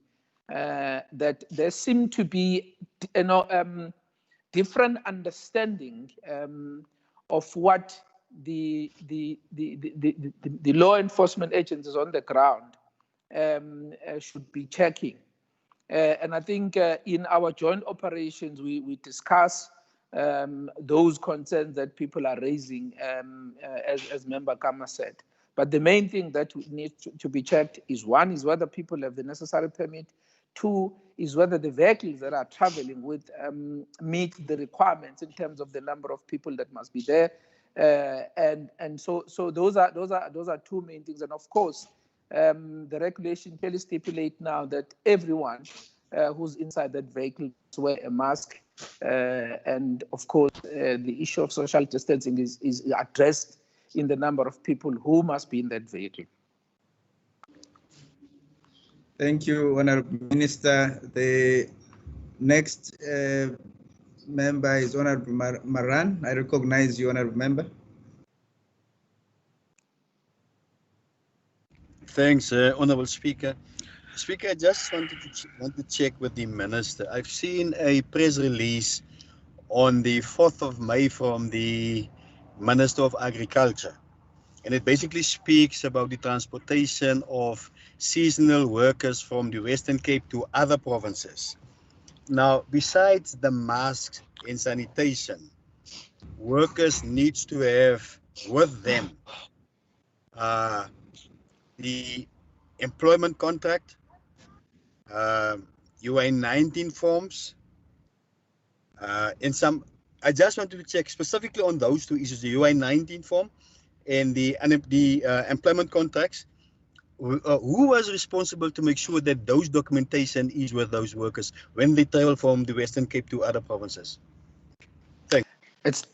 [SPEAKER 4] that there seem to be different understanding of what the law enforcement agencies on the ground should be checking. And I think in our joint operations, we discuss those concerns that people are raising, as Member Kama said. But the main thing that needs to be checked is, one, is whether people have the necessary permit. Two, is whether the vehicles that are traveling with meet the requirements in terms of the number of people that must be there. And so those are two main things. And of course, the regulation clearly stipulate now that everyone who's inside that vehicle must wear a mask. And of course, the issue of social distancing is addressed in the number of people who must be in that vehicle.
[SPEAKER 1] Thank you, Honorable Minister. The next member is Honorable Maran. I recognize you, Honorable Member.
[SPEAKER 18] Thanks, Honorable Speaker. Speaker, I just want to check with the Minister. I've seen a press release on the 4th of May from the Minister of Agriculture. And it basically speaks about the transportation of seasonal workers from the Western Cape to other provinces. Now, besides the masks and sanitation, workers need to have with them the employment contract, UI-19 forms, and some. I just wanted to check specifically on those two issues: the UI-19 form and the employment contracts. Who was responsible to make sure that those documentation is with those workers when they travel from the Western Cape to other provinces? Thanks.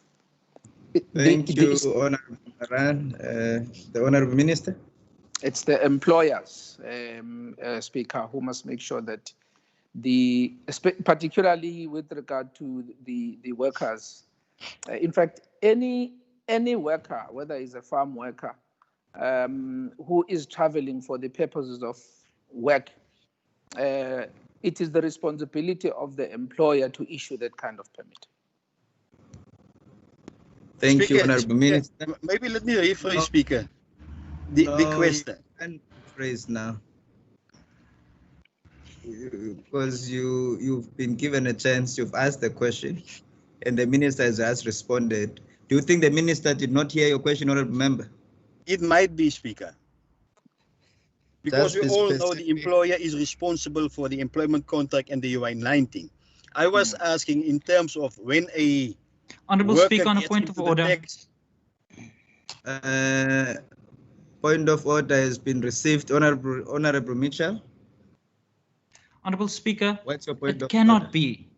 [SPEAKER 1] Thank you, Honorable Maran. The Honorable Minister.
[SPEAKER 4] It's the employers, Speaker, who must make sure that particularly with regard to the workers, in fact, any worker, whether he's a farm worker, who is traveling for the purposes of work, it is the responsibility of the employer to issue that kind of permit.
[SPEAKER 1] Thank you, Honorable Minister.
[SPEAKER 18] Maybe let me rephrase, Speaker. The question.
[SPEAKER 1] And phrase now, because you've been given a chance, you've asked the question, and the Minister has responded. Do you think the Minister did not hear your question, Honorable Member?
[SPEAKER 18] It might be, Speaker. Because we all know the employer is responsible for the employment contract and the UI-19. I was asking in terms of when a
[SPEAKER 5] Honorable Speaker, on a point of order.
[SPEAKER 1] Point of order has been received. Honorable Mitchell.
[SPEAKER 5] Honorable Speaker,
[SPEAKER 1] what's your point
[SPEAKER 5] it cannot be.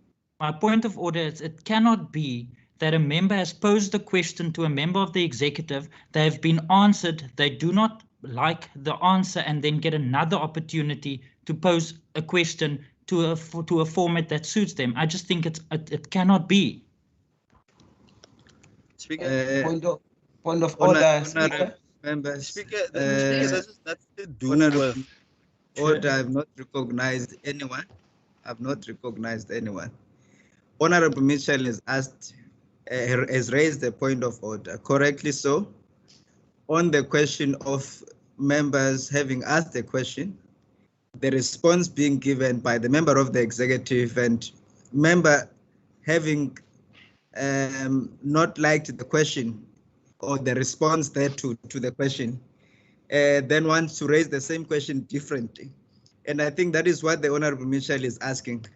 [SPEAKER 5] My point of order is it cannot be that a member has posed a question to a member of the executive, they have been answered, they do not like the answer, and then get another opportunity to pose a question to a format that suits them. I just think it cannot be.
[SPEAKER 18] Speaker,
[SPEAKER 7] point of order, Speaker.
[SPEAKER 1] Members,
[SPEAKER 18] Speaker, that's to do with
[SPEAKER 1] order. I've not recognized anyone. I've not recognized anyone. Honorable Mitchell has raised a point of order, correctly so. On the question of members having asked the question, the response being given by the member of the executive and member having not liked the question or the response there to the question, then wants to raise the same question differently. And I think that is what the Honorable Mitchell is asking.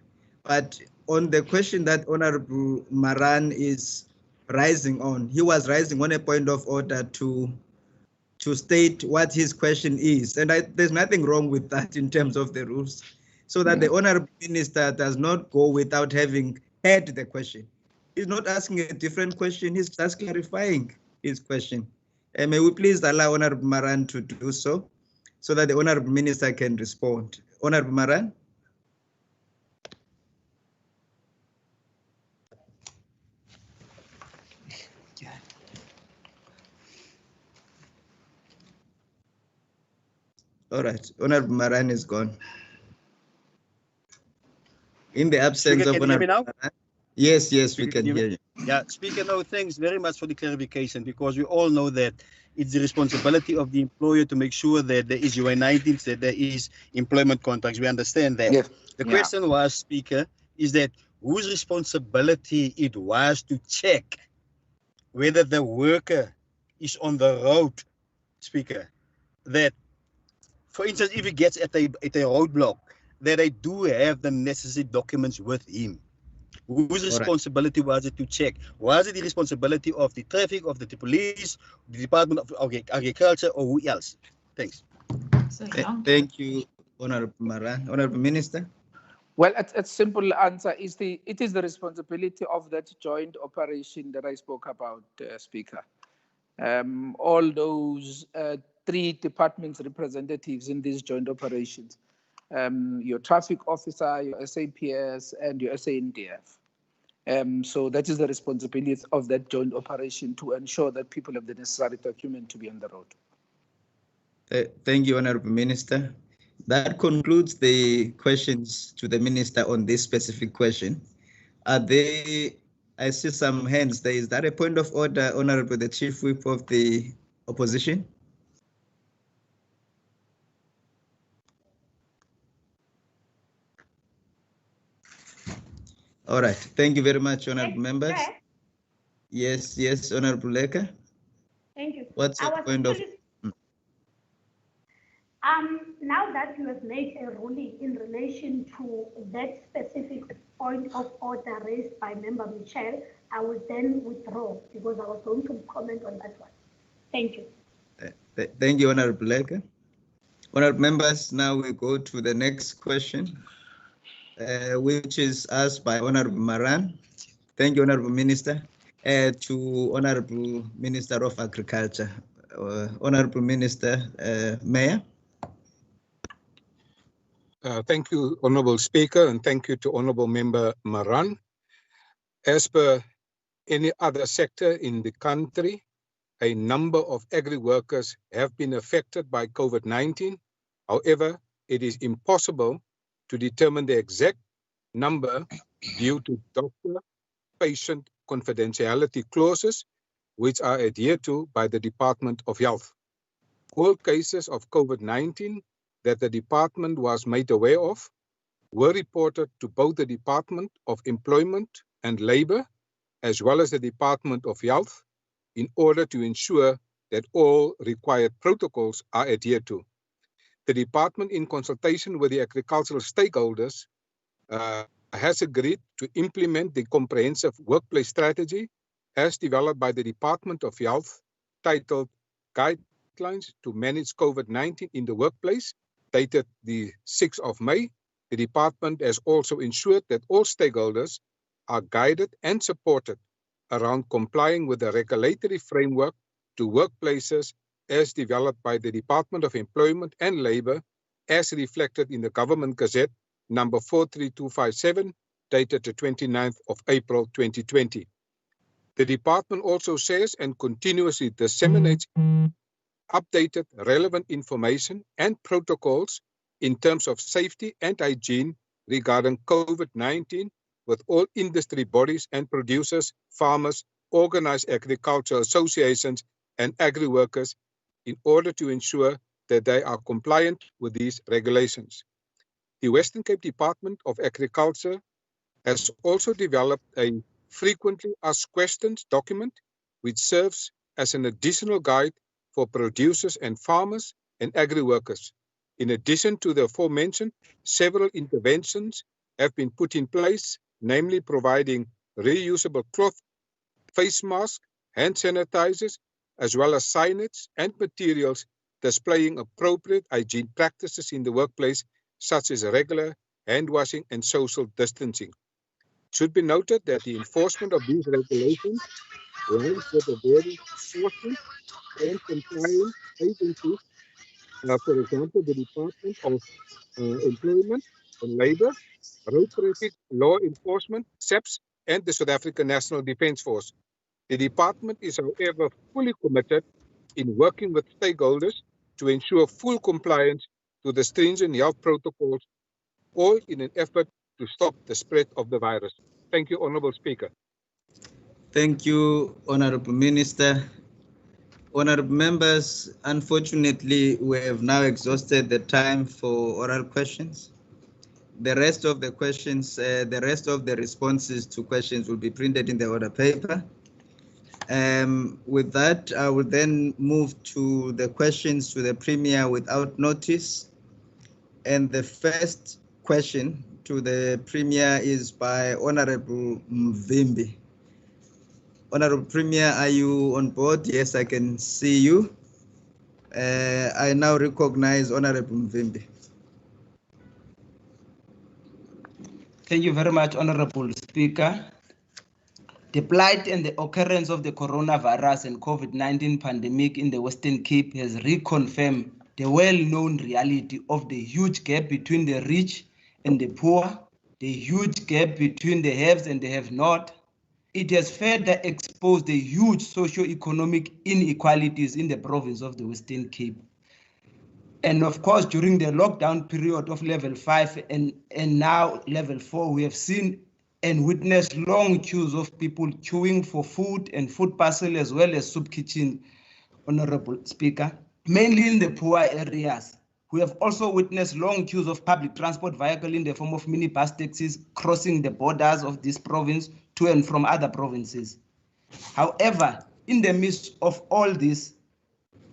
[SPEAKER 1] But on the question that Honorable Maran is rising on, he was rising on a point of order to state what his question is. And there's nothing wrong with that in terms of the rules, so that the Honorable Minister does not go without having heard the question. He's not asking a different question, he's just clarifying his question. And may we please allow Honorable Maran to do so that the Honorable Minister can respond. Honorable Maran. All right, Honorable Maran is gone. In the absence of Honorable Maran. Yes, we can hear you.
[SPEAKER 18] Yeah, Speaker, no, thanks very much for the clarification, because we all know that it's the responsibility of the employer to make sure that there is UI-19, that there is employment contracts. We understand that. Yes. The question was, Speaker, is that whose responsibility it was to check whether the worker is on the road, Speaker, that, for instance, if he gets at a roadblock, that they do have the necessary documents with him. Whose responsibility was it to check? Was it the responsibility of the traffic, of the police, the Department of Agriculture, or who else? Thanks.
[SPEAKER 1] Thank you, Honorable Maran. Honorable Minister.
[SPEAKER 4] Well, a simple answer is it is the responsibility of that joint operation that I spoke about, Speaker. All those 3 departments representatives in these joint operations, your traffic officer, your SAPS, and your SANDF. So that is the responsibility of that joint operation to ensure that people have the necessary document to be on the road.
[SPEAKER 1] Thank you, Honorable Minister. That concludes the questions to the minister on this specific question. Are there, I see some hands there. Is that a point of order, Honorable the Chief Whip of the Opposition? All right, thank you very much, Honorable members. Yes, yes, Honorable Leka.
[SPEAKER 6] Thank you.
[SPEAKER 1] What's your point of?
[SPEAKER 6] Now that you have made a ruling in relation to that specific point of order raised by Member Michelle, I will then withdraw because I was going to comment on that one. Thank you.
[SPEAKER 1] Thank you, Honorable Leka. Honorable members, now we go to the next question, which is asked by Honorable Maran. Thank you, Honorable Minister. To Honorable Minister of Agriculture, Honorable Minister, Mayor.
[SPEAKER 10] Thank you, Honourable Speaker, and thank you to Honourable Member Maran. As per any other sector in the country, a number of agri-workers have been affected by COVID-19. However, it is impossible to determine the exact number due to doctor-patient confidentiality clauses, which are adhered to by the Department of Health. All cases of COVID-19 that the department was made aware of were reported to both the Department of Employment and Labour as well as the Department of Health in order to ensure that all required protocols are adhered to. The department, in consultation with the agricultural stakeholders, has agreed to implement the comprehensive workplace strategy as developed by the Department of Health, titled Guidelines to Manage COVID-19 in the Workplace, dated the 6th of May. The department has also ensured that all stakeholders are guided and supported around complying with the regulatory framework to workplaces as developed by the Department of Employment and Labour, as reflected in the Government Gazette number 43257, dated the 29th of April 2020. The department also shares and continuously disseminates updated relevant information and protocols in terms of safety and hygiene regarding COVID-19 with all industry bodies and producers, farmers, organized agricultural associations, and agri-workers in order to ensure that they are compliant with these regulations. The Western Cape Department of Agriculture has also developed a frequently asked questions document, which serves as an additional guide for producers and farmers and agri-workers. In addition to the aforementioned, several interventions have been put in place, namely providing reusable cloth, face masks, hand sanitizers, as well as signage and materials displaying appropriate hygiene practices in the workplace, such as regular hand washing and social distancing. It should be noted that the enforcement of these regulations lies with the various enforcement and compliance agencies, for example, the Department of Employment and Labour, Road Traffic Law Enforcement, SAPS, and the South African National Defence Force. The department is, however, fully committed in working with stakeholders to ensure full compliance to the stringent health protocols, all in an effort to stop the spread of the virus. Thank you, Honourable Speaker.
[SPEAKER 1] Thank you, Honourable Minister. Honourable members, unfortunately, we have now exhausted the time for oral questions. The rest of the questions, the rest of the responses to questions will be printed in the order paper. With that, I will then move to the questions to the Premier without notice. And the first question to the Premier is by Honourable Mvimbi. Honourable Premier, are you on board? Yes, I can see you. I now recognize Honourable Mvimbi.
[SPEAKER 7] Thank you very much, Honourable Speaker. The plight and the occurrence of the coronavirus and COVID-19 pandemic in the Western Cape has reconfirmed the well-known reality of the huge gap between the rich and the poor, the huge gap between the haves and the have-not. It has further exposed the huge socio-economic inequalities in the province of the Western Cape. And of course, during the lockdown period of level 5 and now level 4, we have seen and witnessed long queues of people queuing for food and food parcel as well as soup kitchen, Honorable Speaker, mainly in the poor areas. We have also witnessed long queues of public transport vehicle in the form of minibus taxis crossing the borders of this province to and from other provinces. However, in the midst of all this,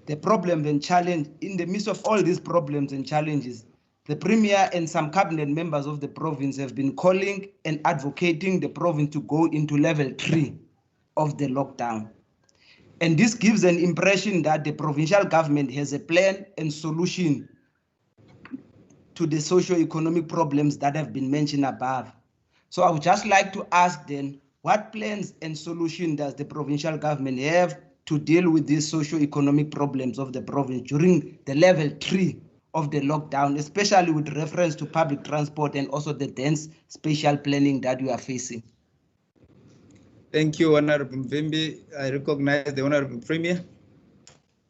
[SPEAKER 7] the problem and challenge, in the midst of all these problems and challenges, the Premier and some cabinet members of the province have been calling and advocating the province to go into level 3 of the lockdown. And this gives an impression that the provincial government has a plan and solution to the socio-economic problems that have been mentioned above. So I would just like to ask then, what plans and solution does the provincial government have to deal with these socio-economic problems of the province during the level 3 of the lockdown, especially with reference to public transport and also the dense spatial planning that we are facing?
[SPEAKER 1] Thank you, Honorable Mvimbi. I recognize the Honorable Premier.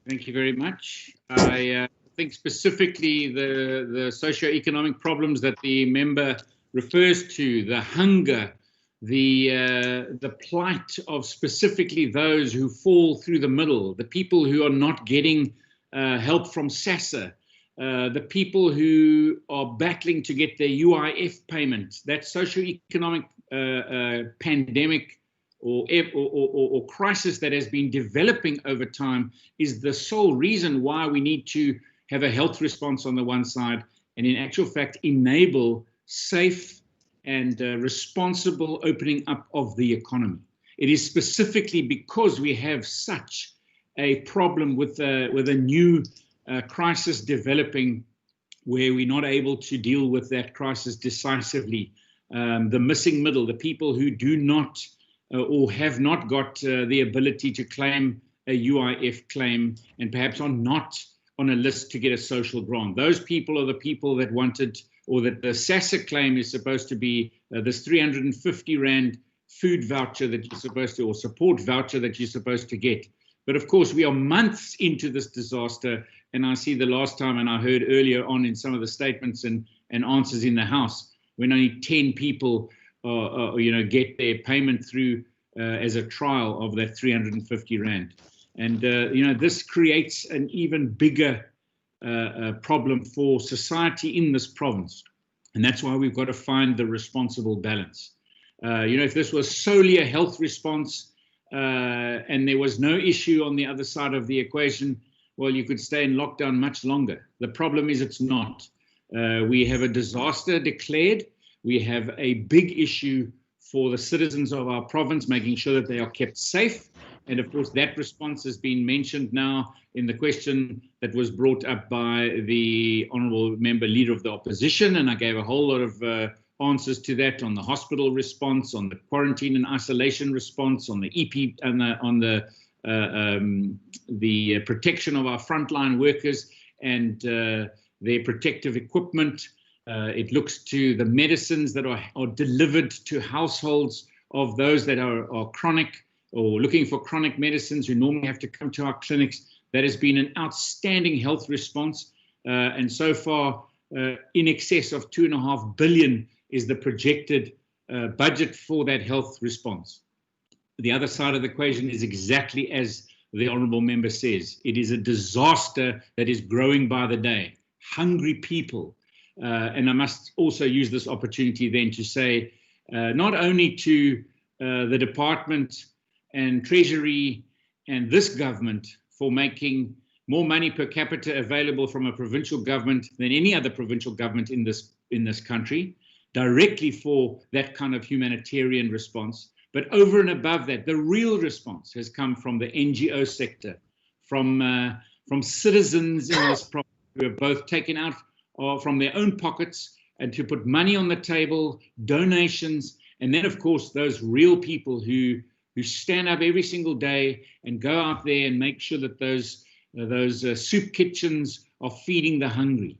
[SPEAKER 8] Thank you very much. I think specifically the socio-economic problems that the member refers to, the hunger, the plight of specifically those who fall through the middle, the people who are not getting help from SASSA, the people who are battling to get their UIF payment, that socio-economic pandemic or crisis that has been developing over time is the sole reason why we need to have a health response on the one side and in actual fact enable safe and responsible opening up of the economy. It is specifically because we have such a problem with a new crisis developing where we're not able to deal with that crisis decisively. The missing middle, the people who do not or have not got the ability to claim a UIF claim and perhaps are not on a list to get a social grant. Those people are the people that wanted, or that the SASSA claim is supposed to be this 350 Rand food voucher that you're supposed to, or support voucher that you're supposed to get. But of course, we are months into this disaster, and I see the last time, and I heard earlier on in some of the statements and answers in the House, when only 10 people get their payment through as a trial of that 350 Rand. And, this creates an even bigger problem for society in this province. And that's why we've got to find the responsible balance. If this was solely a health response and there was no issue on the other side of the equation, well, you could stay in lockdown much longer. The problem is it's not. We have a disaster declared. We have a big issue for the citizens of our province, making sure that they are kept safe. And of course, that response has been mentioned now in the question that was brought up by the Honourable Member Leader of the Opposition. And I gave a whole lot of answers to that on the hospital response, on the quarantine and isolation response, on the EP, and on the protection of our frontline workers and their protective equipment. It looks to the medicines that are delivered to households of those that are chronic or looking for chronic medicines who normally have to come to our clinics. That has been an outstanding health response. And so far, in excess of 2.5 billion is the projected budget for that health response. The other side of the equation is exactly as the Honourable Member says. It is a disaster that is growing by the day. Hungry people. And I must also use this opportunity then to say, not only to the Department and Treasury and this government for making more money per capita available from a provincial government than any other provincial government in this country, directly for that kind of humanitarian response. But over and above that, the real response has come from the NGO sector, from citizens in this province who have both taken out from their own pockets and to put money on the table, donations, and then of course those real people who stand up every single day and go out there and make sure that those soup kitchens are feeding the hungry,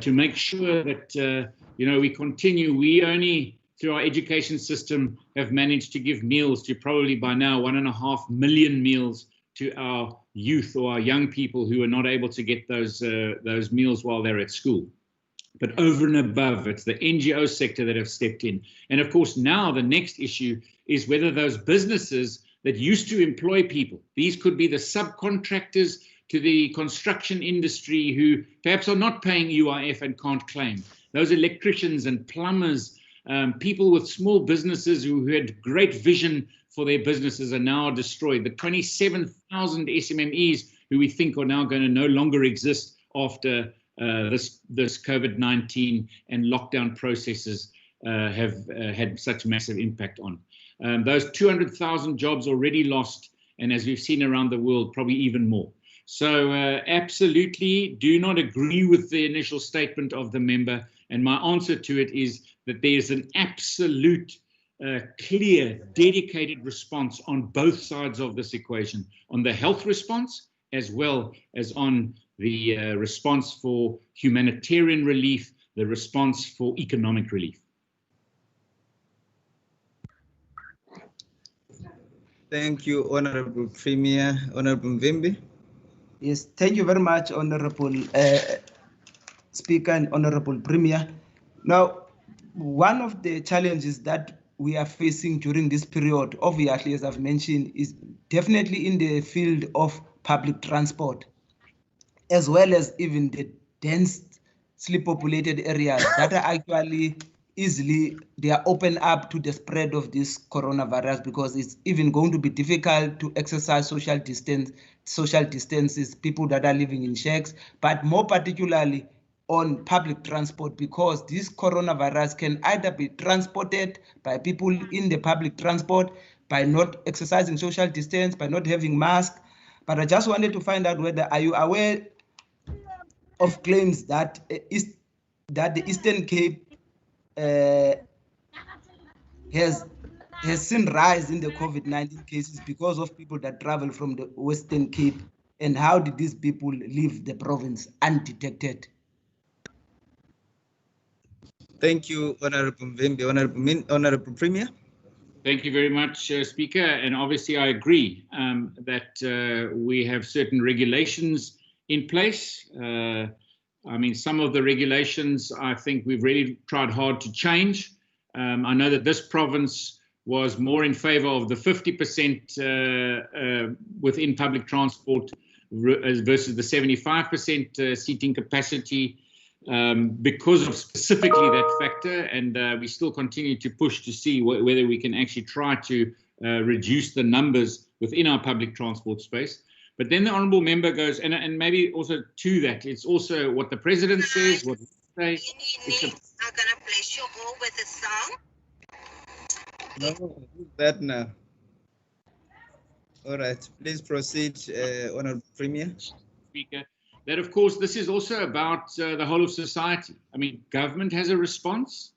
[SPEAKER 8] to make sure that we continue. We only, through our education system, have managed to give meals to probably by now 1.5 million meals to our youth or our young people who are not able to get those meals while they're at school. But over and above, it's the NGO sector that have stepped in. And of course, now the next issue is whether those businesses that used to employ people, these could be the subcontractors to the construction industry who perhaps are not paying UIF and can't claim. Those electricians and plumbers, people with small businesses who had great vision for their businesses are now destroyed. The 27,000 SMMEs who we think are now going to no longer exist after this COVID-19 and lockdown processes have had such massive impact on. Those 200,000 jobs already lost, and as we've seen around the world, probably even more. So absolutely do not agree with the initial statement of the member. And my answer to it is that there's an absolute, clear, dedicated response on both sides of this equation, on the health response as well as on the response for humanitarian relief, the response for economic relief.
[SPEAKER 1] Thank you, Honorable Premier. Honorable Mvimbi.
[SPEAKER 7] Yes, thank you very much, Honorable Speaker and Honorable Premier. Now, one of the challenges that we are facing during this period, obviously, as I've mentioned, is definitely in the field of public transport, as well as even the densely populated areas that are actually they are open up to the spread of this coronavirus, because it's even going to be difficult to exercise social distances, people that are living in shacks, but more particularly on public transport, because this coronavirus can either be transported by people in the public transport by not exercising social distance, by not having masks. But I just wanted to find out whether, are you aware of claims that the Eastern Cape has seen rise in the COVID-19 cases because of people that travel from the Western Cape, and how did these people leave the province undetected?
[SPEAKER 1] Thank you, Honorable Mvimbi. Honorable Premier.
[SPEAKER 8] Thank you very much, Speaker. And obviously, I agree that we have certain regulations in place. I mean, some of the regulations, I think we've really tried hard to change. I know that this province was more in favor of the 50% within public transport versus the 75% seating capacity because of specifically that factor. And we still continue to push to see whether we can actually try to reduce the numbers within our public transport space. But then the honourable member goes, and maybe also to that, it's also what the president says, what we say. I'm gonna place you all with a song.
[SPEAKER 1] No, who's that now? All right, please proceed, Honourable Premier.
[SPEAKER 8] Speaker, that of course this is also about the whole of society. I mean, government has a response.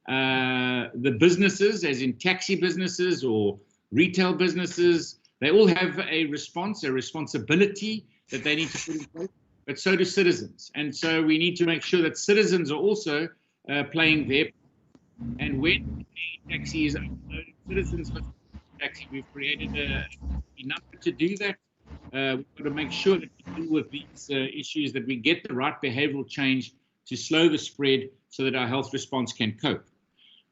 [SPEAKER 8] The businesses, as in taxi businesses or retail businesses, they all have a response, a responsibility that they need to put in place, but so do citizens. And so we need to make sure that citizens are also playing their part. And when a taxi is uploaded, citizens must taxi. We've created a number to do that. We've got to make sure that we deal with these issues, that we get the right behavioral change to slow the spread so that our health response can cope.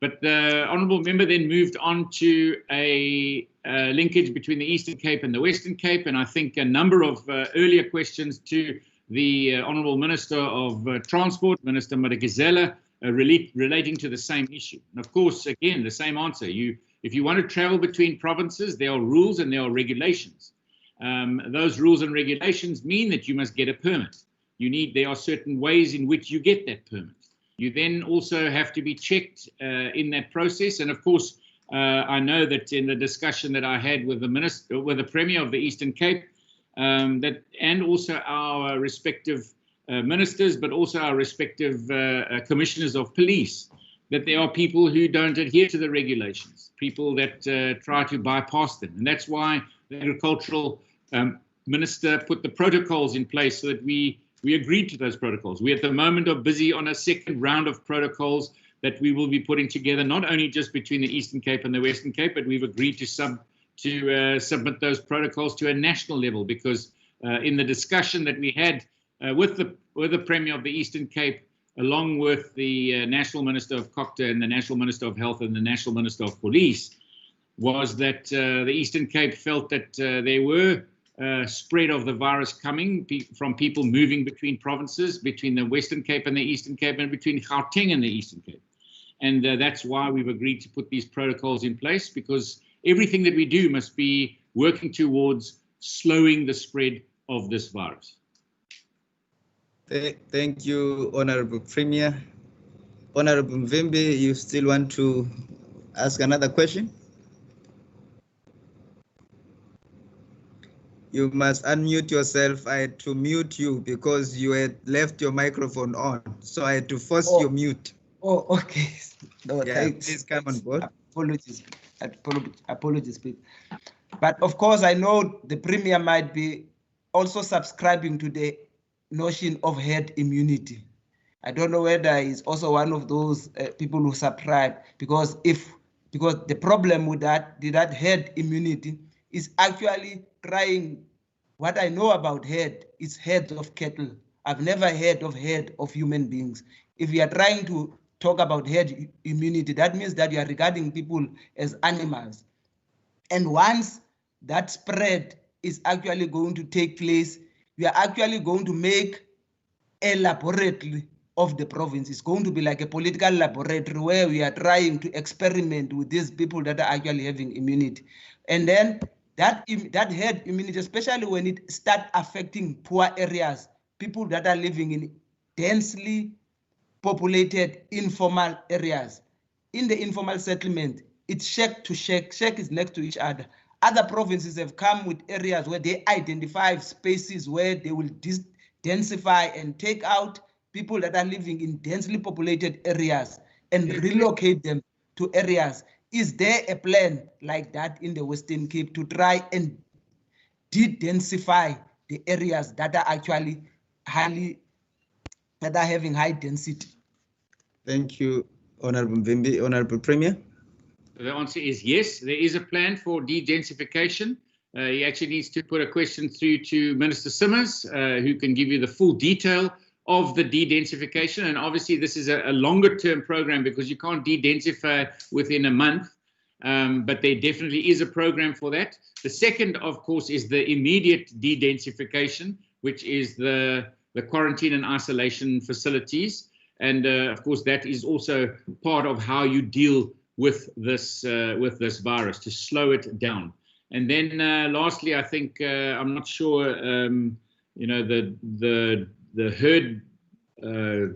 [SPEAKER 8] But the honourable member then moved on to a linkage between the Eastern Cape and the Western Cape, and I think a number of earlier questions to the Honourable Minister of Transport, Minister Madikizela, relating to the same issue. And of course, again, the same answer. If you want to travel between provinces, there are rules and there are regulations. Those rules and regulations mean that you must get a permit. There are certain ways in which you get that permit. You then also have to be checked in that process. And of course, I know that in the discussion that I had with the Premier of the Eastern Cape, and also our respective ministers, but also our respective commissioners of police, that there are people who don't adhere to the regulations, people that try to bypass them. And that's why the agricultural minister put the protocols in place so that we agreed to those protocols. We at the moment are busy on a second round of protocols that we will be putting together, not only just between the Eastern Cape and the Western Cape, but we've agreed to to submit those protocols to a national level, because in the discussion that we had with the Premier of the Eastern Cape, along with the National Minister of COGTA and the National Minister of Health and the National Minister of Police, was that the Eastern Cape felt that there were spread of the virus coming from people moving between provinces, between the Western Cape and the Eastern Cape, and between Gauteng and the Eastern Cape. And that's why we've agreed to put these protocols in place, because everything that we do must be working towards slowing the spread of this virus.
[SPEAKER 1] Thank you, Honorable Premier. Honorable Mvimbi, you still want to ask another question? You must unmute yourself. I had to mute you because you had left your microphone on, so I had to force your mute.
[SPEAKER 7] Oh, okay. No,
[SPEAKER 1] yeah,
[SPEAKER 7] thanks.
[SPEAKER 1] please come on board.
[SPEAKER 7] Apologies, please. But of course, I know the Premier might be also subscribing to the notion of herd immunity. I don't know whether he's also one of those people who subscribe, because the problem with that herd immunity is actually trying. What I know about herd is herds of cattle. I've never heard of herd of human beings. If you are trying to talk about herd immunity, that means that you are regarding people as animals. And once that spread is actually going to take place, we are actually going to make a laboratory of the province. It's going to be like a political laboratory where we are trying to experiment with these people that are actually having immunity. And then that herd immunity, especially when it starts affecting poor areas, people that are living in densely populated informal areas. In the informal settlement, it's shack to shack. Shack is next to each other. Other provinces have come with areas where they identify spaces where they will densify and take out people that are living in densely populated areas and relocate them to areas. Is there a plan like that in the Western Cape to try and de-densify the areas that are actually having high density?
[SPEAKER 1] Thank you, Honorable Mvimbi. Honorable Premier.
[SPEAKER 8] The answer is yes, there is a plan for de-densification. He actually needs to put a question through to Minister Simmers, who can give you the full detail of the de-densification. And obviously this is a longer term program, because you can't de-densify within a month, but there definitely is a program for that. The second, of course, is the immediate de-densification, which is the quarantine and isolation facilities. And of course, that is also part of how you deal with this virus, to slow it down. And then lastly, I think I'm not sure, you know, the herd, I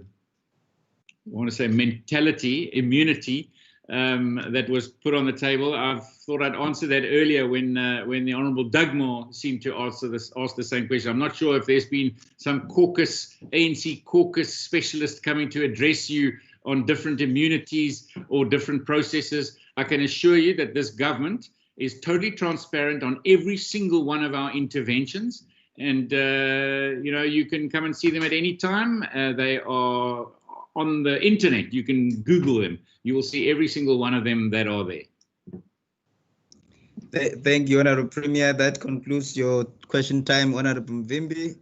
[SPEAKER 8] want to say mentality, immunity that was put on the table. I thought I'd answer that earlier when the Honourable Dugmore seemed to ask the same question. I'm not sure if there's been some ANC caucus specialist coming to address you on different immunities or different processes. I can assure you that this government is totally transparent on every single one of our interventions. And, you know, you can come and see them at any time. They are on the internet. You can Google them. You will see every single one of them that are there.
[SPEAKER 1] Thank you, Honorable Premier. That concludes your question time, Honorable Mvimbi.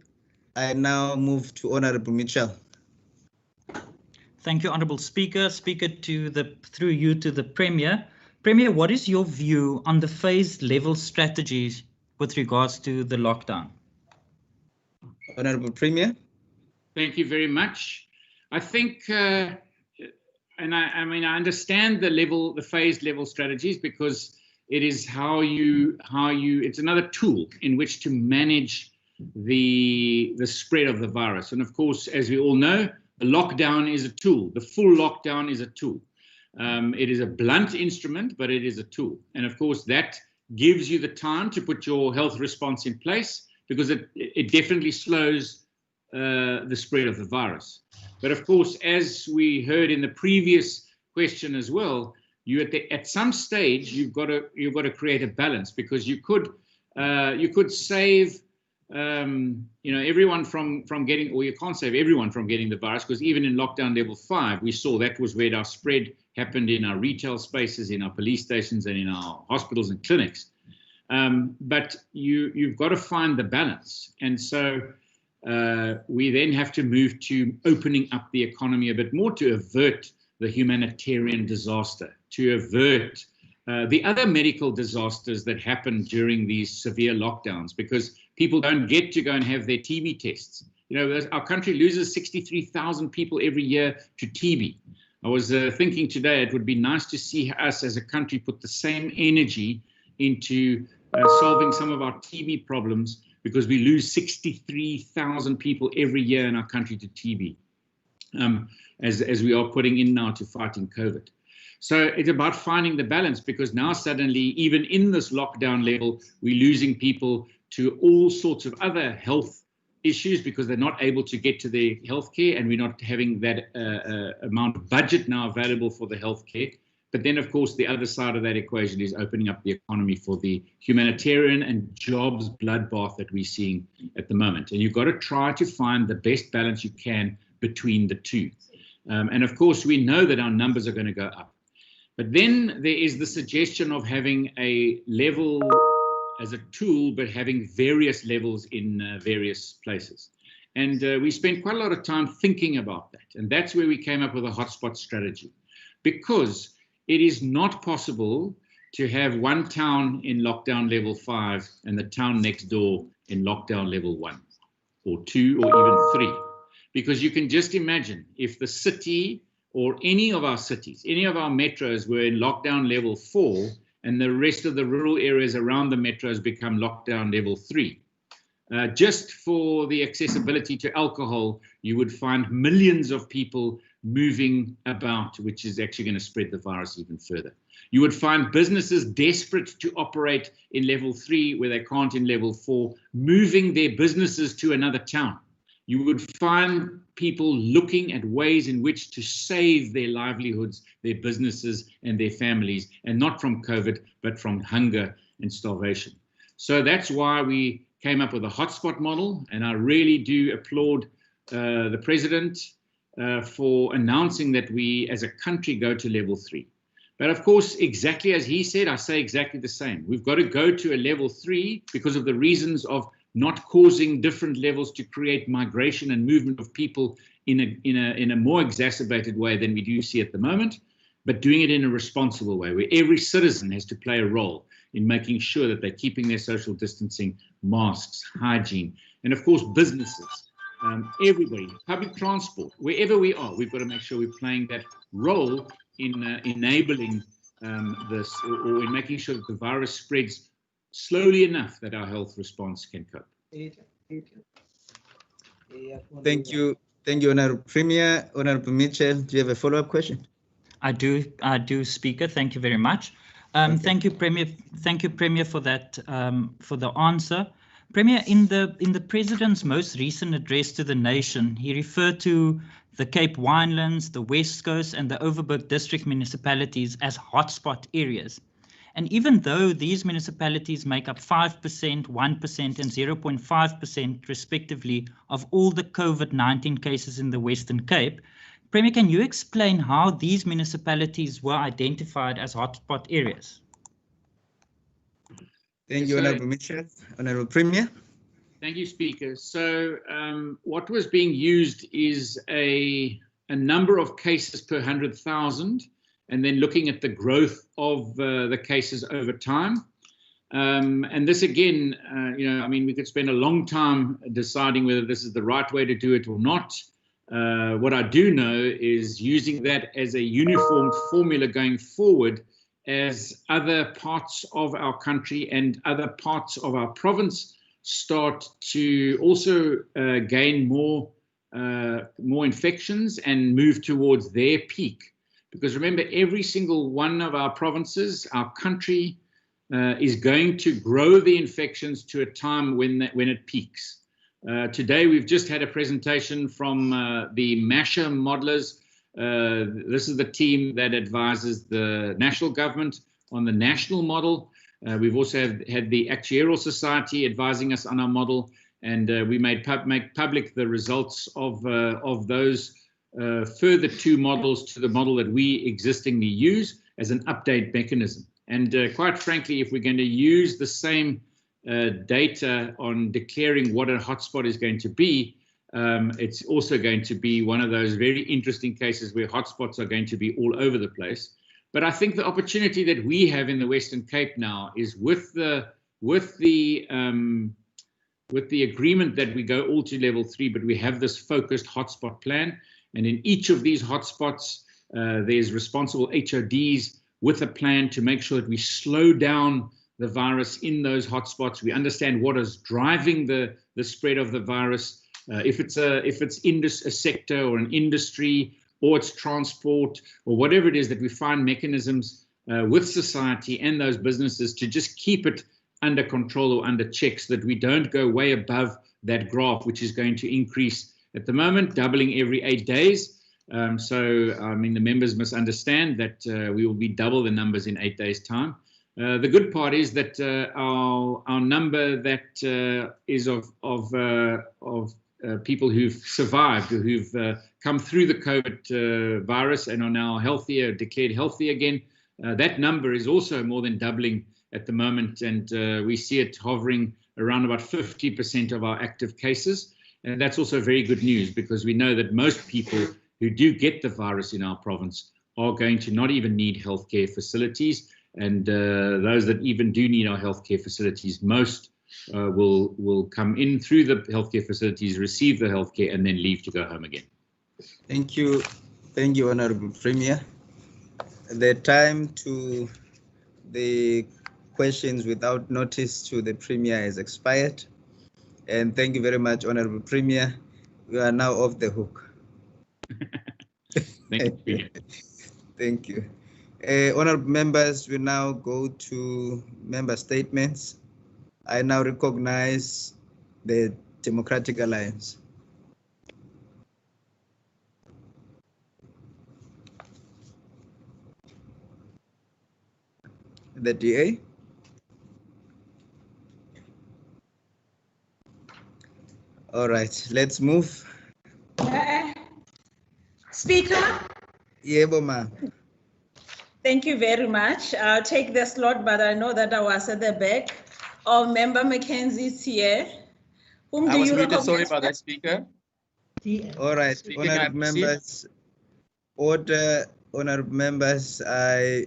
[SPEAKER 1] I now move to Honorable Mitchell.
[SPEAKER 5] Thank you, Honorable Speaker. Speaker, through you to the Premier. Premier, what is your view on the phased level strategies with regards to the lockdown?
[SPEAKER 1] Honorable Premier.
[SPEAKER 8] Thank you very much. I think, and I mean, I understand the phased level strategies, because it is it's another tool in which to manage the spread of the virus. And of course, as we all know, the lockdown is a tool. The full lockdown is a tool. It is a blunt instrument, but it is a tool. And of course, that gives you the time to put your health response in place, because it definitely slows the spread of the virus. But of course, as we heard in the previous question as well, at some stage you've got to create a balance, because you could save you know, everyone from getting, or you can't save everyone from getting the virus, because even in lockdown level 5, we saw that was where our spread happened, in our retail spaces, in our police stations, and in our hospitals and clinics. But you've got to find the balance. And so we then have to move to opening up the economy a bit more to avert the humanitarian disaster, to avert the other medical disasters that happen during these severe lockdowns, because people don't get to go and have their TB tests. You know, our country loses 63,000 people every year to TB. I was thinking today it would be nice to see us as a country put the same energy into solving some of our TB problems, because we lose 63,000 people every year in our country to TB, as we are putting in now to fighting COVID. So it's about finding the balance, because now suddenly, even in this lockdown level, we're losing people to all sorts of other health issues because they're not able to get to their healthcare, and we're not having that amount of budget now available for the healthcare. But then, of course, the other side of that equation is opening up the economy for the humanitarian and jobs bloodbath that we're seeing at the moment. And you've got to try to find the best balance you can between the two. And of course, we know that our numbers are going to go up. But then there is the suggestion of having a level as a tool, but having various levels in various places. And we spent quite a lot of time thinking about that. And that's where we came up with a hotspot strategy, because it is not possible to have one town in lockdown level 5 and the town next door in lockdown level 1 or 2 or even 3. Because you can just imagine if the city or any of our cities, any of our metros were in lockdown level 4 and the rest of the rural areas around the metros become lockdown level 3. Just for the accessibility to alcohol, you would find millions of people moving about, which is actually going to spread the virus even further. You would find businesses desperate to operate in level 3 where they can't in level 4, moving their businesses to another town. You would find people looking at ways in which to save their livelihoods, their businesses and their families, and not from COVID, but from hunger and starvation. So that's why we came up with a hotspot model, and I really do applaud the president for announcing that we as a country go to level 3. But of course, exactly as he said, I say exactly the same. We've got to go to a level 3 because of the reasons of not causing different levels to create migration and movement of people in a more exacerbated way than we do see at the moment, but doing it in a responsible way where every citizen has to play a role in making sure that they're keeping their social distancing, masks, hygiene, and of course businesses, everybody, public transport, wherever we are, we've got to make sure we're playing that role in enabling this, or in making sure that the virus spreads slowly enough that our health response can cope.
[SPEAKER 1] Thank you, Honourable Premier. Honourable Mitchell, do you have a follow-up question?
[SPEAKER 5] I do, Speaker. Thank you very much. Thank you, Premier. Thank you, Premier, for that, for the answer. Premier, in the President's most recent address to the nation, he referred to the Cape Winelands, the West Coast, and the Overberg district municipalities as hotspot areas. And even though these municipalities make up 5%, 1%, and 0.5% respectively of all the COVID-19 cases in the Western Cape, Premier, can you explain how these municipalities were identified as hotspot areas?
[SPEAKER 1] Thank you, Honourable Mitchell. Honourable Premier.
[SPEAKER 8] Thank you, Speaker. So what was being used is a number of cases per 100,000, and then looking at the growth of the cases over time. And this again, I mean, we could spend a long time deciding whether this is the right way to do it or not. What I do know is using that as a uniform formula going forward as other parts of our country and other parts of our province start to also gain more infections and move towards their peak. Because remember, every single one of our provinces, our country, is going to grow the infections to a time when it peaks. Today, we've just had a presentation from the MASHA modelers. This is the team that advises the national government on the national model. We've also had the Actuarial Society advising us on our model, and we make public the results of those further 2 models to the model that we existingly use as an update mechanism. And quite frankly, if we're going to use the same data on declaring what a hotspot is going to be, it's also going to be one of those very interesting cases where hotspots are going to be all over the place. But I think the opportunity that we have in the Western Cape now is with the agreement that we go all to level 3, but we have this focused hotspot plan. And in each of these hotspots, there's responsible HODs with a plan to make sure that we slow down the virus in those hotspots. We understand what is driving the spread of the virus. If it's a sector or an industry, or it's transport, or whatever it is, that we find mechanisms with society and those businesses to just keep it under control or under check, so that we don't go way above that graph, which is going to increase at the moment, doubling every 8 days. So, I mean, the members must understand that we will be double the numbers in 8 days' time. The good part is that our number that is of people who've survived, or who've come through the COVID virus and are now healthier, declared healthy again, that number is also more than doubling at the moment, and we see it hovering around about 50% of our active cases. And that's also very good news, because we know that most people who do get the virus in our province are going to not even need healthcare facilities, and those that even do need our healthcare facilities, most will come in through the healthcare facilities, receive the healthcare, and then leave to go home again.
[SPEAKER 1] Thank you, Honourable Premier. The time to the questions without notice to the Premier has expired, and thank you very much, Honourable Premier. We are now off the hook.
[SPEAKER 8] Thank you.
[SPEAKER 1] Thank you. Honourable members, we now go to member statements. I now recognize the Democratic Alliance. The DA. All right, let's move.
[SPEAKER 9] Speaker?
[SPEAKER 1] Yebo, ma'am.
[SPEAKER 9] Thank you very much. I'll take the slot, but I know that I was at the back. Of Member Mackenzie's here. Whom
[SPEAKER 12] I
[SPEAKER 9] do
[SPEAKER 12] was
[SPEAKER 9] you
[SPEAKER 12] muted,
[SPEAKER 9] recognize?
[SPEAKER 12] sorry about that, Speaker.
[SPEAKER 1] All right,
[SPEAKER 12] Speaker, can I
[SPEAKER 1] honourable
[SPEAKER 12] proceed?
[SPEAKER 1] members, order, honourable members, I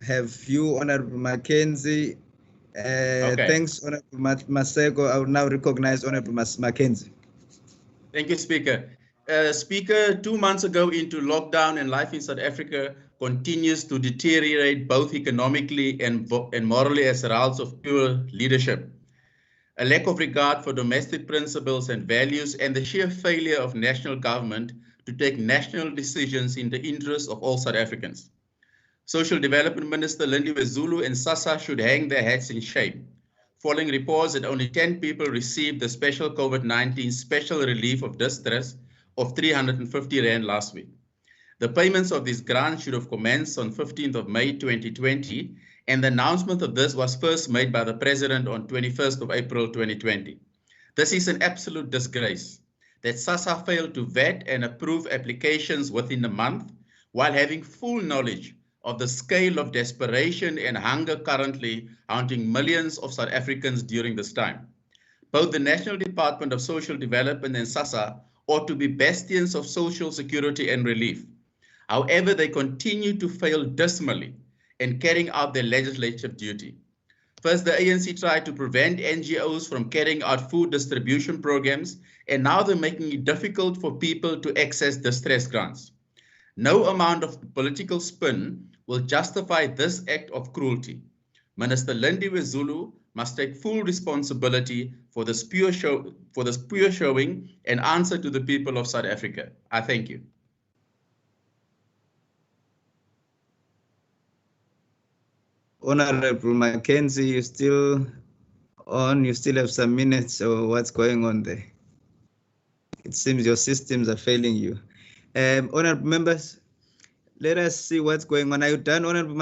[SPEAKER 1] have you, Honourable Mackenzie.
[SPEAKER 12] Okay.
[SPEAKER 1] Thanks, Honourable Maseko. I will now recognize Honourable Mackenzie.
[SPEAKER 12] Thank you, Speaker. Speaker, 2 months ago into lockdown, and life in South Africa continues to deteriorate both economically and morally as a result of poor leadership. A lack of regard for domestic principles and values, and the sheer failure of national government to take national decisions in the interest of all South Africans. Social Development Minister Lindiwe Zulu and SASSA should hang their heads in shame, following reports that only 10 people received the special COVID-19 special relief of distress of 350 Rand last week. The payments of these grants should have commenced on 15th of May 2020, and the announcement of this was first made by the President on 21st of April 2020. This is an absolute disgrace that SASSA failed to vet and approve applications within a month, while having full knowledge of the scale of desperation and hunger currently haunting millions of South Africans during this time. Both the National Department of Social Development and SASSA ought to be bastions of social security and relief. However, they continue to fail dismally in carrying out their legislative duty. First, the ANC tried to prevent NGOs from carrying out food distribution programs, and now they're making it difficult for people to access distress grants. No amount of political spin will justify this act of cruelty. Minister Lindiwe Zulu must take full responsibility for this pure showing and answer to the people of South Africa. I thank you.
[SPEAKER 1] Honourable Mackenzie, you still on? You still have some minutes, or what's going on there? It seems your systems are failing you. Honourable members, let us see what's going on. Are you done, Honourable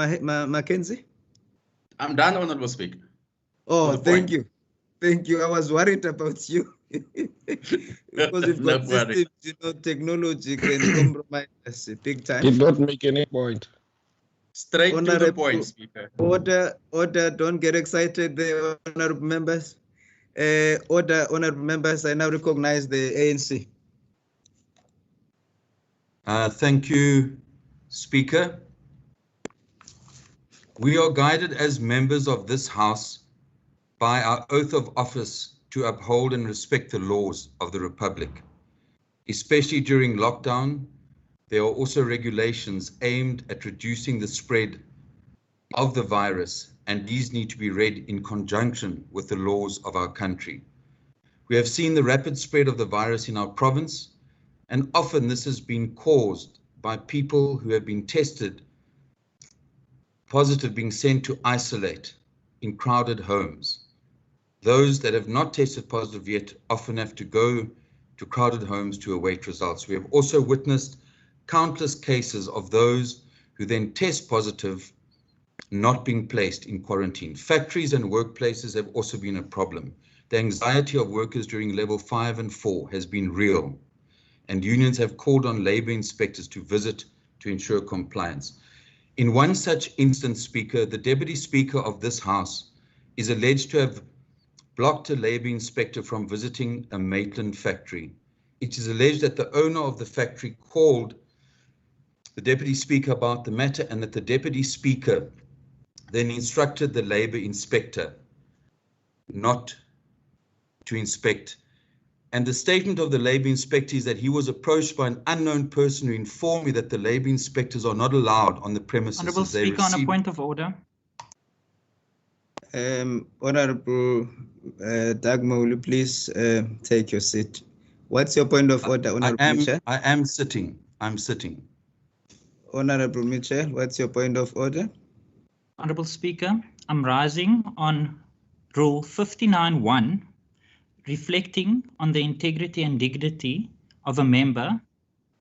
[SPEAKER 1] Mackenzie?
[SPEAKER 12] I'm done, Honourable Speaker.
[SPEAKER 1] Oh, thank you. Thank you. I was worried about you. Because we've got systems, you know, technology can compromise us big time.
[SPEAKER 2] Did not make any point.
[SPEAKER 12] Straight to the point, Speaker.
[SPEAKER 1] Order, don't get excited there, honorable members. Order, honorable members, I now recognize the ANC.
[SPEAKER 14] Thank you, Speaker. We are guided as members of this House by our oath of office to uphold and respect the laws of the Republic. Especially during lockdown, there are also regulations aimed at reducing the spread of the virus, and these need to be read in conjunction with the laws of our country. We have seen the rapid spread of the virus in our province, and often this has been caused by people who have been tested positive being sent to isolate in crowded homes. Those that have not tested positive yet often have to go to crowded homes to await results. We have also witnessed countless cases of those who then test positive not being placed in quarantine. Factories and workplaces have also been a problem. The anxiety of workers during level 5 and 4 has been real, and unions have called on labour inspectors to visit to ensure compliance. In one such instance, Speaker, the Deputy Speaker of this House is alleged to have blocked a labour inspector from visiting a Maitland factory. It is alleged that the owner of the factory called the Deputy Speaker about the matter, and that the Deputy Speaker then instructed the labour inspector not to inspect. And the statement of the labour inspector is that he was approached by an unknown person who informed me that the labour inspectors are not allowed on the premises.
[SPEAKER 5] Honourable Speaker, on a point of order.
[SPEAKER 1] Honourable Dagmo, will you please take your seat? What's your point of order, Honourable Mitchell?
[SPEAKER 14] I am sitting. I'm sitting.
[SPEAKER 1] Honourable Mitchell, what's your point of order?
[SPEAKER 5] Honourable Speaker, I'm rising on Rule 59(1), reflecting on the integrity and dignity of a member,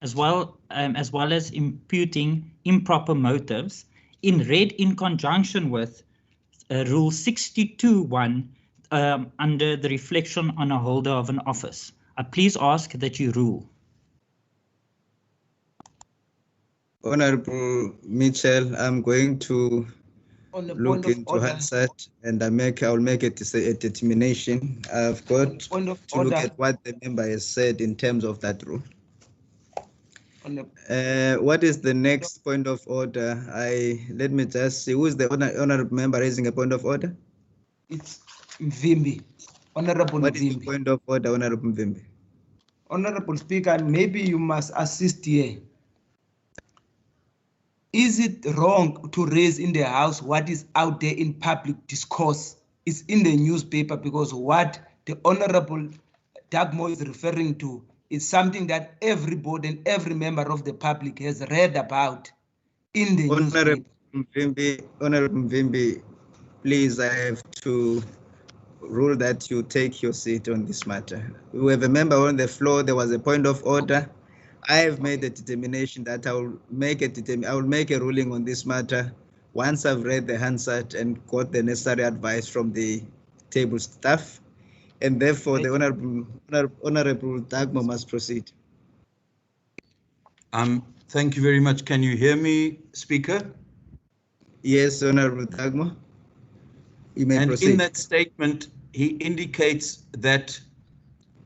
[SPEAKER 5] as well as imputing improper motives, read in conjunction with Rule 62(1) under the reflection on a holder of an office. I please ask that you rule.
[SPEAKER 1] Honourable Mitchell, I'm going to look into Hansard and I'll make a determination. I've got to look at what the member has said in terms of that rule. What is the next point of order? Let me just see. Who is the honourable member raising a point of order?
[SPEAKER 7] It's Mvimbi. Honourable
[SPEAKER 1] What is
[SPEAKER 7] Mvimbi.
[SPEAKER 1] the point of order, Honourable Mvimbi?
[SPEAKER 7] Honourable Speaker, maybe you must assist here. Is it wrong to raise in the House what is out there in public discourse? It's in the newspaper, because what the Honourable Dagmo is referring to is something that everybody and every member of the public has read about in the newspaper.
[SPEAKER 1] Honourable Mvimbi, please, I have to rule that you take your seat on this matter. We have a member on the floor. There was a point of order. I have made a determination that I will make a ruling on this matter once I've read the Hansard and got the necessary advice from the table staff, and therefore the Honourable Dagmo must proceed.
[SPEAKER 14] Thank you very much. Can you hear me, Speaker?
[SPEAKER 1] Yes, Honourable Dagmo. You may proceed.
[SPEAKER 14] In that statement, he indicates that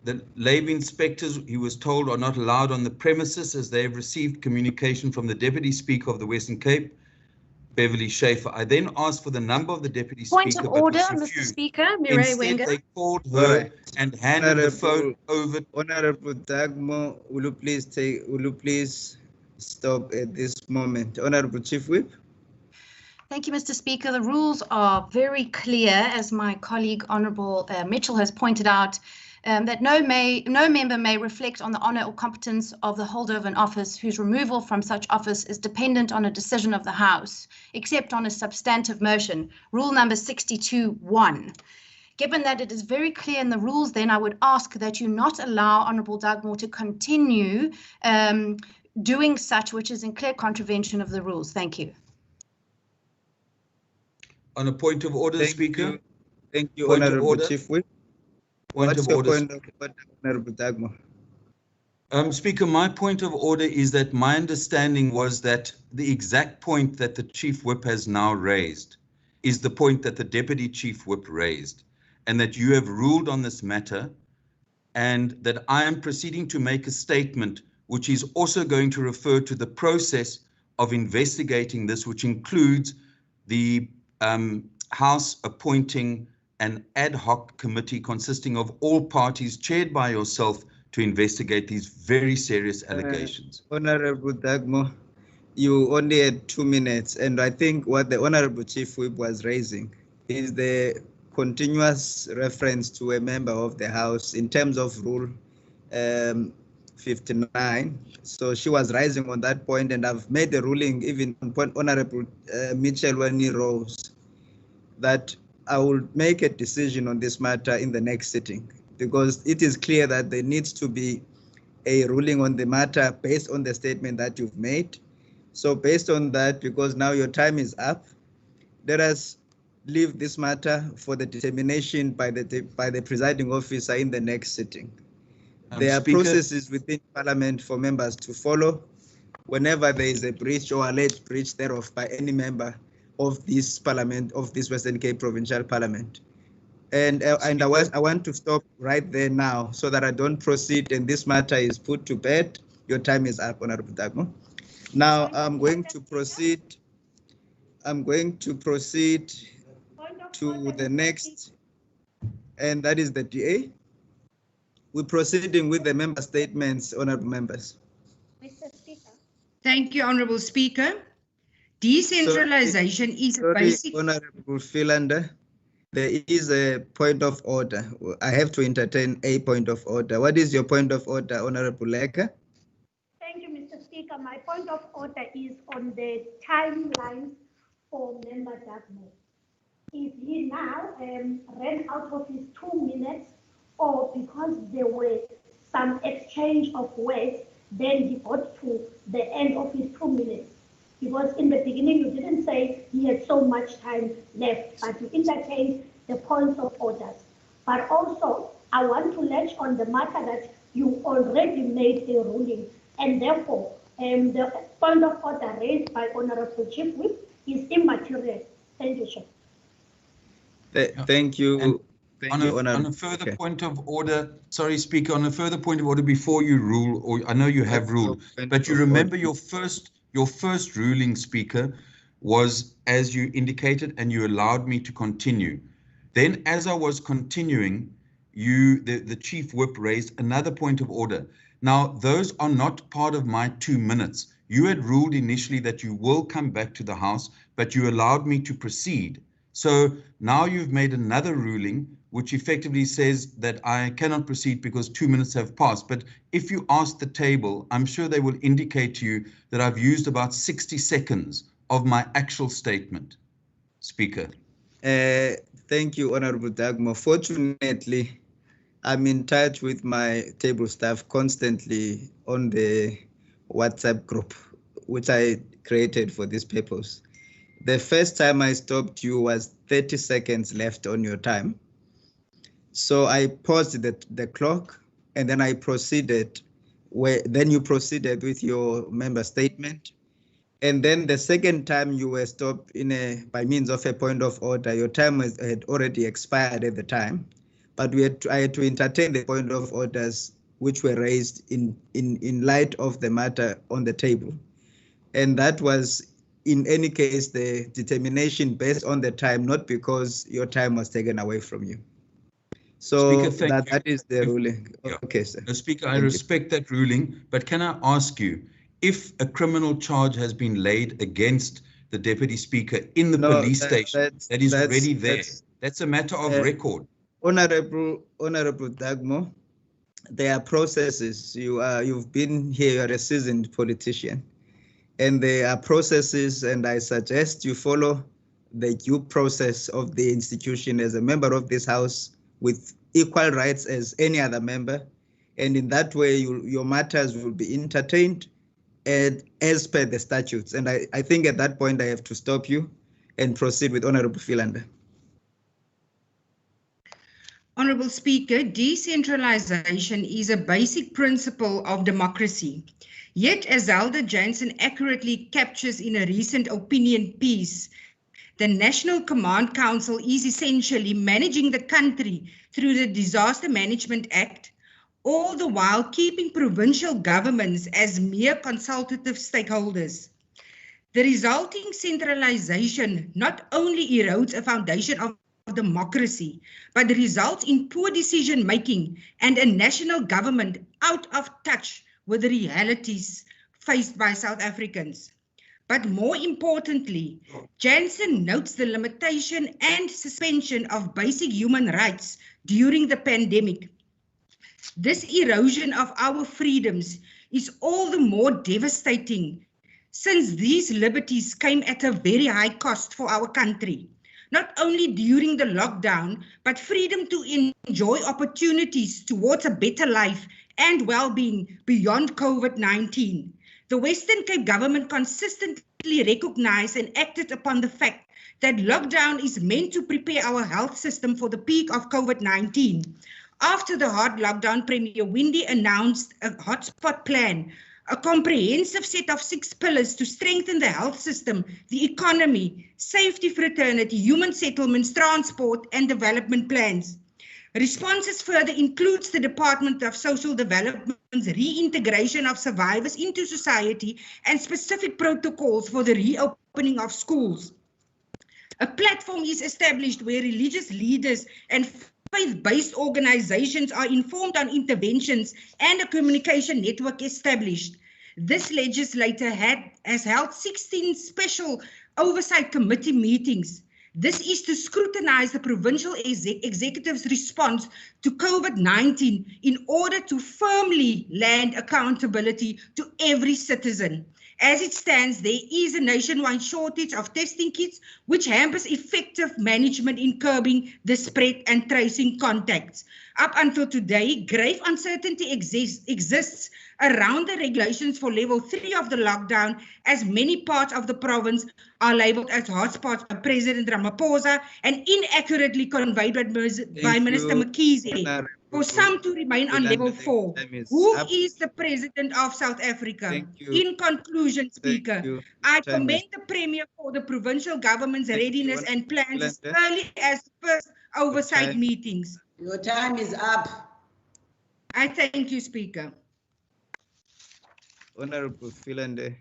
[SPEAKER 14] the labour inspectors, he was told, are not allowed on the premises as they have received communication from the Deputy Speaker of the Western Cape, Beverly Schaefer. I then asked for the number of the Deputy
[SPEAKER 15] Point
[SPEAKER 14] Speaker.
[SPEAKER 15] of order, Mr. Speaker, Mireille Wenger.
[SPEAKER 14] They called her and handed the phone over.
[SPEAKER 1] Honourable Dagmo, will you please stop at this moment? Honourable Chief Whip.
[SPEAKER 21] Thank you, Mr. Speaker. The rules are very clear, as my colleague Honourable Mitchell has pointed out, that no member may reflect on the honour or competence of the holder of an office whose removal from such office is dependent on a decision of the House, except on a substantive motion. Rule number 62(1). Given that it is very clear in the rules, then I would ask that you not allow Honourable Dagmo to continue doing such, which is in clear contravention of the rules. Thank you.
[SPEAKER 14] On a point of order, Speaker.
[SPEAKER 1] Thank you,
[SPEAKER 14] Point of
[SPEAKER 1] Honourable
[SPEAKER 14] order.
[SPEAKER 1] Chief Whip.
[SPEAKER 14] Point
[SPEAKER 1] What's
[SPEAKER 14] of
[SPEAKER 1] your
[SPEAKER 14] order.
[SPEAKER 1] point of order, Honourable Dagmo?
[SPEAKER 14] Speaker, my point of order is that my understanding was that the exact point that the Chief Whip has now raised is the point that the Deputy Chief Whip raised, and that you have ruled on this matter, and that I am proceeding to make a statement which is also going to refer to the process of investigating this, which includes the House appointing an ad hoc committee consisting of all parties chaired by yourself to investigate these very serious allegations.
[SPEAKER 1] Honorable Dagmo, you only had 2 minutes, and I think what the Honorable Chief Whip was raising is the continuous reference to a member of the House in terms of Rule 59. So she was rising on that point, and I've made the ruling even on point Honorable Mitchell when he rose, that I will make a decision on this matter in the next sitting, because it is clear that there needs to be a ruling on the matter based on the statement that you've made. So based on that, because now your time is up, let us leave this matter for the determination by the presiding officer in the next sitting. There are processes within Parliament for members to follow whenever there is a breach or alleged breach thereof by any member of this Parliament, of this Western Cape Provincial Parliament. And I want to stop right there now so that I don't proceed and this matter is put to bed. Your time is up, Honorable Dagmo. Now I'm going to proceed. To the next, and that is the DA. We're proceeding with the member statements, honorable members.
[SPEAKER 16] Mr. Speaker. Thank you, Honorable Speaker. Decentralization is a basic.
[SPEAKER 1] Honorable Philander, there is a point of order. I have to entertain a point of order. What is your point of order, Honorable Leka?
[SPEAKER 6] Thank you, Mr. Speaker. My point of order is on the timeline for Member Dagmo. If he now ran out of his 2 minutes, or because there were some exchange of words, then he got to the end of his 2 minutes. Because in the beginning you didn't say he had so much time left, but you entertained the points of orders. But also, I want to latch on the matter that you already made a ruling, and therefore the point of order raised by Honorable Chief Whip is immaterial. Thank you, Chair.
[SPEAKER 1] Thank you.
[SPEAKER 14] On a further point of order, sorry, Speaker, on a further point of order before you rule, or I know you have ruled, but you remember your first ruling, Speaker, was as you indicated, and you allowed me to continue. Then, as I was continuing, the Chief Whip raised another point of order. Now, those are not part of my 2 minutes. You had ruled initially that you will come back to the House, but you allowed me to proceed. So now you've made another ruling, which effectively says that I cannot proceed because 2 minutes have passed. But if you ask the table, I'm sure they will indicate to you that I've used about 60 seconds of my actual statement, Speaker.
[SPEAKER 1] Thank you, Honorable Dagmo. Fortunately, I'm in touch with my table staff constantly on the WhatsApp group, which I created for this purpose. The first time I stopped you was 30 seconds left on your time. So I paused the clock, and then I proceeded. Then you proceeded with your member statement. And then the second time you were stopped by means of a point of order, your time had already expired at the time. But I had to entertain the point of orders which were raised in light of the matter on the table. And that was, in any case, the determination based on the time, not because your time was taken away from you. So
[SPEAKER 14] Speaker,
[SPEAKER 1] that is the ruling.
[SPEAKER 14] Yeah.
[SPEAKER 1] Okay, sir.
[SPEAKER 14] Speaker, I respect that ruling, but can I ask you, if a criminal charge has been laid against the Deputy Speaker in the police station that is already there, that's a matter of record.
[SPEAKER 1] Honorable Dagmo, there are processes. You've been here, you're a seasoned politician. And there are processes, and I suggest you follow the due process of the institution as a member of this House with equal rights as any other member. And in that way, your matters will be entertained and as per the statutes. And I think at that point, I have to stop you and proceed with Honorable Philander.
[SPEAKER 16] Honourable Speaker, decentralization is a basic principle of democracy. Yet, as Zelda Jansen accurately captures in a recent opinion piece, the National Command Council is essentially managing the country through the Disaster Management Act, all the while keeping provincial governments as mere consultative stakeholders. The resulting centralization not only erodes a foundation of democracy, but results in poor decision-making and a national government out of touch with the realities faced by South Africans. But more importantly, Jansen notes the limitation and suspension of basic human rights during the pandemic. This erosion of our freedoms is all the more devastating since these liberties came at a very high cost for our country. Not only during the lockdown, but freedom to enjoy opportunities towards a better life and well-being beyond COVID-19. The Western Cape government consistently recognized and acted upon the fact that lockdown is meant to prepare our health system for the peak of COVID-19. After the hard lockdown, Premier Windi announced a hotspot plan, a comprehensive set of 6 pillars to strengthen the health system, the economy, safety, fraternity, human settlements, transport, and development plans. Responses further includes the Department of Social Development's reintegration of survivors into society and specific protocols for the reopening of schools. A platform is established where religious leaders and faith-based organizations are informed on interventions and a communication network established. This legislature has held 16 special oversight committee meetings. This is to scrutinize the provincial executive's response to COVID-19 in order to firmly land accountability to every citizen. As it stands, there is a nationwide shortage of testing kits, which hampers effective management in curbing the spread and tracing contacts. Up until today, grave uncertainty exists around the regulations for level 3 of the lockdown, as many parts of the province are labeled as hotspots by President Ramaphosa and inaccurately conveyed by Minister McKee's. For some to remain on level 4. Who is the President of South Africa? In conclusion, Speaker, I commend the Premier for the provincial government's readiness and plans as early as the first oversight meetings.
[SPEAKER 11] Your time is up.
[SPEAKER 16] I thank you, Speaker.
[SPEAKER 1] Honorable Philander,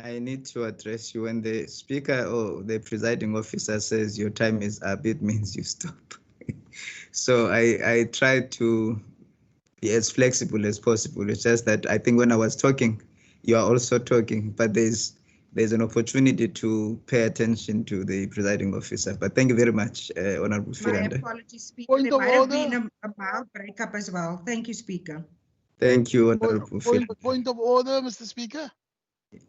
[SPEAKER 1] I need to address you. When the Speaker or the presiding officer says your time is up, it means you stop. So I try to be as flexible as possible. It's just that I think when I was talking, you are also talking, but there's an opportunity to pay attention to the presiding officer. But thank you very much, Honorable Philander.
[SPEAKER 16] My apologies, Speaker. There might have been a mild breakup as well. Thank you, Speaker.
[SPEAKER 1] Thank you, Honorable Philander.
[SPEAKER 17] Point of order, Mr. Speaker.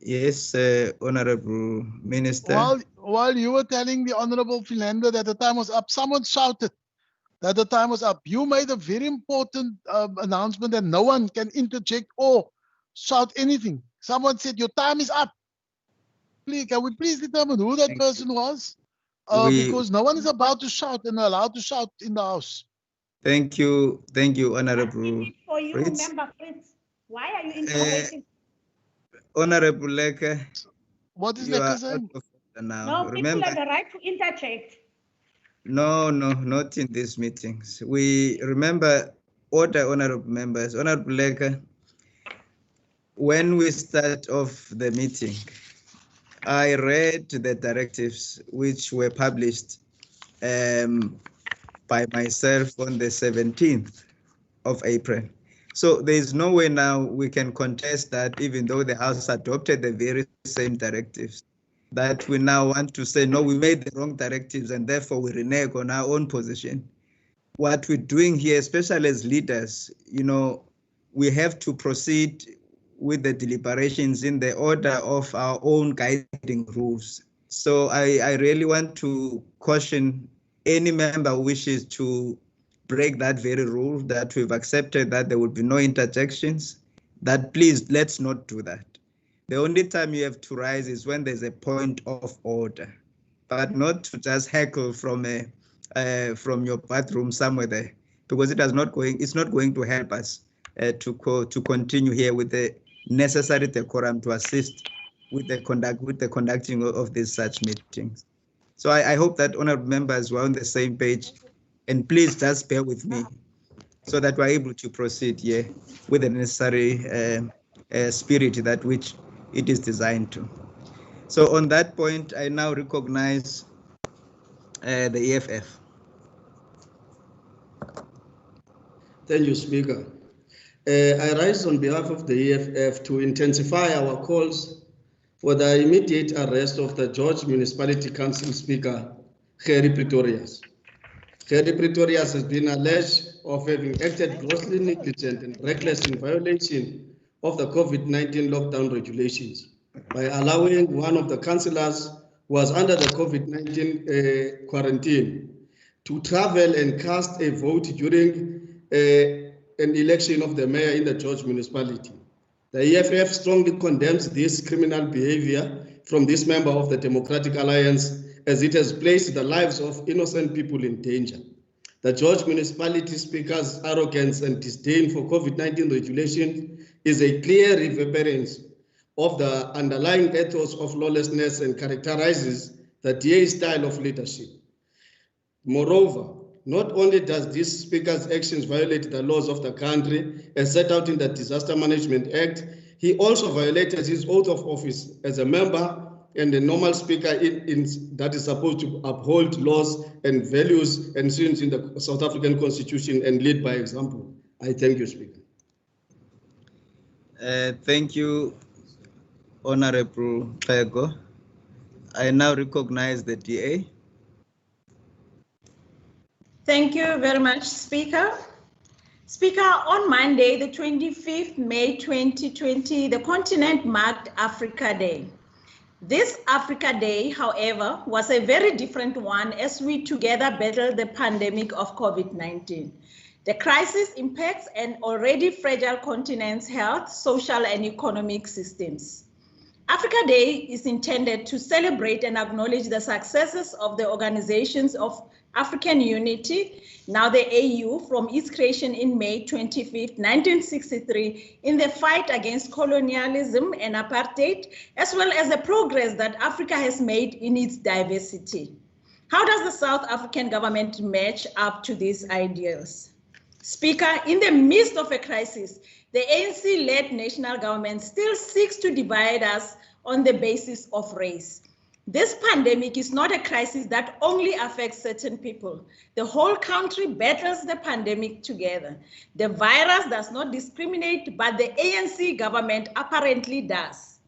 [SPEAKER 1] Yes, Honorable Minister.
[SPEAKER 17] While you were telling the Honorable Philander that the time was up, someone shouted that the time was up. You made a very important announcement that no one can interject or shout anything. Someone said your time is up. Please, can we please determine who that person was? Because no one is about to shout and allowed to shout in the House.
[SPEAKER 1] Thank you, Honorable
[SPEAKER 6] For you,
[SPEAKER 1] Fritz.
[SPEAKER 6] Member Fritz, why are you interrupting?
[SPEAKER 1] Honorable Lecker.
[SPEAKER 17] What is Lecker saying?
[SPEAKER 1] Now.
[SPEAKER 6] No,
[SPEAKER 1] Remember,
[SPEAKER 6] people have the right to interject.
[SPEAKER 1] No, not in these meetings. We remember order, honorable members. Honorable Lecker, when we start off the meeting, I read the directives which were published by myself on the 17th of April. So there is no way now we can contest that, even though the House adopted the very same directives, that we now want to say, no, we made the wrong directives and therefore we renege on our own position. What we're doing here, especially as leaders, we have to proceed with the deliberations in the order of our own guiding rules. So I really want to caution any member who wishes to break that very rule, that we've accepted that there will be no interjections, that please, let's not do that. The only time you have to rise is when there's a point of order, but not to just heckle from a from your bathroom somewhere there, because it's not going to help us to continue here with the necessary decorum to assist with the conducting of these such meetings. So I hope that honorable members were on the same page, and please just bear with me so that we're able to proceed here with the necessary spirit that which it is designed to. So on that point, I now recognize the EFF.
[SPEAKER 3] Thank you, Speaker. I rise on behalf of the EFF to intensify our calls for the immediate arrest of the George Municipality Council Speaker, Gerrie Pretorius. Gerrie Pretorius has been alleged of having acted grossly negligent and reckless in violation of the COVID-19 lockdown regulations by allowing one of the councillors who was under the COVID-19 quarantine to travel and cast a vote during an election of the mayor in the George municipality. The EFF strongly condemns this criminal behavior from this member of the Democratic Alliance, as it has placed the lives of innocent people in danger. The George municipality speaker's arrogance and disdain for COVID-19 regulation is a clear reverberance of the underlying ethos of lawlessness and characterizes the DA style of leadership. Moreover, not only does this speaker's actions violate the laws of the country as set out in the Disaster Management Act, he also violated his oath of office as a member and a normal speaker that is supposed to uphold laws and values enshrined in the South African Constitution and lead by example. I thank you, Speaker.
[SPEAKER 1] Thank you, Honorable Pego. I now recognize the DA.
[SPEAKER 9] Thank you very much, Speaker. Speaker, on Monday, the 25th May 2020, the continent marked Africa Day. This Africa Day, however, was a very different one as we together battled the pandemic of COVID-19. The crisis impacts an already fragile continent's health, social, and economic systems. Africa Day is intended to celebrate and acknowledge the successes of the organizations of African Unity, now the AU, from its creation in May 25, 1963, in the fight against colonialism and apartheid, as well as the progress that Africa has made in its diversity. How does the South African government match up to these ideals? Speaker, in the midst of a crisis, the ANC-led national government still seeks to divide us on the basis of race. This pandemic is not a crisis that only affects certain people. The whole country battles the pandemic together. The virus does not discriminate, but the ANC government apparently does.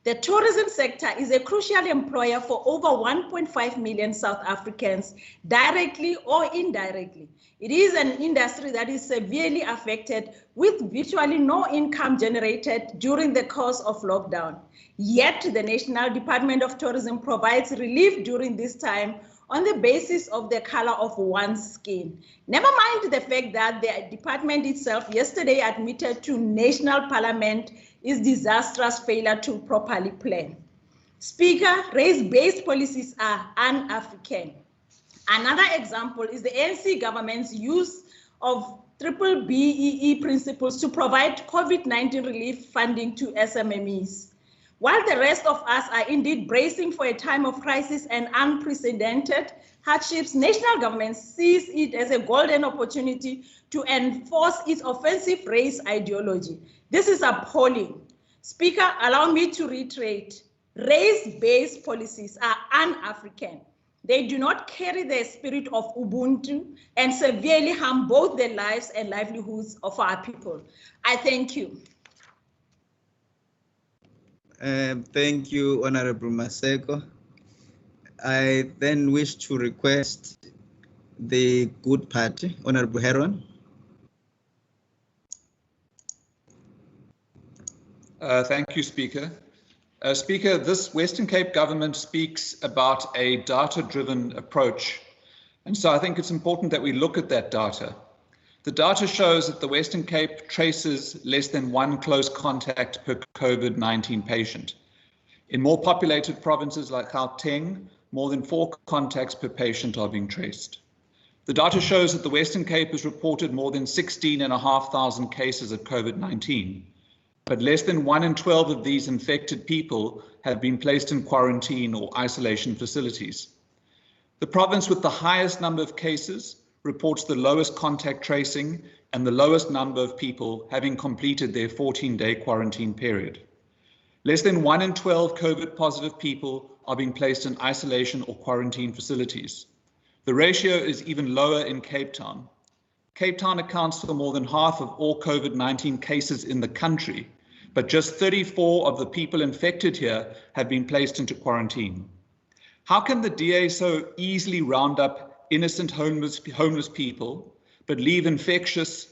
[SPEAKER 9] The tourism sector is a crucial employer for over 1.5 million South Africans, directly or indirectly. It is an industry that is severely affected with virtually no income generated during the course of lockdown. Yet the National Department of Tourism provides relief during this time on the basis of the color of one's skin. Never mind the fact that the department itself yesterday admitted to National Parliament its disastrous failure to properly plan. Speaker, race-based policies are un-African. Another example is the ANC government's use of BBBEE principles to provide COVID-19 relief funding to SMMEs. While the rest of us are indeed bracing for a time of crisis and unprecedented hardships, national government sees it as a golden opportunity to enforce its offensive race ideology. This is appalling. Speaker, allow me to reiterate, race-based policies are un-African. They do not carry the spirit of Ubuntu and severely harm both the lives and livelihoods of our people. I thank you.
[SPEAKER 1] Thank you, Honorable Maseko. I then wish to request the Good Party, Honorable Heron.
[SPEAKER 20] Thank you, Speaker. Speaker, this Western Cape government speaks about a data-driven approach. And so I think it's important that we look at that data. The data shows that the Western Cape traces less than one close contact per COVID-19 patient. In more populated provinces like Gauteng, more than 4 contacts per patient are being traced. The data shows that the Western Cape has reported more than 16,500 cases of COVID-19, but less than 1 in 12 of these infected people have been placed in quarantine or isolation facilities. The province with the highest number of cases reports the lowest contact tracing and the lowest number of people having completed their 14-day quarantine period. Less than 1 in 12 COVID positive people are being placed in isolation or quarantine facilities. The ratio is even lower in Cape Town. Cape Town accounts for more than half of all COVID-19 cases in the country, but just 34 of the people infected here have been placed into quarantine. How can the DA so easily round up innocent homeless people, but leave infectious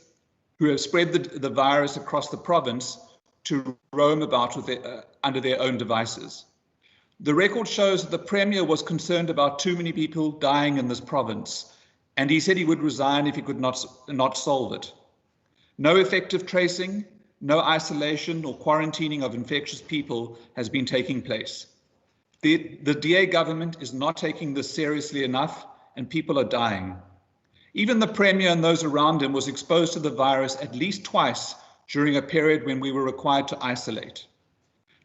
[SPEAKER 20] who have spread the virus across the province to roam about with under their own devices? The record shows that the Premier was concerned about too many people dying in this province, and he said he would resign if he could not solve it. No effective tracing, no isolation or quarantining of infectious people has been taking place. The DA government is not taking this seriously enough, and people are dying. Even the Premier and those around him was exposed to the virus at least twice during a period when we were required to isolate.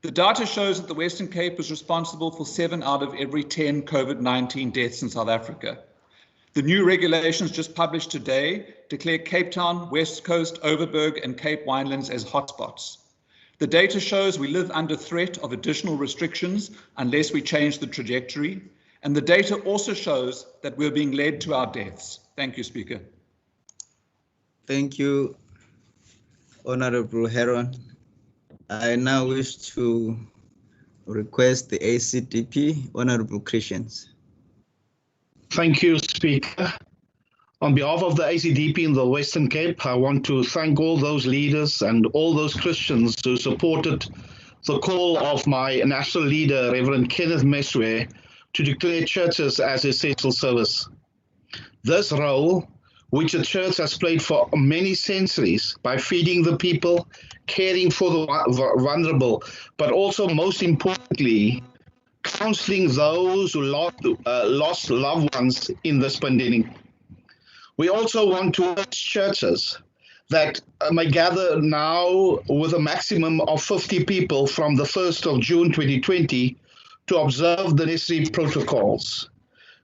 [SPEAKER 20] The data shows that the Western Cape is responsible for 7 out of every 10 COVID-19 deaths in South Africa. The new regulations just published today declare Cape Town, West Coast, Overberg, and Cape Winelands as hotspots. The data shows we live under threat of additional restrictions unless we change the trajectory. And the data also shows that we're being led to our deaths. Thank you, Speaker.
[SPEAKER 1] Thank you, Honorable Heron. I now wish to request the ACDP, Honorable Christians.
[SPEAKER 19] Thank you, Speaker. On behalf of the ACDP in the Western Cape, I want to thank all those leaders and all those Christians who supported the call of my national leader, Reverend Kenneth Meswe, to declare churches as essential service. This role, which the church has played for many centuries by feeding the people, caring for the vulnerable, but also most importantly, counseling those who lost loved ones in this pandemic. We also want to urge churches that may gather now with a maximum of 50 people from the 1st of June 2020 to observe the necessary protocols.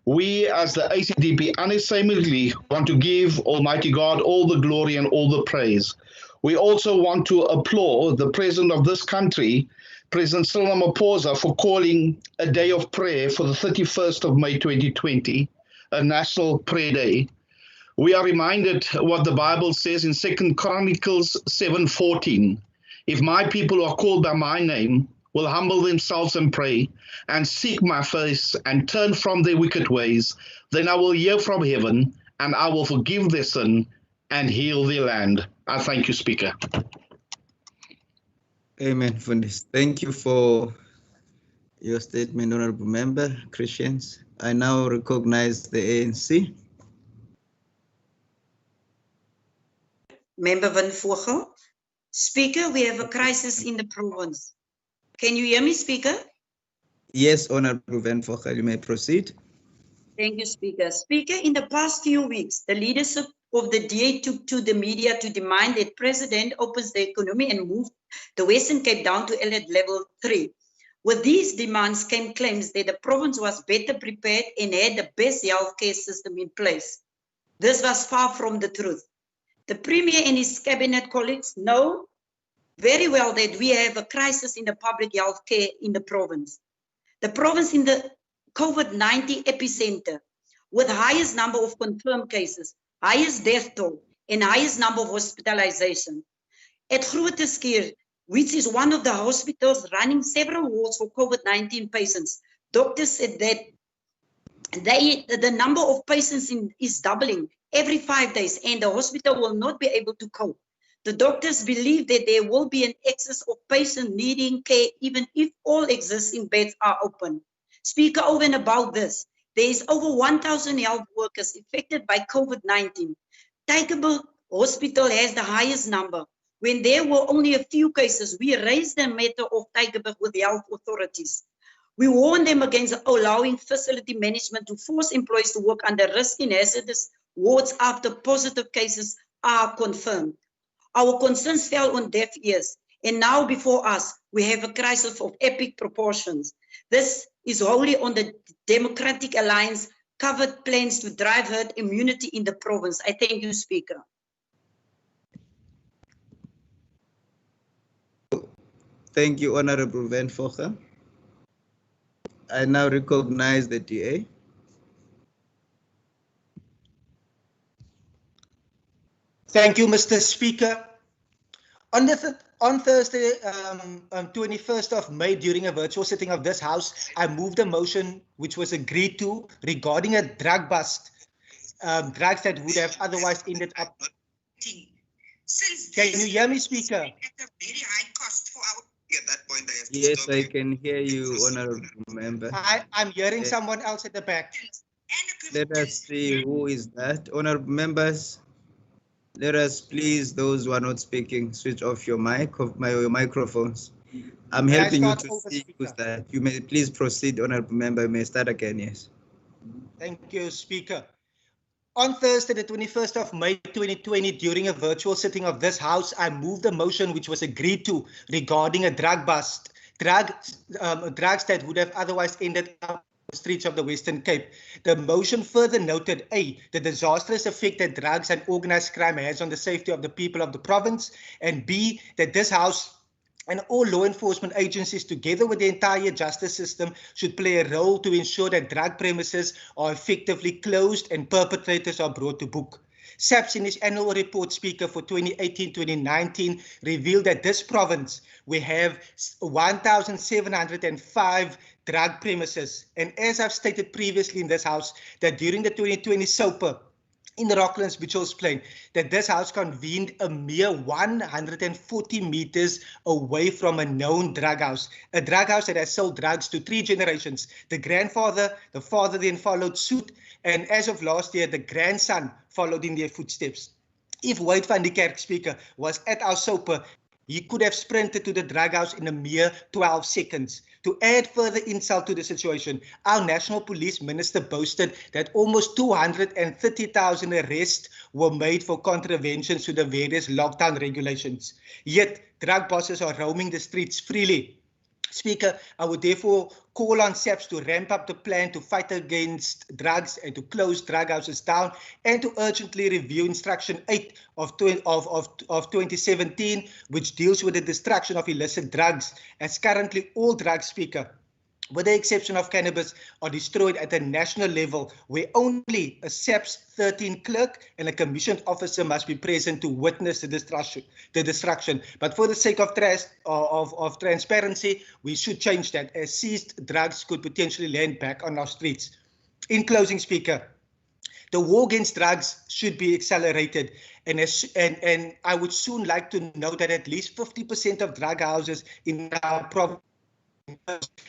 [SPEAKER 19] We as the ACDP unashamedly want to give Almighty God all the glory and all the praise. We also want to applaud the President of this country, President Cyril Ramaphosa, for calling a day of prayer for the 31st of May 2020, a National Prayer Day. We are reminded what the Bible says in 2 Chronicles 7:14. If my people who are called by my name will humble themselves and pray and seek my face and turn from their wicked ways, then I will hear from heaven and I will forgive their sin and heal their land. I thank you, Speaker.
[SPEAKER 1] Amen, Fundis. Thank you for your statement, Honorable Member, Christians. I now recognize the ANC.
[SPEAKER 22] Member Van Vogel. Speaker, we have a crisis in the province. Can you hear me, Speaker?
[SPEAKER 1] Yes, Honorable Van Vogel, you may proceed.
[SPEAKER 22] Thank you, Speaker. Speaker, in the past few weeks, the leadership of the DA took to the media to demand that President opens the economy and move the Western Cape down to alert level 3. With these demands came claims that the province was better prepared and had the best healthcare system in place. This was far from the truth. The Premier and his cabinet colleagues know very well that we have a crisis in the public health care in the province. The province in the COVID-19 epicenter with highest number of confirmed cases, highest death toll, and highest number of hospitalization. At Groote Schuur, which is one of the hospitals running several wards for COVID-19 patients, doctors said that the number of patients is doubling every 5 days, and the hospital will not be able to cope. The doctors believe that there will be an excess of patients needing care even if all existing beds are open. Speaker, over and about this, there is over 1,000 health workers affected by COVID-19. Tygerberg Hospital has the highest number. When there were only a few cases, we raised the matter of Tygerberg with the health authorities. We warned them against allowing facility management to force employees to work under risky and hazardous wards after positive cases are confirmed. Our concerns fell on deaf ears, and now before us, we have a crisis of epic proportions. This is wholly on the Democratic Alliance covered plans to drive herd immunity in the province. I thank you, Speaker.
[SPEAKER 1] Thank you, Honorable Van Focha. I now recognize the DA.
[SPEAKER 13] Thank you, Mr. Speaker. On Thursday, 21st of May, during a virtual sitting of this House, I moved a motion which was agreed to regarding a drug bust, drugs that would have otherwise ended up. Can you hear me, Speaker?
[SPEAKER 1] Yes, I can hear you, Honorable Member.
[SPEAKER 13] I'm hearing someone else at the back.
[SPEAKER 1] Let us see who is that. Honorable members, let us please, those who are not speaking, switch off your your microphones. I'm helping you to see who's that. You may please proceed, Honorable Member. You may start again, yes.
[SPEAKER 13] Thank you, Speaker. On Thursday, the 21st of May 2020, during a virtual sitting of this House, I moved a motion which was agreed to regarding a drug bust, drugs that would have otherwise ended up the streets of the Western Cape. The motion further noted A, the disastrous effect that drugs and organized crime has on the safety of the people of the province, and B, that this House and all law enforcement agencies, together with the entire justice system, should play a role to ensure that drug premises are effectively closed and perpetrators are brought to book. SAPS in its annual report, Speaker, for 2018-2019 revealed that this province, we have 1,705 drug premises. And as I've stated previously in this House, that during the 2020 SOPA, in Rocklands, Mitchell's Plain, that this House convened a mere 140 meters away from a known drug house, a drug house that has sold drugs to 3 generations. The grandfather, the father then followed suit, and as of last year, the grandson followed in their footsteps. If Wade van die Kerk, Speaker, was at our SOPA, he could have sprinted to the drug house in a mere 12 seconds. To add further insult to the situation, our National Police Minister boasted that almost 230,000 arrests were made for contraventions to the various lockdown regulations. Yet, drug bosses are roaming the streets freely. Speaker, I would therefore call on SAPS to ramp up the plan to fight against drugs and to close drug houses down, and to urgently review Instruction 8 of 2017, which deals with the destruction of illicit drugs, as currently all drugs, Speaker, with the exception of cannabis, are destroyed at a national level, where only a SAPS 13 clerk and a commissioned officer must be present to witness the destruction. But for the sake of transparency, we should change that, as seized drugs could potentially land back on our streets. In closing, Speaker, the war against drugs should be accelerated, and I would soon like to know that at least 50% of drug houses in our province,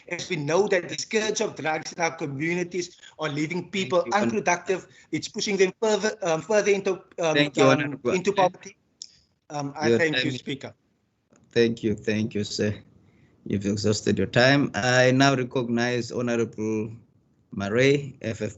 [SPEAKER 13] as we know that the scourge of drugs in our communities are leaving people unproductive, it's pushing them further into poverty. I thank you, Speaker.
[SPEAKER 1] Thank you, sir. You've exhausted your time. I now recognize Honorable Murray, FF+.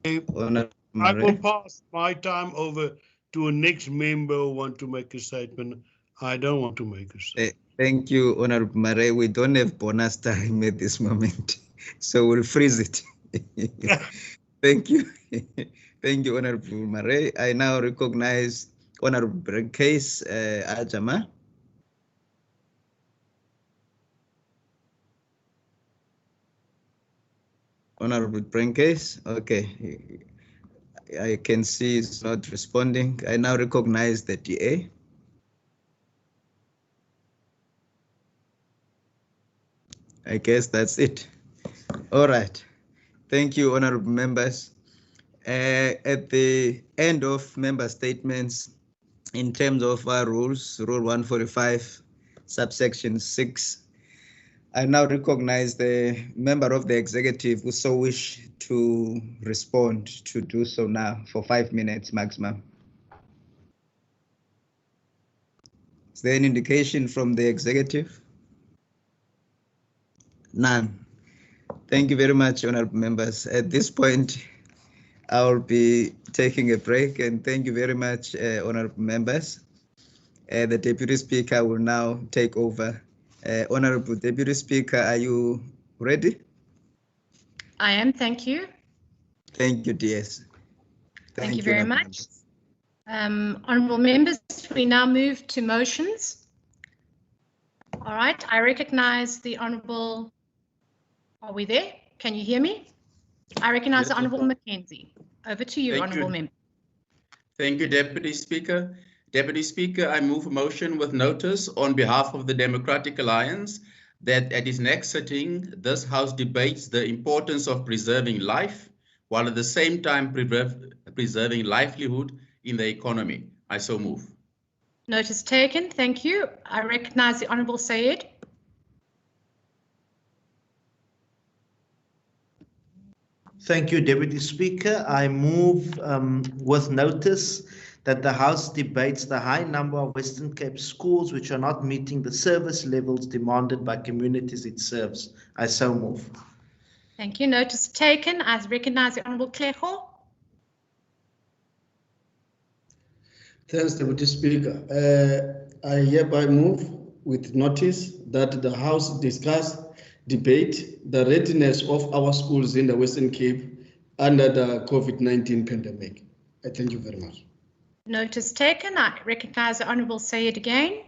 [SPEAKER 18] I will pass my time over to a next member who want to make a statement. I don't want to make a statement.
[SPEAKER 1] Thank you, Honorable Murray. We don't have bonus time at this moment, so we'll freeze it. Thank you. Thank you, Honorable Murray. I now recognize Honorable Brencase Ajama. Honorable Brencase, okay. I can see it's not responding. I now recognize the DA. I guess that's it. All right. Thank you, honorable members. At the end of member statements, in terms of our rules, Rule 145, subsection 6, I now recognize the member of the executive who so wish to respond to do so now for 5 minutes maximum. Is there an indication from the executive? None. Thank you very much, honorable members. At this point, I'll be taking a break, and thank you very much, honorable members. The Deputy Speaker will now take over. Honorable Deputy Speaker, are you ready?
[SPEAKER 21] I am, thank you.
[SPEAKER 1] Thank you, DS.
[SPEAKER 21] Thank you very much. Honourable members, we now move to motions. All right, I recognise the Honourable, are we there? Can you hear me? I recognise the Honourable Mackenzie. Over to you, Honourable Member.
[SPEAKER 12] Thank you, Deputy Speaker. Deputy Speaker, I move a motion with notice on behalf of the Democratic Alliance that at its next sitting, this House debates the importance of preserving life, while at the same time preserving livelihood in the economy. I so move.
[SPEAKER 21] Notice taken, thank you. I recognise the Honourable Sayed.
[SPEAKER 4] Thank you, Deputy Speaker. I move with notice that the House debates the high number of Western Cape schools which are not meeting the service levels demanded by communities it serves. I so move.
[SPEAKER 21] Thank you. Notice taken. I recognise the Honourable Kleho.
[SPEAKER 3] Thanks, Deputy Speaker. I hereby move with notice that the House discuss, debate the readiness of our schools in the Western Cape under the COVID-19 pandemic. I thank you very much.
[SPEAKER 21] Notice taken. I recognise the Honourable Sayed again.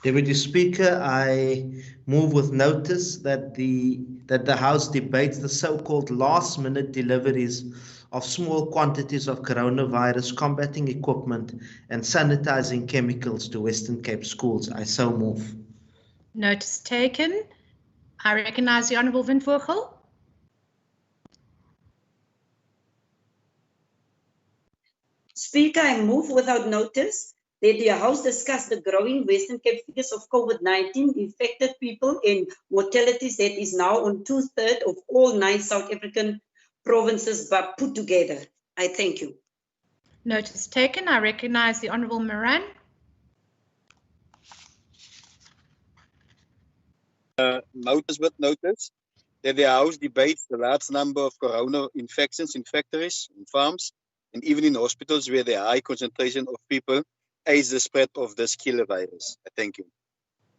[SPEAKER 4] Deputy Speaker, I move with notice that the House debates the so-called last-minute deliveries of small quantities of coronavirus combating equipment and sanitizing chemicals to Western Cape schools. I so move.
[SPEAKER 21] Notice taken. I recognise the Honourable Windvogel.
[SPEAKER 22] Speaker, I move without notice that the House discuss the growing Western Cape figures of COVID-19 infected people and mortalities that is now on 2/3 of all 9 South African provinces but put together. I thank you.
[SPEAKER 21] Notice taken. I recognise the Honourable Moran.
[SPEAKER 10] Notice with notice that the House debates the large number of corona infections in factories, in farms, and even in hospitals where there are high concentration of people aids the spread of this killer virus. Thank you.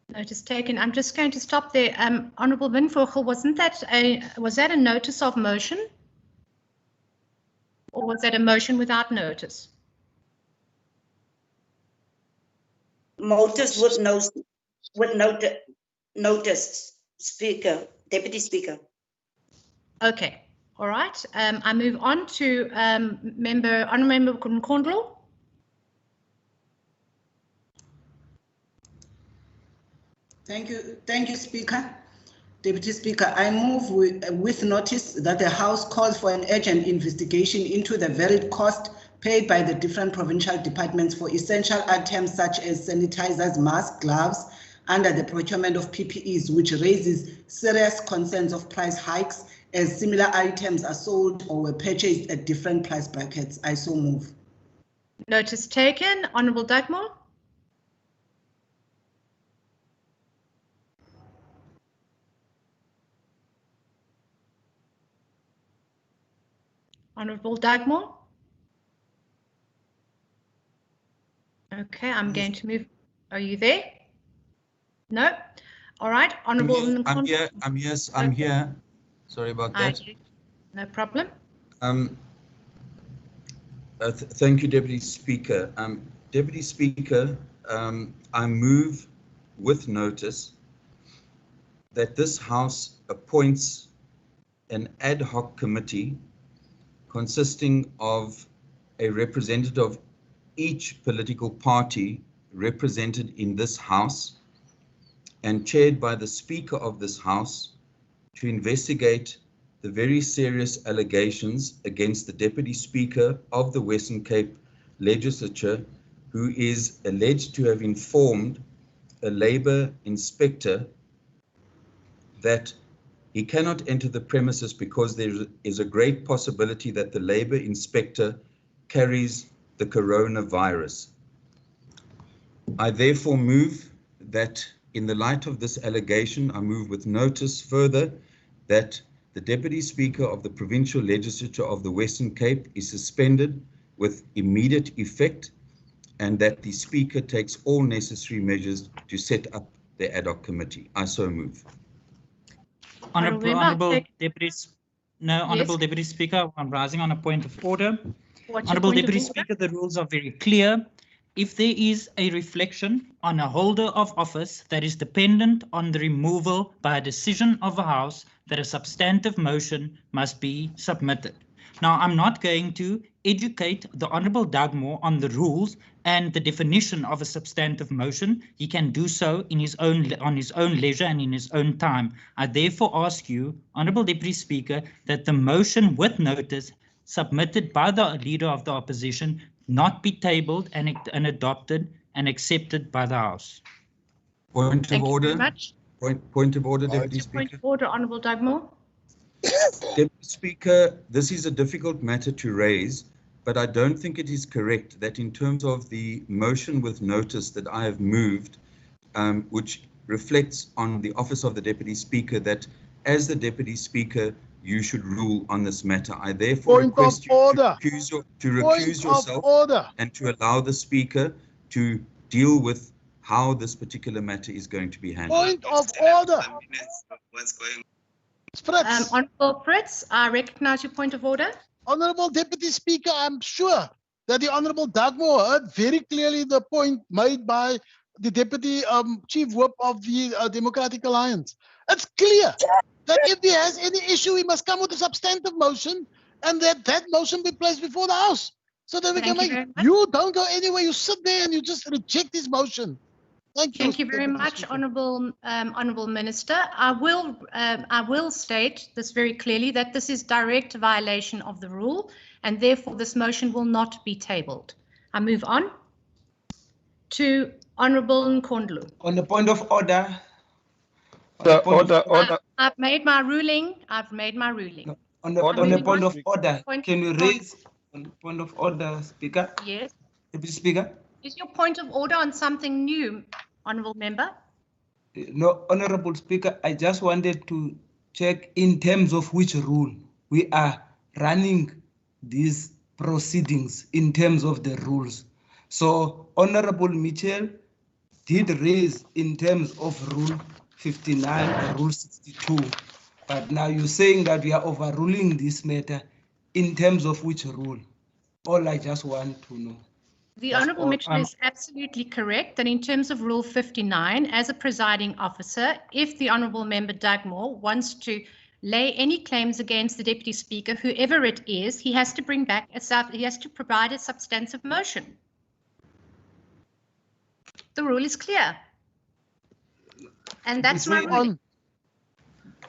[SPEAKER 21] Notice taken. I'm just going to stop there. Honourable Windvogel, was that a notice of motion? Or was that a motion without notice?
[SPEAKER 22] Notice with notice, Speaker, Deputy Speaker.
[SPEAKER 21] Okay, all right. I move on to Honourable Member Nkondlo.
[SPEAKER 11] Thank you, Speaker. Deputy Speaker, I move with notice that the House calls for an urgent investigation into the varied cost paid by the different provincial departments for essential items such as sanitizers, masks, gloves, under the procurement of PPEs, which raises serious concerns of price hikes as similar items are sold or were purchased at different price brackets. I so move.
[SPEAKER 21] Notice taken. Honourable Dugmore. Honourable Dugmore. Okay, I'm going to move. Are you there? No. All right, Honourable.
[SPEAKER 14] I'm here. Sorry about that.
[SPEAKER 21] No problem.
[SPEAKER 14] Thank you, Deputy Speaker. Deputy Speaker, I move with notice that this House appoints an ad hoc committee consisting of a representative of each political party represented in this House and chaired by the Speaker of this House to investigate the very serious allegations against the Deputy Speaker of the Western Cape Legislature, who is alleged to have informed a Labour inspector that he cannot enter the premises because there is a great possibility that the Labour inspector carries the coronavirus. I therefore move that In the light of this allegation, I move with notice further that the Deputy Speaker of the Provincial Legislature of the Western Cape is suspended with immediate effect, and that the Speaker takes all necessary measures to set up the ad hoc committee. I so move.
[SPEAKER 5] Honourable Deputy Speaker, I'm rising on a point of order. Honourable Deputy Speaker, the rules are very clear. If there is a reflection on a holder of office that is dependent on the removal by a decision of a House, that a substantive motion must be submitted. Now, I'm not going to educate the Honourable Dugmore on the rules and the definition of a substantive motion. He can do so on his own leisure and in his own time. I therefore ask you, Honourable Deputy Speaker, that the motion with notice submitted by the Leader of the Opposition not be tabled and adopted and accepted by the House.
[SPEAKER 14] Point of order. Point of order, Deputy Speaker.
[SPEAKER 21] Point of order, Honourable Dugmore.
[SPEAKER 14] Deputy Speaker, this is a difficult matter to raise, but I don't think it is correct that in terms of the motion with notice that I have moved, which reflects on the office of the Deputy Speaker, that as the Deputy Speaker, you should rule on this matter. I therefore request you to recuse yourself and to allow the Speaker to deal with how this particular matter is going to be handled.
[SPEAKER 17] Point of order.
[SPEAKER 22] What's going
[SPEAKER 17] Fritz.
[SPEAKER 21] Honourable Fritz, I recognise your point of order.
[SPEAKER 17] Honourable Deputy Speaker, I'm sure that the Honourable Dugmore heard very clearly the point made by the Deputy Chief Whip of the Democratic Alliance. It's clear that if he has any issue, he must come with a substantive motion, and that motion be placed before the House, so that we can make it. You don't go anywhere. You sit there and you just reject his motion.
[SPEAKER 21] Thank you very much, Honourable Minister. I will state this very clearly, that this is direct violation of the rule, and therefore this motion will not be tabled. I move on to Honourable Nkondlo.
[SPEAKER 7] On the point of order.
[SPEAKER 21] I've made my ruling.
[SPEAKER 7] On the point of order, can you raise on the point of order, Speaker?
[SPEAKER 21] Yes.
[SPEAKER 7] Deputy Speaker.
[SPEAKER 21] Is your point of order on something new, Honourable Member?
[SPEAKER 7] No, Honourable Speaker, I just wanted to check in terms of which rule we are running these proceedings in terms of the rules. So Honourable Mitchell did raise in terms of Rule 59 or Rule 62, but now you're saying that we are overruling this matter in terms of which rule? All I just want to know.
[SPEAKER 21] The Honourable Mitchell is absolutely correct that in terms of Rule 59, as a presiding officer, if the Honourable Member Dugmore wants to lay any claims against the Deputy Speaker, whoever it is, he has to bring back he has to provide a substantive motion. The rule is clear. And that's my ruling.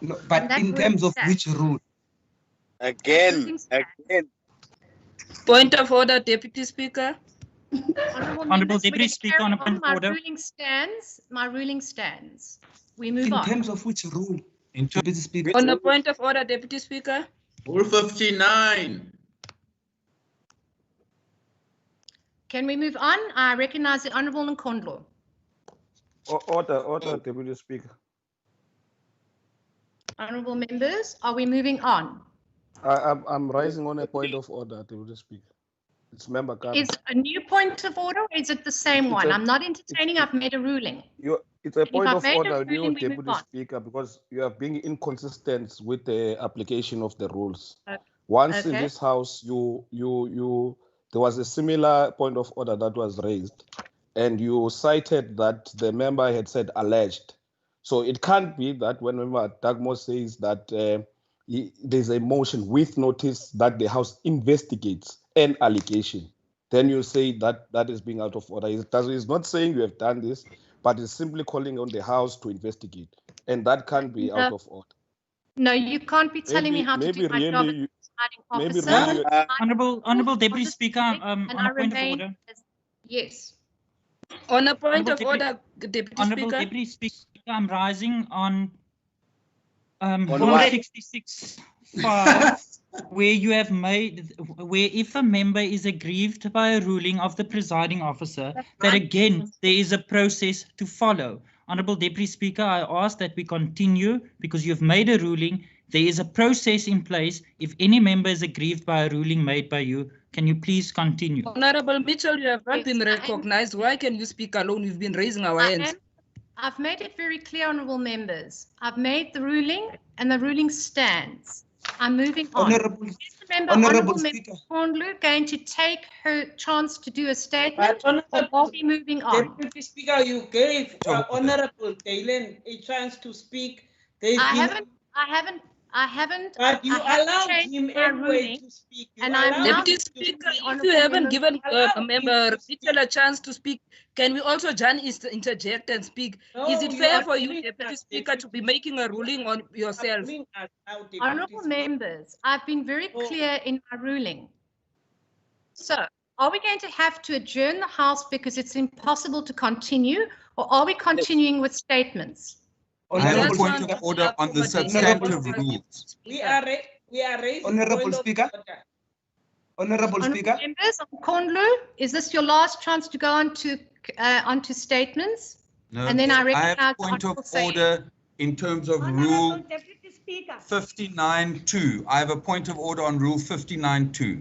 [SPEAKER 7] No, but in terms of which rule?
[SPEAKER 10] Again.
[SPEAKER 15] Point of order, Deputy Speaker.
[SPEAKER 21] Honourable
[SPEAKER 5] Deputy Speaker, on a point of order.
[SPEAKER 21] My ruling stands. We move on.
[SPEAKER 7] In terms of which rule? Deputy Speaker.
[SPEAKER 15] On a point of order, Deputy Speaker.
[SPEAKER 12] Rule 59.
[SPEAKER 21] Can we move on? I recognise the Honourable Nkondlo.
[SPEAKER 2] Order, Deputy Speaker.
[SPEAKER 21] Honourable members, are we moving on?
[SPEAKER 2] I'm rising on a point of order, Deputy Speaker. It's member card.
[SPEAKER 21] Is a new point of order, or is it the same one? I'm not entertaining. I've made a ruling.
[SPEAKER 2] It's a point of order, new Deputy Speaker, because you are being inconsistent with the application of the rules. Once in this House, there was a similar point of order that was raised, and you cited that the member had said alleged. So it can't be that when Member Dugmore says that there's a motion with notice that the House investigates an allegation, then you say that that is being out of order. It's not saying you have done this, but it's simply calling on the House to investigate, and that can't be out of order.
[SPEAKER 21] No, you can't be telling me how to do my job as a presiding officer.
[SPEAKER 5] Honourable Deputy Speaker, on a point of order.
[SPEAKER 21] Yes.
[SPEAKER 15] On a point of order, Deputy
[SPEAKER 5] Honourable
[SPEAKER 15] Speaker.
[SPEAKER 5] Deputy Speaker, I'm rising on 466(5), where you have made, where if a member is aggrieved by a ruling of the presiding officer, that again, there is a process to follow. Honourable Deputy Speaker, I ask that we continue because you've made a ruling. There is a process in place. If any member is aggrieved by a ruling made by you, can you please continue?
[SPEAKER 15] Honourable Mitchell, you have not been recognized. Why can you speak alone? We've been raising our hands.
[SPEAKER 21] I've made it very clear, honourable members. I've made the ruling and the ruling stands. I'm moving on. Honourable Member Kondlu going to take her chance to do a statement, or are we moving on?
[SPEAKER 8] Deputy Speaker, you gave Honourable Dalen a chance to speak.
[SPEAKER 21] I haven't.
[SPEAKER 8] But you allowed him anyway to speak.
[SPEAKER 21] And I'm
[SPEAKER 15] Deputy Speaker, if you haven't given a member Mitchell a chance to speak, can we also interject and speak? Is it fair for you, Deputy Speaker, to be making a ruling on yourself?
[SPEAKER 21] Honourable members, I've been very clear in my ruling. So, are we going to have to adjourn the House because it's impossible to continue, or are we continuing with statements?
[SPEAKER 14] I have a point of order on the substantive rules.
[SPEAKER 8] We are raising.
[SPEAKER 7] Honourable Speaker. Honourable Speaker.
[SPEAKER 21] Members, Kondlu, is this your last chance to go on to statements?
[SPEAKER 14] No,
[SPEAKER 21] and then I
[SPEAKER 14] have a point of order in terms of Rule 59.2. I have a point of order on Rule 59.2.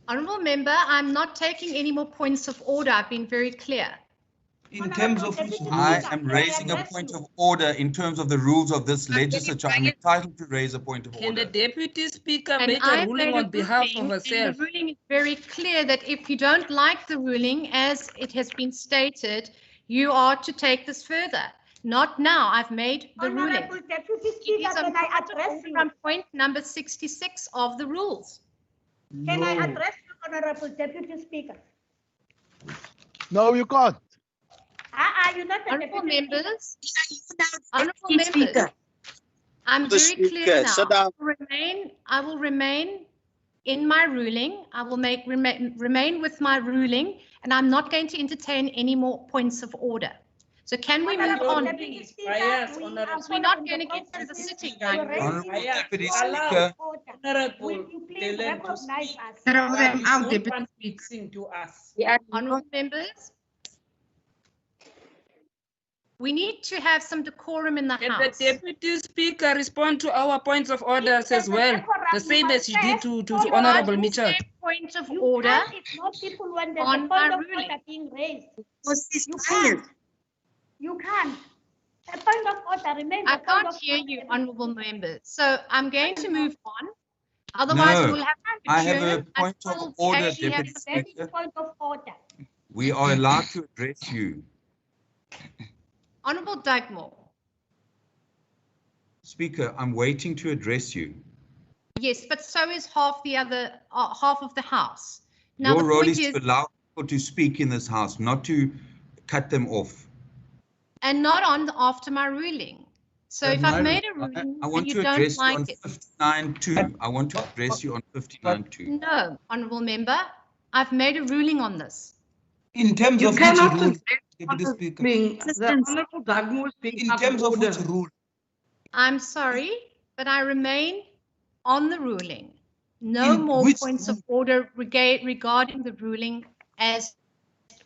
[SPEAKER 21] Honourable Member, I'm not taking any more points of order. I've been very clear.
[SPEAKER 7] In terms of
[SPEAKER 14] I am raising a point of order in terms of the rules of this legislature. I'm entitled to raise a point of order.
[SPEAKER 15] Can the Deputy Speaker make a ruling on behalf of herself?
[SPEAKER 21] The ruling is very clear that if you don't like the ruling as it has been stated, you are to take this further. Not now. I've made the ruling.
[SPEAKER 6] Deputy Speaker, can I address you?
[SPEAKER 21] From point number 66 of the rules.
[SPEAKER 6] Can I address you, Honourable Deputy Speaker?
[SPEAKER 17] No, you can't.
[SPEAKER 6] You're not the
[SPEAKER 21] Honourable members.
[SPEAKER 6] Honourable
[SPEAKER 21] members. I'm very clear now.
[SPEAKER 10] Sit down.
[SPEAKER 21] I will remain in my ruling. I will remain with my ruling, and I'm not going to entertain any more points of order. So can we move on? We're not going to get through the sitting.
[SPEAKER 14] Honourable Deputy Speaker.
[SPEAKER 21] Honourable members. We need to have some decorum in the House.
[SPEAKER 15] The Deputy Speaker respond to our points of orders as well, the same as you did to Honourable Mitchell.
[SPEAKER 21] Point of order
[SPEAKER 6] on my ruling being raised. You can't. A point of order remains.
[SPEAKER 21] I can't hear you, honourable members. So I'm going to move on. Otherwise, we'll have to
[SPEAKER 14] I have a point of order, Deputy Speaker. We are allowed to address you.
[SPEAKER 21] Honourable Dugmore.
[SPEAKER 14] Speaker, I'm waiting to address you.
[SPEAKER 21] Yes, but so is half of the House. Now,
[SPEAKER 14] your role is to allow people to speak in this House, not to cut them off.
[SPEAKER 21] And not after my ruling. So if I've made a ruling and you don't like it.
[SPEAKER 14] I want to address you on 59.2.
[SPEAKER 21] No, honourable member, I've made a ruling on this.
[SPEAKER 7] In terms of which rule, Deputy Speaker?
[SPEAKER 8] In
[SPEAKER 7] terms of which rule?
[SPEAKER 21] I'm sorry, but I remain on the ruling. No more points of order regarding the ruling as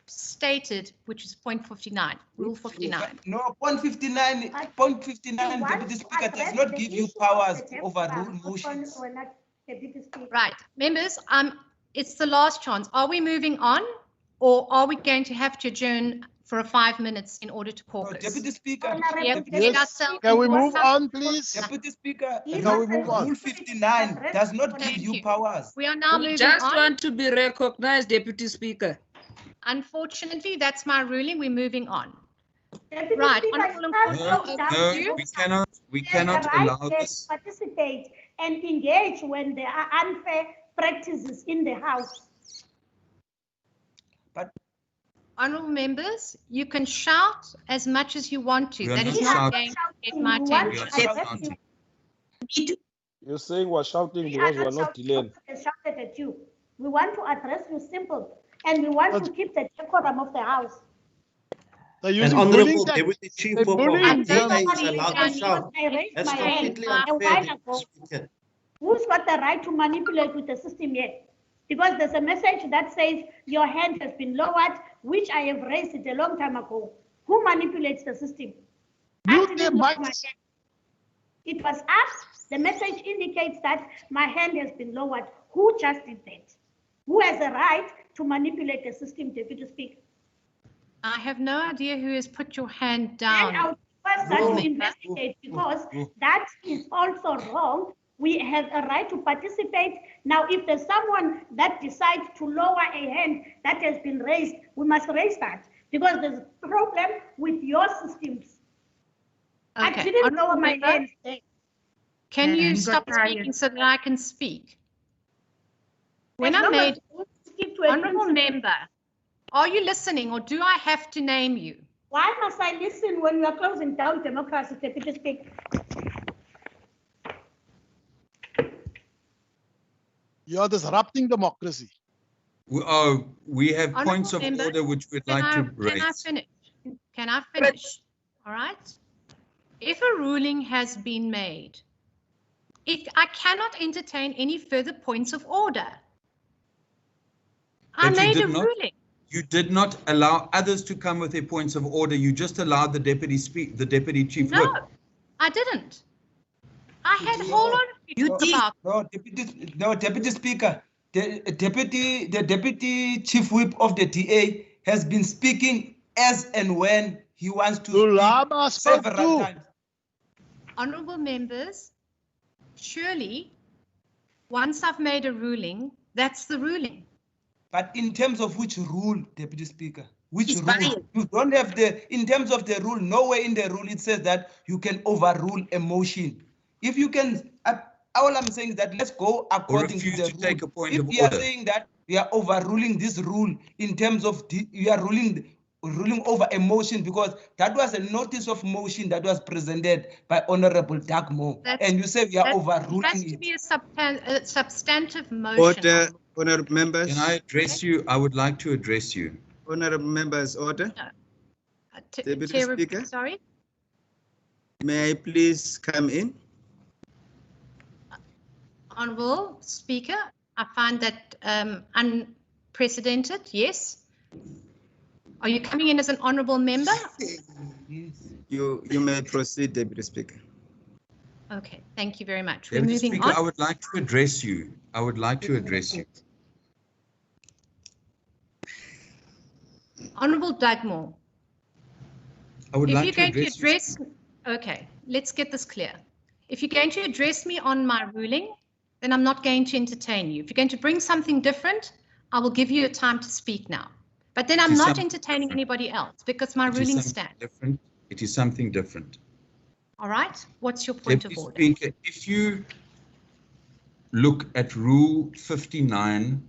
[SPEAKER 21] stated, which is point 59, rule 59.
[SPEAKER 7] No, point 59, Deputy Speaker does not give you powers to overrule motions.
[SPEAKER 21] Right, members, it's the last chance. Are we moving on, or are we going to have to adjourn for 5 minutes in order to caucus?
[SPEAKER 7] Deputy Speaker,
[SPEAKER 17] yes. Can we move on, please?
[SPEAKER 7] Deputy Speaker,
[SPEAKER 17] can we move on?
[SPEAKER 7] Rule 59 does not give you powers.
[SPEAKER 21] We are now moving on.
[SPEAKER 15] We just want to be recognized, Deputy Speaker.
[SPEAKER 21] Unfortunately, that's my ruling. We're moving on.
[SPEAKER 6] Right.
[SPEAKER 14] No, we cannot allow this.
[SPEAKER 6] Participate and engage when there are unfair practices in the House.
[SPEAKER 7] But
[SPEAKER 21] honourable members, you can shout as much as you want to. That is not going to get my attention.
[SPEAKER 2] You're saying we're shouting because we're not delaying.
[SPEAKER 6] Shouted at you. We want to address you simple, and we want to keep the decorum of the House.
[SPEAKER 4] And Honourable Deputy Chief of Police is allowed to shout. That's completely unfair.
[SPEAKER 6] Who's got the right to manipulate with the system yet? Because there's a message that says your hand has been lowered, which I have raised it a long time ago. Who manipulates the system? It was us. The message indicates that my hand has been lowered. Who just did that? Who has a right to manipulate the system, Deputy Speaker?
[SPEAKER 9] I have no idea who has put your hand down.
[SPEAKER 6] And I would request that we investigate, because that is also wrong. We have a right to participate. Now, if there's someone that decides to lower a hand that has been raised, we must raise that, because there's a problem with your systems.
[SPEAKER 9] Okay.
[SPEAKER 6] I didn't lower my hand.
[SPEAKER 9] Can you stop speaking so that I can speak? When I made honourable member, are you listening, or do I have to name you?
[SPEAKER 6] Why must I listen when we are closing down democracy, Deputy Speaker?
[SPEAKER 17] You're disrupting democracy.
[SPEAKER 14] We have
[SPEAKER 9] Honourable
[SPEAKER 14] points of
[SPEAKER 9] member,
[SPEAKER 14] order which we'd like to raise.
[SPEAKER 9] Can I finish? Can I finish? All right. If a ruling has been made, I cannot entertain any further points of order. I made a ruling.
[SPEAKER 14] You did not allow others to come with their points of order. You just allowed the deputy chief whip.
[SPEAKER 9] No, I didn't. I had a whole lot of people about.
[SPEAKER 7] No, Deputy Speaker, the deputy chief whip of the DA has been speaking as and when he wants to speak several times.
[SPEAKER 9] Honourable members, surely, once I've made a ruling, that's the ruling.
[SPEAKER 7] But in terms of which rule, Deputy Speaker? Which rule? You don't have in terms of the rule, nowhere in the rule it says that you can overrule a motion. If you can, all I'm saying is that let's go according to the rule. If we are saying that we are overruling this rule in terms of, we are ruling over a motion, because that was a notice of motion that was presented by Honorable Dagmo, and you say we are overruling it.
[SPEAKER 9] It has to be a substantive motion.
[SPEAKER 1] Honourable members.
[SPEAKER 14] Can I address you? I would like to address you.
[SPEAKER 1] Honourable members, order. Deputy Speaker.
[SPEAKER 9] Sorry.
[SPEAKER 1] May I please come in?
[SPEAKER 9] Honourable Speaker, I find that unprecedented. Yes. Are you coming in as an honourable member?
[SPEAKER 1] You may proceed, Deputy Speaker.
[SPEAKER 9] Okay, thank you very much.
[SPEAKER 14] Deputy
[SPEAKER 9] We're moving
[SPEAKER 14] Speaker,
[SPEAKER 9] on.
[SPEAKER 14] I would like to address you. I would like to address you.
[SPEAKER 9] Honourable Dagmore.
[SPEAKER 14] I would like to
[SPEAKER 9] address you. Okay, let's get this clear. If you're going to address me on my ruling, then I'm not going to entertain you. If you're going to bring something different, I will give you a time to speak now. But then I'm not entertaining anybody else, because my ruling stands.
[SPEAKER 14] It is something different.
[SPEAKER 9] All right, what's your point of order?
[SPEAKER 14] Speaker, if you look at Rule 59(2),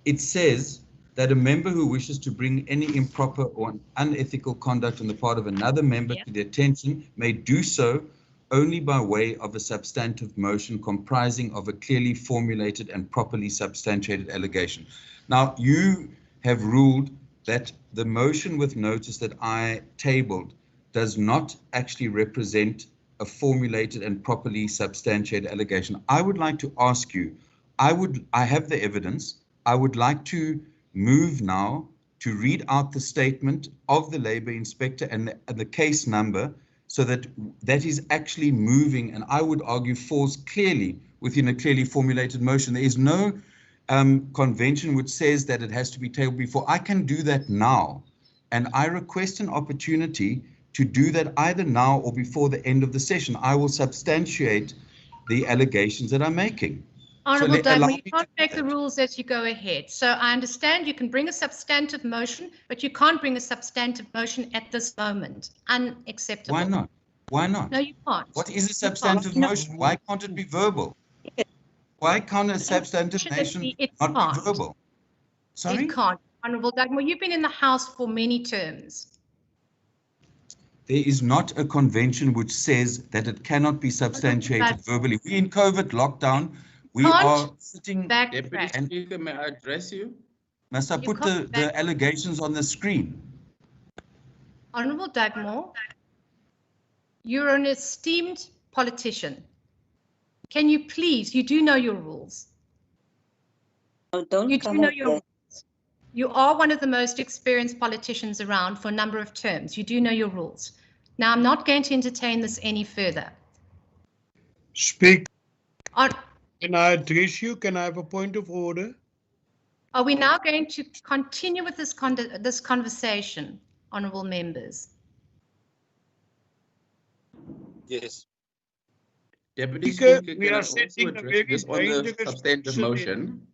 [SPEAKER 14] it says that a member who wishes to bring any improper or unethical conduct on the part of another member to the attention may do so only by way of a substantive motion comprising of a clearly formulated and properly substantiated allegation. Now, you have ruled that the motion with notice that I tabled does not actually represent a formulated and properly substantiated allegation. I would like to ask you, I have the evidence. I would like to move now to read out the statement of the Labour Inspector and the case number, so that that is actually moving, and I would argue falls clearly within a clearly formulated motion. There is no convention which says that it has to be tabled before. I can do that now, and I request an opportunity to do that either now or before the end of the session. I will substantiate the allegations that I'm making.
[SPEAKER 9] Honourable Dagmar, you can't make the rules as you go ahead. So I understand you can bring a substantive motion, but you can't bring a substantive motion at this moment. Unacceptable.
[SPEAKER 14] Why not? Why not?
[SPEAKER 9] No, you can't.
[SPEAKER 14] What is a substantive motion? Why can't it be verbal? Why can't a substantive motion not be verbal? Sorry?
[SPEAKER 9] It can't. Honourable Dagmar, you've been in the House for many terms.
[SPEAKER 14] There is not a convention which says that it cannot be substantiated verbally. We're in COVID lockdown. We are sitting.
[SPEAKER 12] Deputy Speaker, may I address you?
[SPEAKER 14] Must I put the allegations on the screen?
[SPEAKER 9] Honourable Dagmar, you're an esteemed politician. Can you please, you do know your rules.
[SPEAKER 22] Oh, don't
[SPEAKER 9] you do know your rules. You are one of the most experienced politicians around for a number of terms. You do know your rules. Now, I'm not going to entertain this any further.
[SPEAKER 18] Speak. Can I address you? Can I have a point of order?
[SPEAKER 9] Are we now going to continue with this conversation, honourable members?
[SPEAKER 12] Yes. Deputy Speaker, we are setting a very
[SPEAKER 18] this on the
[SPEAKER 12] substantive motion.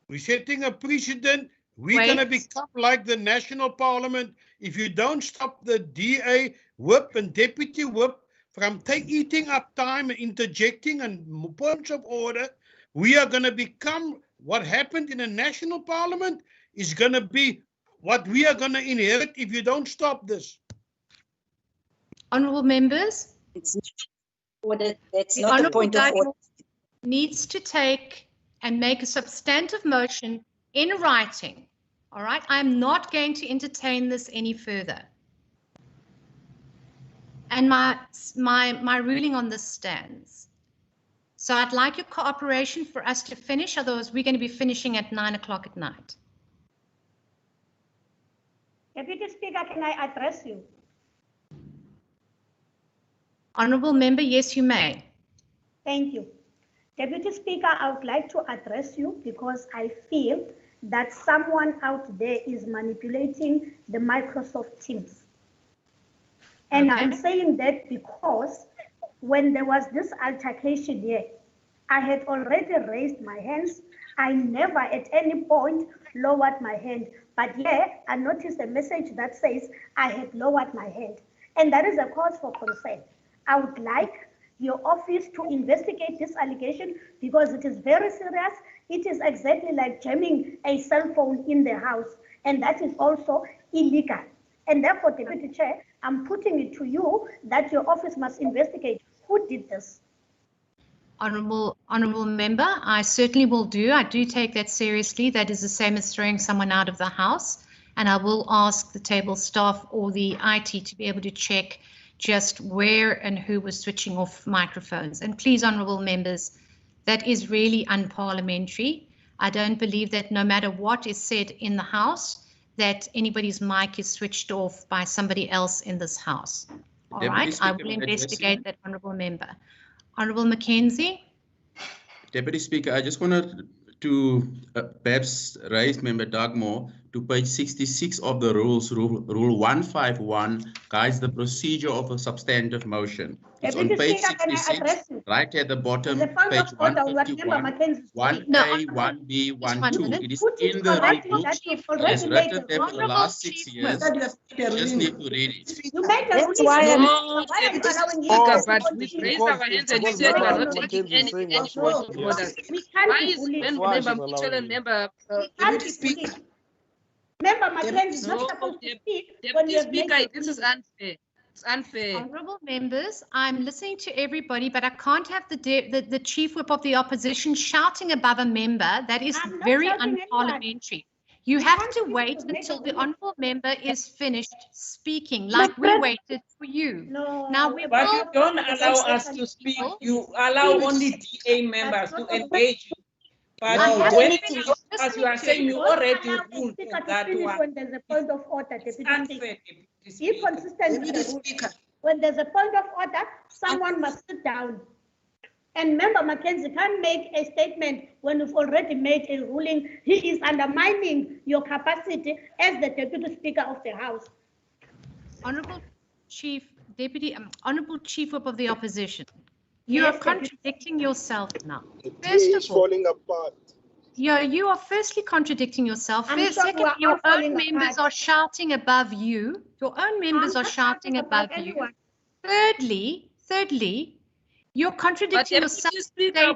[SPEAKER 18] We're setting a precedent. We're going to become like the national parliament. If you don't stop the DA whip and deputy whip from eating up time and interjecting and points of order, we are going to become what happened in a national parliament is going to be what we are going to inherit if you don't stop this.
[SPEAKER 9] Honourable members,
[SPEAKER 22] that's not the point of order.
[SPEAKER 9] Needs to take and make a substantive motion in writing. All right, I'm not going to entertain this any further. And my ruling on this stands. So I'd like your cooperation for us to finish, otherwise we're going to be finishing at 9 o'clock at night.
[SPEAKER 6] Deputy Speaker, can I address you?
[SPEAKER 9] Honourable Member, yes, you may.
[SPEAKER 6] Thank you. Deputy Speaker, I would like to address you because I feel that someone out there is manipulating the Microsoft Teams. And I'm saying that because when there was this altercation here, I had already raised my hands. I never at any point lowered my hand. But here, I noticed a message that says I had lowered my hand. And that is a cause for concern. I would like your office to investigate this allegation because it is very serious. It is exactly like jamming a cell phone in the house, and that is also illegal. And therefore, Deputy Chair, I'm putting it to you that your office must investigate who did this.
[SPEAKER 9] Honourable Member, I certainly will do. I do take that seriously. That is the same as throwing someone out of the house. And I will ask the table staff or the IT to be able to check just where and who was switching off microphones. And please, honourable members, that is really unparliamentary. I don't believe that no matter what is said in the House, that anybody's mic is switched off by somebody else in this House. All right, I will investigate that, honourable member. Honourable Mackenzie.
[SPEAKER 12] Deputy Speaker, I just wanted to perhaps raise Member Dugmore to page 66 of the rules. Rule 151 guides the procedure of a substantive motion. It's on page 66, right at the bottom, page 151, 1A, 1B, 12. It is in the rule book. It is written there for the last 6 years. You just need to read it.
[SPEAKER 15] That's why but we raised our hands and you said we are not taking any point of order. Why is Member Mitchell and Member
[SPEAKER 6] speak? Member Mackenzie is not supposed to speak.
[SPEAKER 15] Deputy Speaker, this is unfair. It's unfair.
[SPEAKER 9] Honourable members, I'm listening to everybody, but I can't have the Chief Whip of the Opposition shouting above a member. That is very unparliamentary. You have to wait until the honourable member is finished speaking, like we waited for you.
[SPEAKER 6] No,
[SPEAKER 9] now we
[SPEAKER 8] but you don't allow us to speak. You allow only DA members to engage. But when it is, as you are saying, you already ruled on that one.
[SPEAKER 6] When there's a point of order, be consistent with the rule. When there's a point of order, someone must sit down. And Member Mackenzie can't make a statement when you've already made a ruling. He is undermining your capacity as the Deputy Speaker of the House.
[SPEAKER 9] Honourable Chief Whip of the Opposition, you are contradicting yourself now. First of all, falling apart. You are firstly contradicting yourself. Secondly, your own members are shouting above you. Your own members are shouting above you. Thirdly, you're contradicting yourself.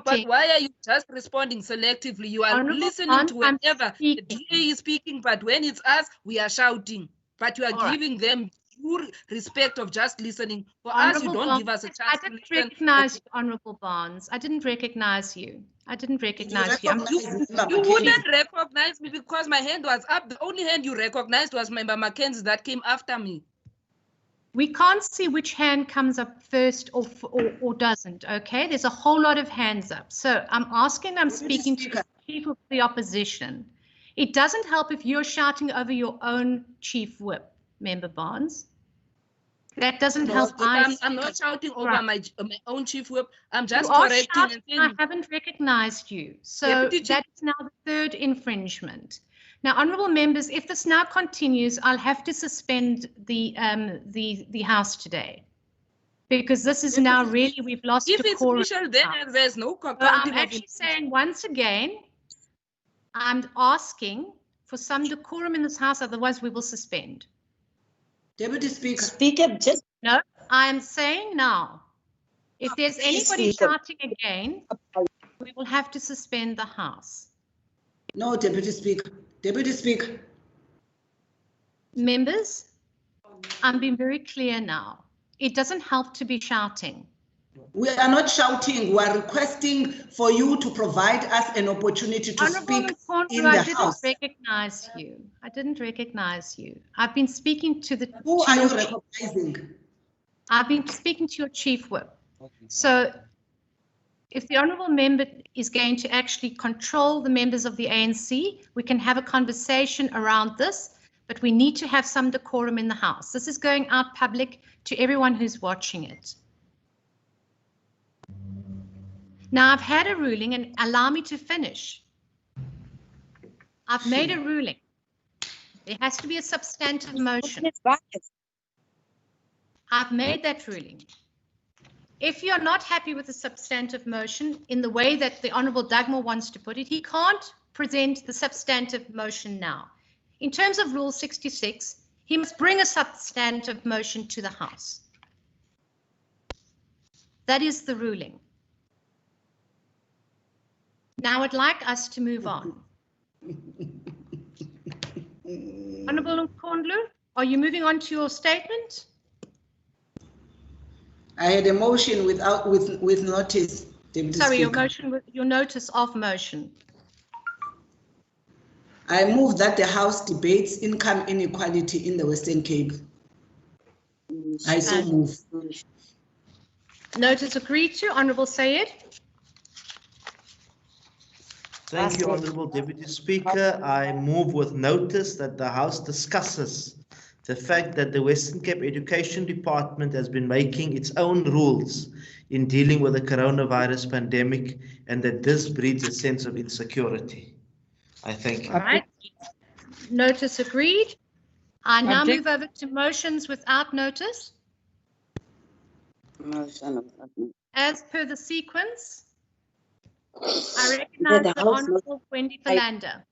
[SPEAKER 15] But why are you just responding selectively? You are listening to whenever the DA is speaking, but when it's us, we are shouting. But you are giving them due respect of just listening. For us, you don't give us a chance
[SPEAKER 9] I didn't recognize you, Honourable Barnes. I didn't recognize you. I didn't recognize you.
[SPEAKER 15] You wouldn't recognize me because my hand was up. The only hand you recognized was Member Mackenzie that came after me.
[SPEAKER 9] We can't see which hand comes up first or doesn't, okay? There's a whole lot of hands up. So I'm speaking to the Chief of the Opposition. It doesn't help if you're shouting over your own chief whip, Member Barnes. That doesn't help.
[SPEAKER 15] I'm not shouting over my own chief whip. I'm just
[SPEAKER 9] you
[SPEAKER 15] correcting.
[SPEAKER 9] Shouting, I haven't recognized you. So that is now the third infringement. Now, honourable members, if this now continues, I'll have to suspend the House today, because this is now really, we've lost
[SPEAKER 15] if
[SPEAKER 9] decorum.
[SPEAKER 15] If it's Michelle, then there's no
[SPEAKER 9] I'm actually saying once again, I'm asking for some decorum in this House, otherwise we will suspend.
[SPEAKER 11] Deputy Speaker.
[SPEAKER 22] Speaker, just...
[SPEAKER 9] No, I'm saying now, if there's anybody shouting again, we will have to suspend the House.
[SPEAKER 11] No, Deputy Speaker. Deputy Speaker.
[SPEAKER 9] Members, I'm being very clear now. It doesn't help to be shouting.
[SPEAKER 11] We are not shouting. We are requesting for you to provide us an opportunity to speak in the House.
[SPEAKER 9] I didn't recognize you. I didn't recognize you. I've been speaking to the...
[SPEAKER 11] Who are you recognizing?
[SPEAKER 9] I've been speaking to your chief whip. So if the honourable member is going to actually control the members of the ANC, we can have a conversation around this, but we need to have some decorum in the House. This is going out public to everyone who's watching it. Now, I've had a ruling, and allow me to finish. I've made a ruling. There has to be a substantive motion. I've made that ruling. If you're not happy with the substantive motion in the way that the Honourable Dugmore wants to put it, he can't present the substantive motion now. In terms of Rule 66, he must bring a substantive motion to the House. That is the ruling. Now I'd like us to move on. Honourable Nkondlo, are you moving on to your statement?
[SPEAKER 11] I had a motion with notice. Deputy
[SPEAKER 9] Sorry,
[SPEAKER 11] Speaker.
[SPEAKER 9] your motion with your notice of motion.
[SPEAKER 11] I move that the House debates income inequality in the Western Cape. I so move.
[SPEAKER 9] Notice agreed to. Honourable Sayed.
[SPEAKER 4] Thank you, Honourable Deputy Speaker. I move with notice that the House discusses the fact that the Western Cape Education Department has been making its own rules in dealing with the coronavirus pandemic, and that this breeds a sense of insecurity. I thank you.
[SPEAKER 9] All right. Notice agreed. I now move over to motions without notice. As per the sequence, I recognize the Honourable Wendy Philander.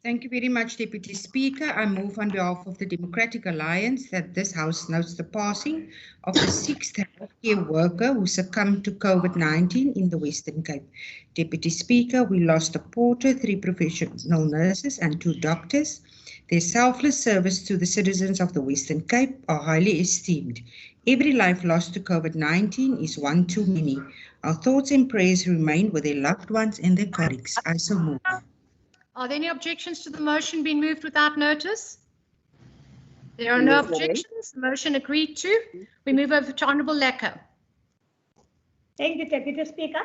[SPEAKER 16] Thank you very much, Deputy Speaker. I move on behalf of the Democratic Alliance that this House notes the passing of the 6th healthcare worker who succumbed to COVID-19 in the Western Cape. Deputy Speaker, we lost a porter, 3 professional nurses and 2 doctors. Their selfless service to the citizens of the Western Cape are highly esteemed. Every life lost to COVID-19 is one too many. Our thoughts and prayers remain with their loved ones and their colleagues. I so move.
[SPEAKER 9] Are there any objections to the motion being moved without notice? There are no objections. The motion agreed to. We move over to Honourable Lecker.
[SPEAKER 6] Thank you, Deputy Speaker.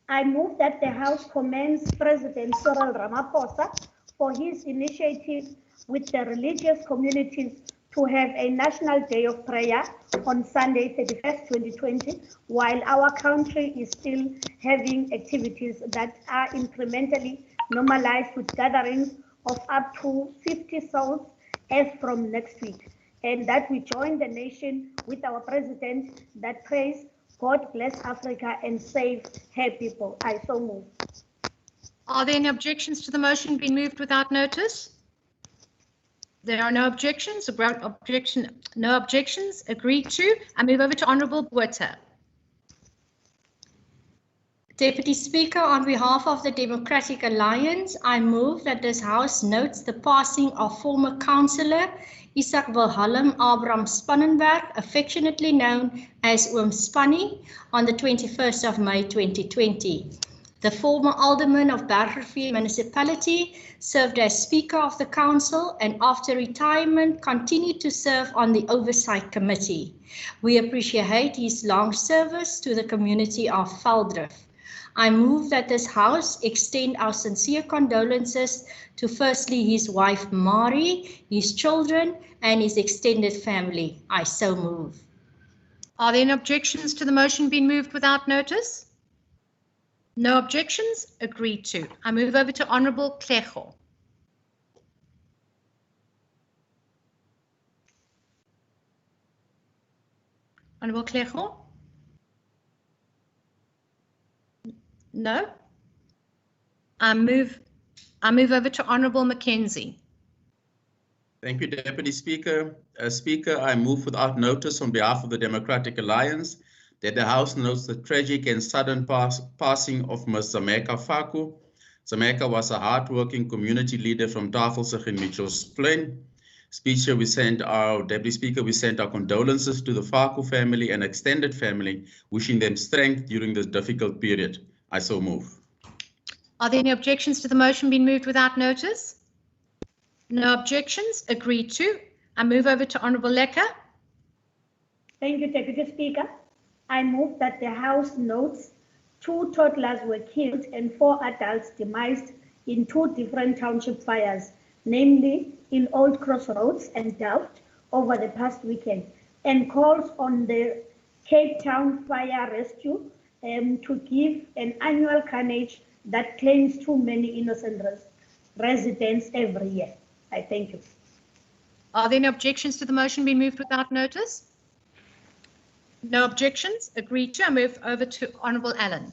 [SPEAKER 6] I move that the House commends President Cyril Ramaphosa for his initiative with the religious communities to have a National Day of Prayer on Sunday, 31st, 2020, while our country is still having activities that are incrementally normalized with gatherings of up to 50 souls as from next week, and that we join the nation with our president that prays, God bless Africa and save her people. I so move.
[SPEAKER 9] Are there any objections to the motion being moved without notice? There are no objections. No objections. Agreed to. I move over to Honourable Botha.
[SPEAKER 21] Deputy Speaker, on behalf of the Democratic Alliance, I move that this House notes the passing of former councillor Isaac Wilhelm Abraham Spannenberg, affectionately known as Oom Spanny, on the 21st of May 2020. The former alderman of Bergrivier Municipality served as Speaker of the Council and after retirement continued to serve on the Oversight Committee. We appreciate his long service to the community of Veldrif. I move that this House extend our sincere condolences to firstly his wife Mari, his children, and his extended family. I so move.
[SPEAKER 9] Are there any objections to the motion being moved without notice? No objections? Agreed to. I move over to Honourable Klego. Honourable Klego? No? I move over to Honourable Mackenzie.
[SPEAKER 12] Thank you, Deputy Speaker. Speaker, I move without notice on behalf of the Democratic Alliance that the House notes the tragic and sudden passing of Ms. Zameka Faku. Zameka was a hardworking community leader from Tafelsig in Mitchells Plain. Speaker, Deputy Speaker, we send our condolences to the Faku family and extended family, wishing them strength during this difficult period. I so move.
[SPEAKER 9] Are there any objections to the motion being moved without notice? No objections. Agreed to. I move over to Honourable Lecker.
[SPEAKER 6] Thank you, Deputy Speaker. I move that the House notes 2 toddlers were killed and 4 adults demised in 2 different township fires, namely in Old Crossroads and Delft over the past weekend, and calls on the Cape Town Fire Rescue to give an annual carnage that claims too many innocent residents every year. I thank you.
[SPEAKER 9] Are there any objections to the motion being moved without notice? No objections. Agreed to. I move over to Honourable Allen.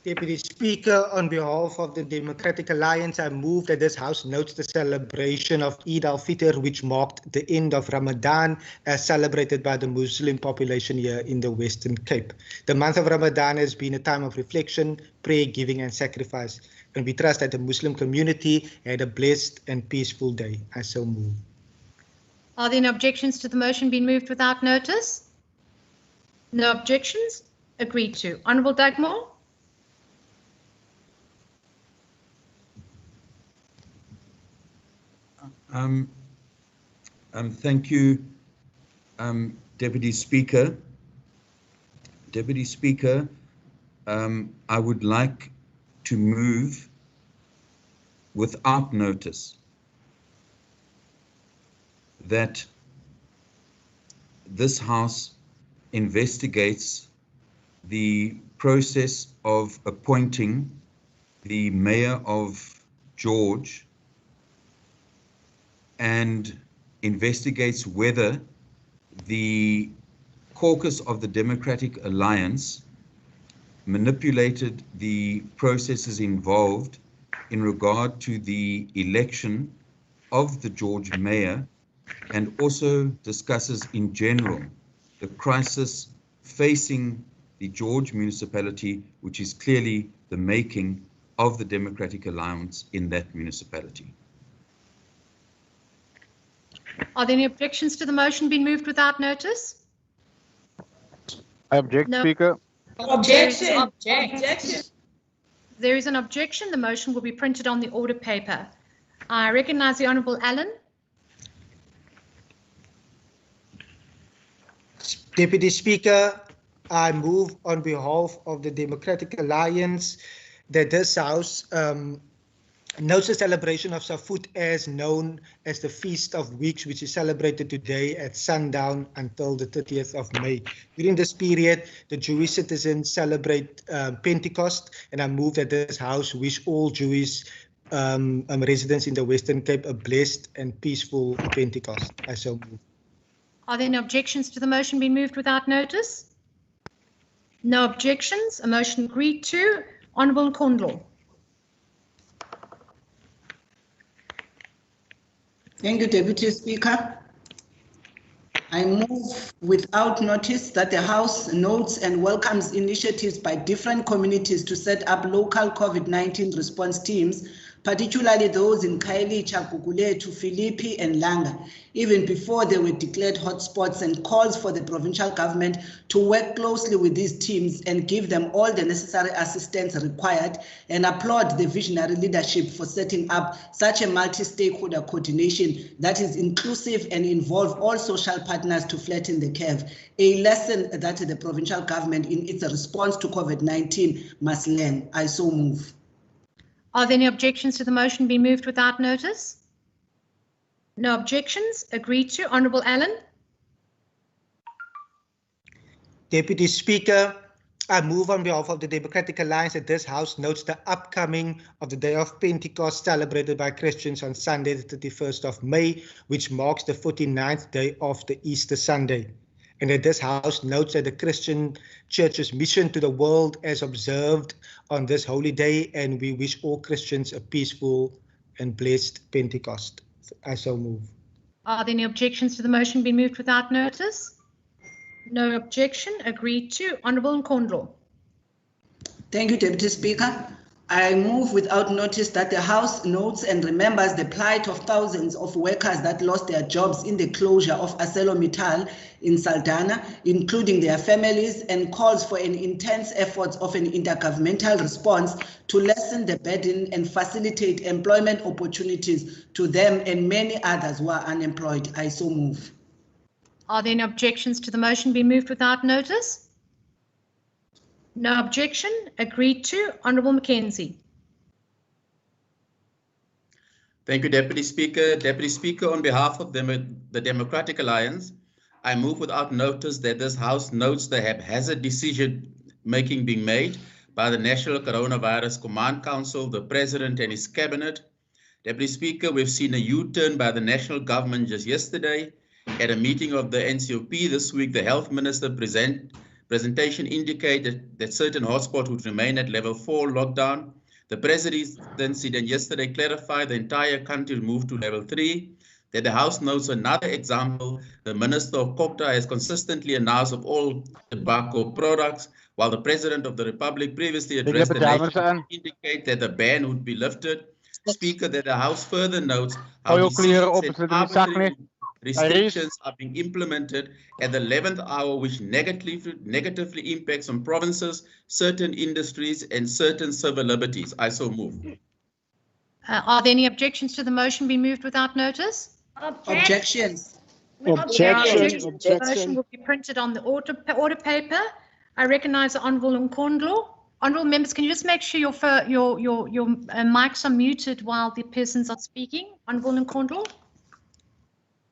[SPEAKER 13] Deputy Speaker, on behalf of the Democratic Alliance, I move that this House notes the celebration of Eid al-Fitr, which marked the end of Ramadan, as celebrated by the Muslim population here in the Western Cape. The month of Ramadan has been a time of reflection, prayer, giving, and sacrifice, and we trust that the Muslim community had a blessed and peaceful day. I so move.
[SPEAKER 9] Are there any objections to the motion being moved without notice? No objections. Agreed to. Honourable Dugmore.
[SPEAKER 14] Thank you, Deputy Speaker. Deputy Speaker, I would like to move without notice that this House investigates the process of appointing the Mayor of George and investigates whether the caucus of the Democratic Alliance manipulated the processes involved in regard to the election of the George Mayor, and also discusses in general the crisis facing the George municipality, which is clearly the making of the Democratic Alliance in that municipality.
[SPEAKER 9] Are there any objections to the motion being moved without notice?
[SPEAKER 19] I object,
[SPEAKER 9] No.
[SPEAKER 19] Speaker.
[SPEAKER 8] Objection.
[SPEAKER 9] Objection. There is an objection. The motion will be printed on the order paper. I recognise the Honourable Allen.
[SPEAKER 13] Deputy Speaker, I move on behalf of the Democratic Alliance that this House notes the celebration of Safut as known as the Feast of Weeks, which is celebrated today at sundown until the 30th of May. During this period, the Jewish citizens celebrate Pentecost, and I move that this House wish all Jewish residents in the Western Cape a blessed and peaceful Pentecost. I so move.
[SPEAKER 9] Are there any objections to the motion being moved without notice? No objections. A motion agreed to. Honourable Kondlo.
[SPEAKER 11] Thank you, Deputy Speaker. I move without notice that the House notes and welcomes initiatives by different communities to set up local COVID-19 response teams particularly those in Khayelitsha, Gugulethu, Philippi, and Langa, even before they were declared hotspots, and calls for the provincial government to work closely with these teams and give them all the necessary assistance required, and applaud the visionary leadership for setting up such a multi-stakeholder coordination that is inclusive and involve all social partners to flatten the curve, a lesson that the provincial government in its response to COVID-19 must learn. I so move.
[SPEAKER 9] Are there any objections to the motion being moved without notice? No objections. Agreed to. Honourable Allen.
[SPEAKER 13] Deputy Speaker, I move on behalf of the Democratic Alliance that this House notes the upcoming of the Day of Pentecost celebrated by Christians on Sunday, the 31st of May, which marks the 49th day of the Easter Sunday. And that this House notes that the Christian Church's mission to the world as observed on this holy day, and we wish all Christians a peaceful and blessed Pentecost. I so move.
[SPEAKER 9] Are there any objections to the motion being moved without notice? No objection. Agreed to. Honourable Nkondlo.
[SPEAKER 11] Thank you, Deputy Speaker. I move without notice that the House notes and remembers the plight of thousands of workers that lost their jobs in the closure of ArcelorMittal in Saldanha, including their families, and calls for an intense effort of an intergovernmental response to lessen the burden and facilitate employment opportunities to them and many others who are unemployed. I so move.
[SPEAKER 9] Are there any objections to the motion being moved without notice? No objection. Agreed to. Honourable Mackenzie.
[SPEAKER 12] Thank you, Deputy Speaker. Deputy Speaker, on behalf of the Democratic Alliance, I move without notice that this House notes the haphazard decision making being made by the National Coronavirus Command Council, the President and his Cabinet. Deputy Speaker, we've seen a U-turn by the national government just yesterday. At a meeting of the NCOP this week, the Health Minister presentation indicated that certain hotspots would remain at level 4 lockdown. The presidency then yesterday clarified the entire country will move to level 3. That the House notes another example, the Minister of COGTA has consistently announced of all tobacco products, while the President of the Republic previously addressed the nation to indicate that the ban would be lifted. Speaker, that the House further notes how arbitrary restrictions are being implemented at the 11th hour, which negatively impacts on provinces, certain industries, and certain civil liberties. I so move.
[SPEAKER 9] Are there any objections to the motion being moved without notice?
[SPEAKER 11] Objections.
[SPEAKER 9] Objections. The motion will be printed on the order paper. I recognise the Honourable Nkondlo. Honourable members, can you just make sure your mics are muted while the persons are speaking? Honourable Nkondlo.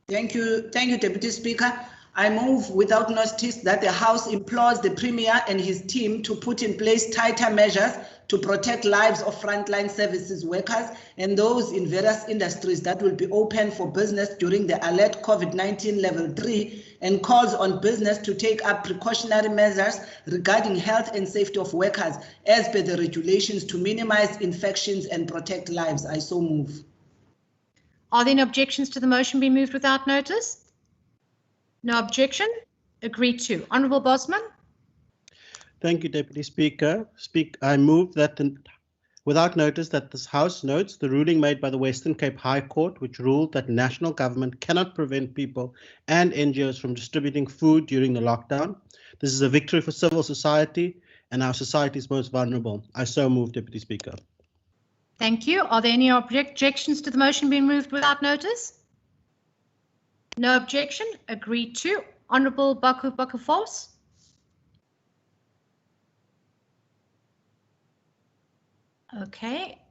[SPEAKER 11] Thank you, Deputy Speaker. I move without notice that the House implores the Premier and his team to put in place tighter measures to protect lives of frontline services workers and those in various industries that will be open for business during the alert COVID-19 level 3, and calls on business to take up precautionary measures regarding health and safety of workers as per the regulations to minimize infections and protect lives. I so move.
[SPEAKER 9] Are there any objections to the motion being moved without notice? No objection. Agreed to. Honourable Bosman.
[SPEAKER 3] Thank you, Deputy Speaker. I move that without notice that this House notes the ruling made by the Western Cape High Court, which ruled that national government cannot prevent people and NGOs from distributing food during the lockdown. This is a victory for civil society and our society's most vulnerable. I so move, Deputy Speaker.
[SPEAKER 9] Thank you. Are there any objections to the motion being moved without notice? No objection. Agreed to. Honourable Bakufos. Okay.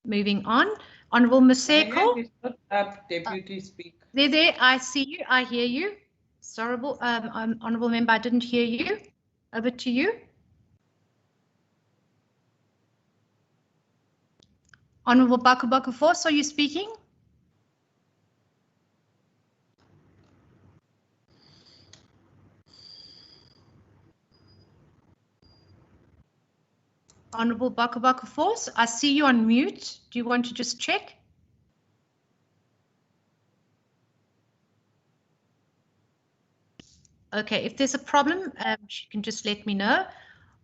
[SPEAKER 9] Moving on. Honourable Maseko.
[SPEAKER 8] Up, Deputy Speaker.
[SPEAKER 9] There. I see you. I hear you. Sorry, Honourable Member, I didn't hear you. Over to you. Honourable Bakufos, are you speaking? Honourable Bakufos, I see you on mute. Do you want to just check? Okay, if there's a problem, you can just let me know.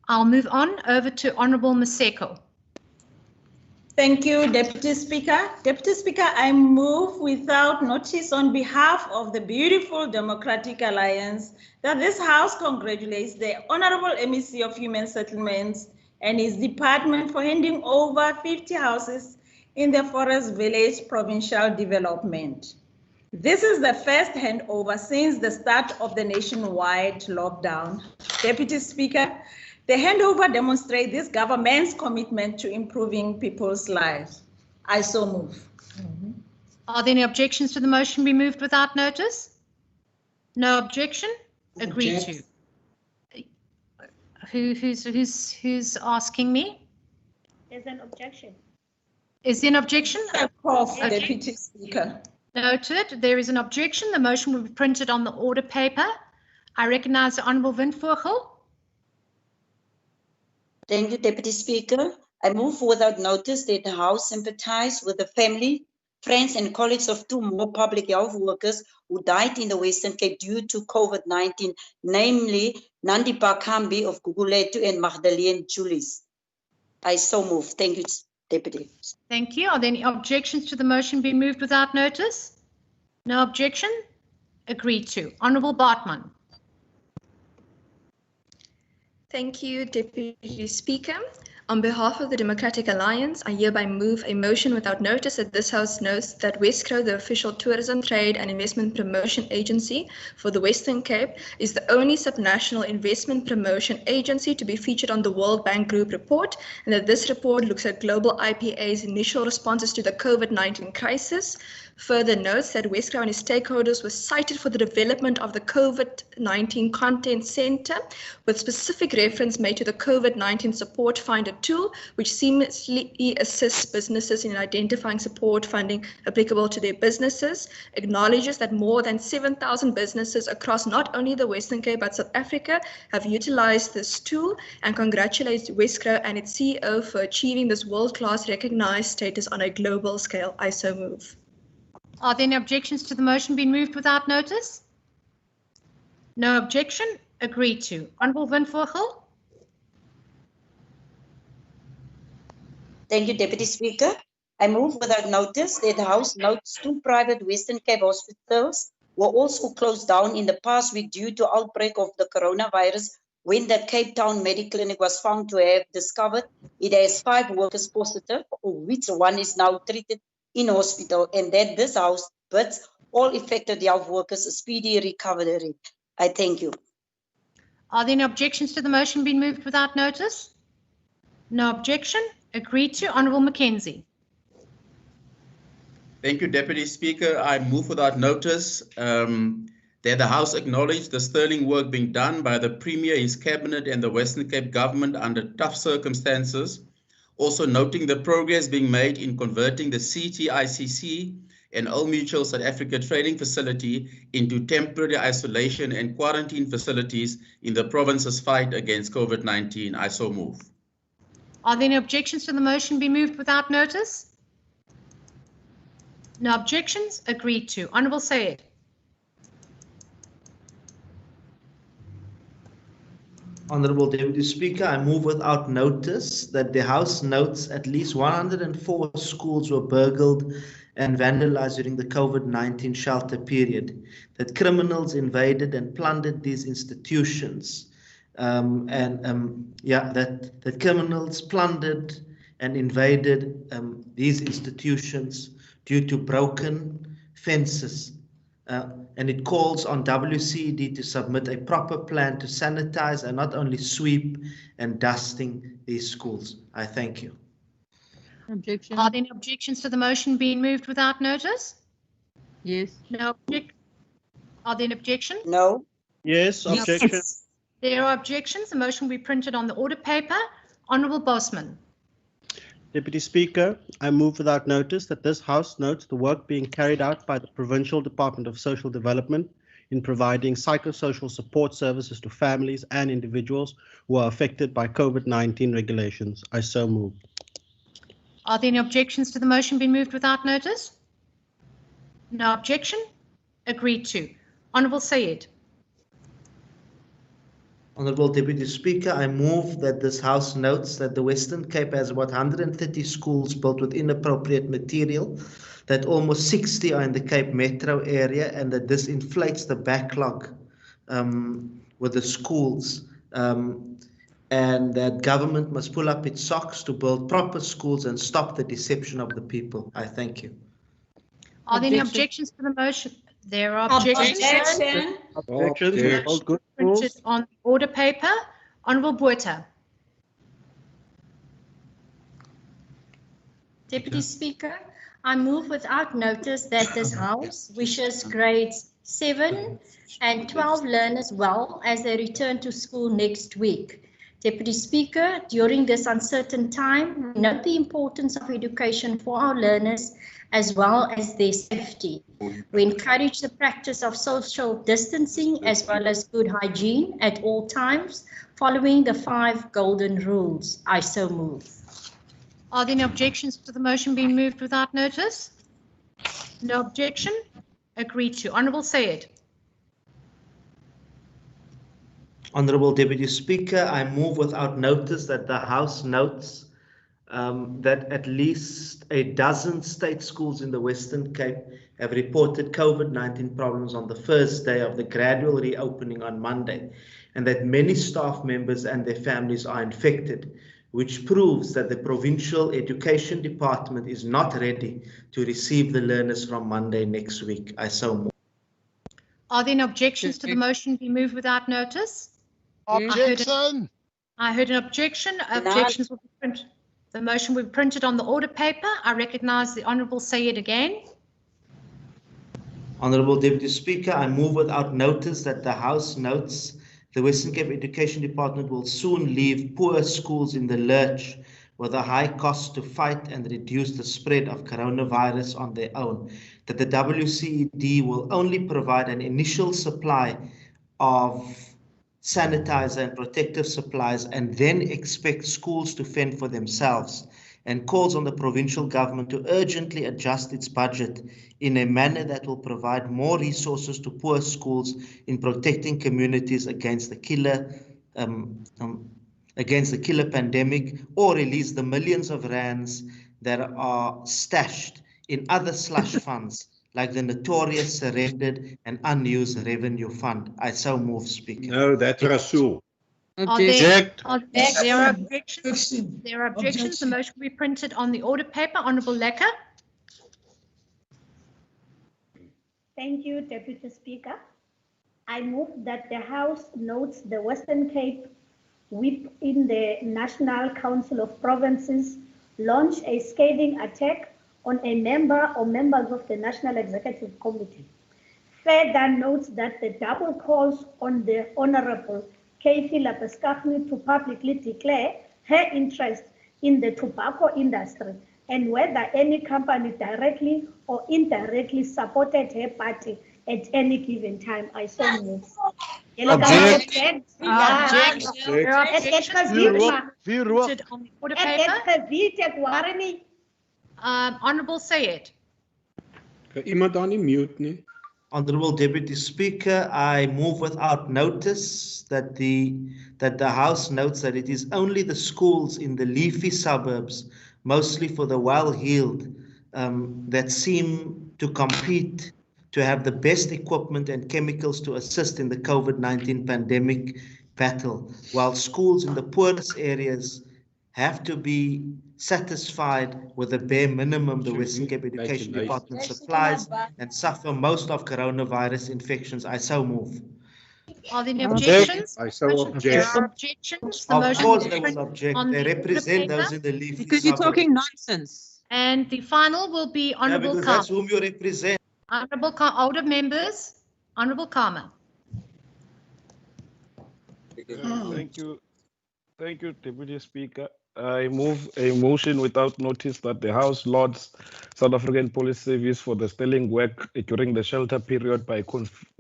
[SPEAKER 9] I'll move on over to Honourable Maseko.
[SPEAKER 5] Thank you, Deputy Speaker. Deputy Speaker, I move without notice on behalf of the beautiful Democratic Alliance that this House congratulates the Honorable MEC of Human Settlements and his department for handing over 50 houses in the Forest Village Provincial Development. This is the first handover since the start of the nationwide lockdown. Deputy Speaker, the handover demonstrates this government's commitment to improving people's lives. I so move.
[SPEAKER 9] Are there any objections to the motion be moved without notice? No objection? Agreed to. Who's asking me?
[SPEAKER 6] There's an objection.
[SPEAKER 9] Is there an objection?
[SPEAKER 5] Okay. Deputy Speaker.
[SPEAKER 9] Noted. There is an objection. The motion will be printed on the order paper. I recognize the Honourable Windvogel.
[SPEAKER 22] Thank you, Deputy Speaker. I move without notice that the House sympathize with the family, friends and colleagues of two more public health workers who died in the Western Cape due to COVID-19, namely Nandipa Kambi of Guguletu and Magdalene Julius. I so move. Thank you, Deputy.
[SPEAKER 9] Thank you. Are there any objections to the motion being moved without notice? No objection? Agreed to. Honourable Bartman.
[SPEAKER 20] Thank you, Deputy Speaker. On behalf of the Democratic Alliance, I hereby move a motion without notice that this House notes that Westcro, the official tourism, trade and investment promotion agency for the Western Cape, is the only subnational investment promotion agency to be featured on the World Bank Group report, and that this report looks at global IPA's initial responses to the COVID-19 crisis. Further notes that Westcro and its stakeholders were cited for the development of the COVID-19 Content Center, with specific reference made to the COVID-19 Support Finder tool, which seamlessly assists businesses in identifying support funding applicable to their businesses, acknowledges that more than 7,000 businesses across not only the Western Cape but South Africa have utilized this tool, and congratulates Westcro and its CEO for achieving this world-class recognized status on a global scale. I so move.
[SPEAKER 9] Are there any objections to the motion being moved without notice? No objection. Agreed to. Honourable Windvogel.
[SPEAKER 22] Thank you, Deputy Speaker. I move without notice that the House notes two private Western Cape hospitals were also closed down in the past week due to outbreak of the coronavirus, when the Cape Town Medical Clinic was found to have discovered it has 5 workers positive, of which one is now treated in hospital, and that this House bids all affected health workers a speedy recovery. I thank you.
[SPEAKER 9] Are there any objections to the motion being moved without notice? No objection. Agreed to. Honourable Mackenzie.
[SPEAKER 12] Thank you, Deputy Speaker. I move without notice that the House acknowledge the sterling work being done by the Premier, his Cabinet and the Western Cape Government under tough circumstances. Also noting the progress being made in converting the CTICC and Old Mutual South Africa trading facility into temporary isolation and quarantine facilities in the province's fight against COVID-19. I so move.
[SPEAKER 9] Are there any objections to the motion be moved without notice? No objections. Agreed to. Honourable Sayed.
[SPEAKER 4] Honourable Deputy Speaker, I move without notice that the House notes at least 104 schools were burgled and vandalized during the COVID-19 shelter period, that criminals invaded and plundered these institutions, that criminals plundered and invaded these institutions due to broken fences. And it calls on WCD to submit a proper plan to sanitize and not only sweep and dusting these schools. I thank you.
[SPEAKER 9] Objection. Are there any objections to the motion being moved without notice?
[SPEAKER 8] Yes.
[SPEAKER 9] No object. Are there any objections?
[SPEAKER 22] No.
[SPEAKER 3] Yes, objection.
[SPEAKER 9] Yes. There are objections. The motion will be printed on the order paper. Honourable Bosman.
[SPEAKER 3] Deputy Speaker, I move without notice that this House notes the work being carried out by the Provincial Department of Social Development in providing psychosocial support services to families and individuals who are affected by COVID-19 regulations. I so move.
[SPEAKER 9] Are there any objections to the motion being moved without notice? No objection. Agreed to. Honourable Sayed.
[SPEAKER 4] Honourable Deputy Speaker, I move that this House notes that the Western Cape has about 130 schools built with inappropriate material, that almost 60 are in the Cape Metro area, and that this inflates the backlog with the schools, and that government must pull up its socks to build proper schools and stop the deception of the people. I thank you.
[SPEAKER 9] Are there any objections to the motion? There are objections.
[SPEAKER 3] Objections.
[SPEAKER 9] Printed on the order paper. Honourable Botha.
[SPEAKER 21] Deputy Speaker, I move without notice that this House wishes grades 7 and 12 learners well as they return to school next week. Deputy Speaker, during this uncertain time, we note the importance of education for our learners as well as their safety. We encourage the practice of social distancing as well as good hygiene at all times, following the 5 golden rules. I so move.
[SPEAKER 9] Are there any objections to the motion being moved without notice? No objection. Agreed to. Honourable Sayed.
[SPEAKER 4] Honourable Deputy Speaker, I move without notice that the House notes that at least a dozen state schools in the Western Cape have reported COVID-19 problems on the first day of the gradual reopening on Monday, and that many staff members and their families are infected, which proves that the Provincial Education Department is not ready to receive the learners from Monday next week. I so move.
[SPEAKER 9] Are there any objections to the motion be moved without notice?
[SPEAKER 17] Objection.
[SPEAKER 9] I heard an objection. Objections will be printed. The motion will be printed on the order paper. I recognise the Honourable Sayed again.
[SPEAKER 4] Honourable Deputy Speaker, I move without notice that the House notes the Western Cape Education Department will soon leave poor schools in the lurch with a high cost to fight and reduce the spread of coronavirus on their own, that the WCED will only provide an initial supply of sanitizer and protective supplies and then expect schools to fend for themselves, and calls on the provincial government to urgently adjust its budget in a manner that will provide more resources to poor schools in protecting communities against the killer pandemic, or release the millions of rands that are stashed in other slush funds like the notorious surrendered and unused revenue fund. I so move, Speaker.
[SPEAKER 18] No, that's Rasool.
[SPEAKER 9] There are objections. There are objections. The motion will be printed on the order paper. Honourable Lecker.
[SPEAKER 6] Thank you, Deputy Speaker. I move that the House notes the Western Cape whip in the National Council of Provinces launch a scathing attack on a member or members of the National Executive Committee. Further notes that the double calls on the Honourable Kathy Lapeskagni to publicly declare her interest in the tobacco industry and whether any company directly or indirectly supported her party at any given time. I so move.
[SPEAKER 9] Honourable Sayed.
[SPEAKER 18] Iemand aan die mute nie.
[SPEAKER 4] Honourable Deputy Speaker, I move without notice that the House notes that it is only the schools in the leafy suburbs, mostly for the well-heeled, that seem to compete to have the best equipment and chemicals to assist in the COVID-19 pandemic battle, while schools in the poorest areas have to be satisfied with the bare minimum the Western Cape Education Department supplies and suffer most of coronavirus infections. I so move.
[SPEAKER 9] Are there any objections?
[SPEAKER 18] I so object.
[SPEAKER 9] There are objections. The
[SPEAKER 4] Of
[SPEAKER 9] motion
[SPEAKER 4] course
[SPEAKER 9] will
[SPEAKER 4] they
[SPEAKER 9] be
[SPEAKER 4] will
[SPEAKER 9] printed
[SPEAKER 4] object.
[SPEAKER 9] on
[SPEAKER 4] They
[SPEAKER 9] the
[SPEAKER 4] represent
[SPEAKER 9] paper.
[SPEAKER 4] those in the leafy
[SPEAKER 2] Because you're
[SPEAKER 4] suburbs.
[SPEAKER 2] talking nonsense.
[SPEAKER 9] And the final will be
[SPEAKER 4] Yeah,
[SPEAKER 9] Honourable
[SPEAKER 4] because that's
[SPEAKER 9] Karma.
[SPEAKER 4] whom you represent.
[SPEAKER 9] Honourable older members. Honourable Karma.
[SPEAKER 10] Thank you. Thank you, Deputy Speaker. I move a motion without notice that the House lauds South African Police Service for the sterling work during the shelter period by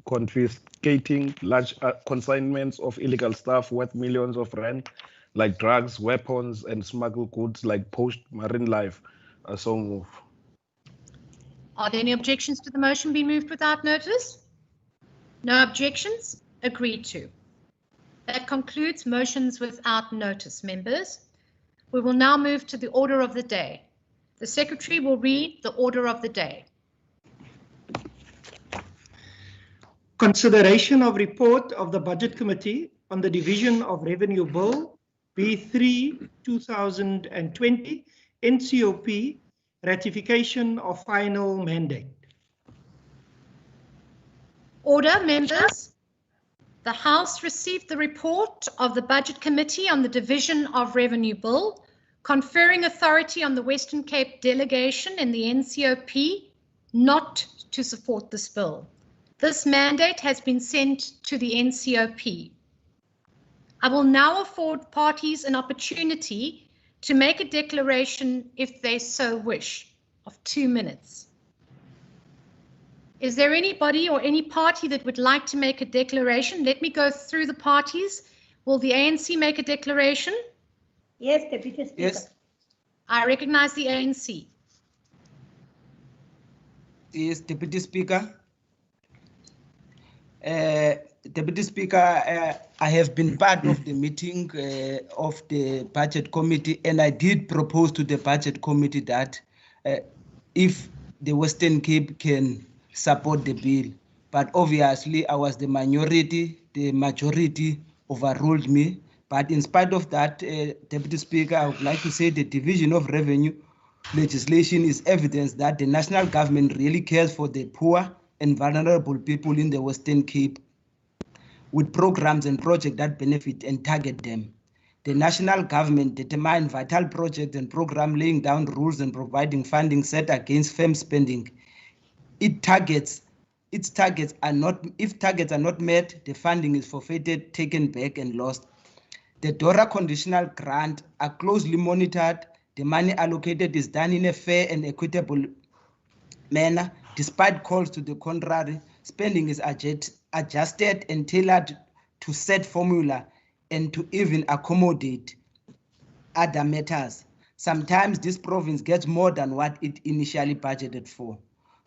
[SPEAKER 10] confiscating large consignments of illegal stuff worth millions of rand, like drugs, weapons, and smuggled goods like Post Marine Life. So move.
[SPEAKER 9] Are there any objections to the motion being moved without notice? No objections. Agreed to. That concludes motions without notice, members. We will now move to the order of the day. The Secretary will read the order of the day.
[SPEAKER 2] Consideration of report of the Budget Committee on the Division of Revenue Bill B3 2020 NCOP ratification of final mandate.
[SPEAKER 9] Order, members. The House received the report of the Budget Committee on the Division of Revenue Bill, conferring authority on the Western Cape delegation in the NCOP not to support this bill. This mandate has been sent to the NCOP. I will now afford parties an opportunity to make a declaration if they so wish of 2 minutes. Is there anybody or any party that would like to make a declaration? Let me go through the parties. Will the ANC make a declaration?
[SPEAKER 6] Yes, Deputy Speaker.
[SPEAKER 7] Yes.
[SPEAKER 9] I recognize the ANC.
[SPEAKER 7] Yes, Deputy Speaker. Deputy Speaker, I have been part of the meeting of the Budget Committee, and I did propose to the Budget Committee that if the Western Cape can support the bill, but obviously I was the minority, the majority overruled me. But in spite of that, Deputy Speaker, I would like to say the Division of Revenue legislation is evidence that the national government really cares for the poor and vulnerable people in the Western Cape with programs and projects that benefit and target them. The national government determined vital projects and programs laying down rules and providing funding set against firm spending. Its targets are not, if targets are not met, the funding is forfeited, taken back and lost. The DORA conditional grant are closely monitored. The money allocated is done in a fair and equitable manner. Despite calls to the contrary, spending is adjusted and tailored to set formula and to even accommodate other matters. Sometimes this province gets more than what it initially budgeted for.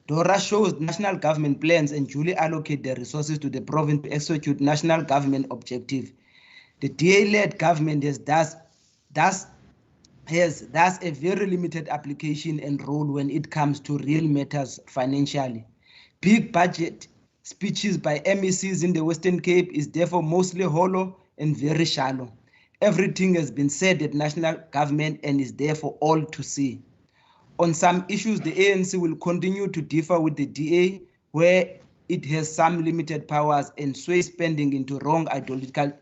[SPEAKER 7] DORA shows national government plans and duly allocate the resources to the province to execute national government objective. The DA-led government has thus a very limited application and role when it comes to real matters financially. Big budget speeches by MECs in the Western Cape is therefore mostly hollow and very shallow. Everything has been said at national government and is there for all to see. On some issues, the ANC will continue to differ with the DA where it has some limited powers and sway spending into wrong ideological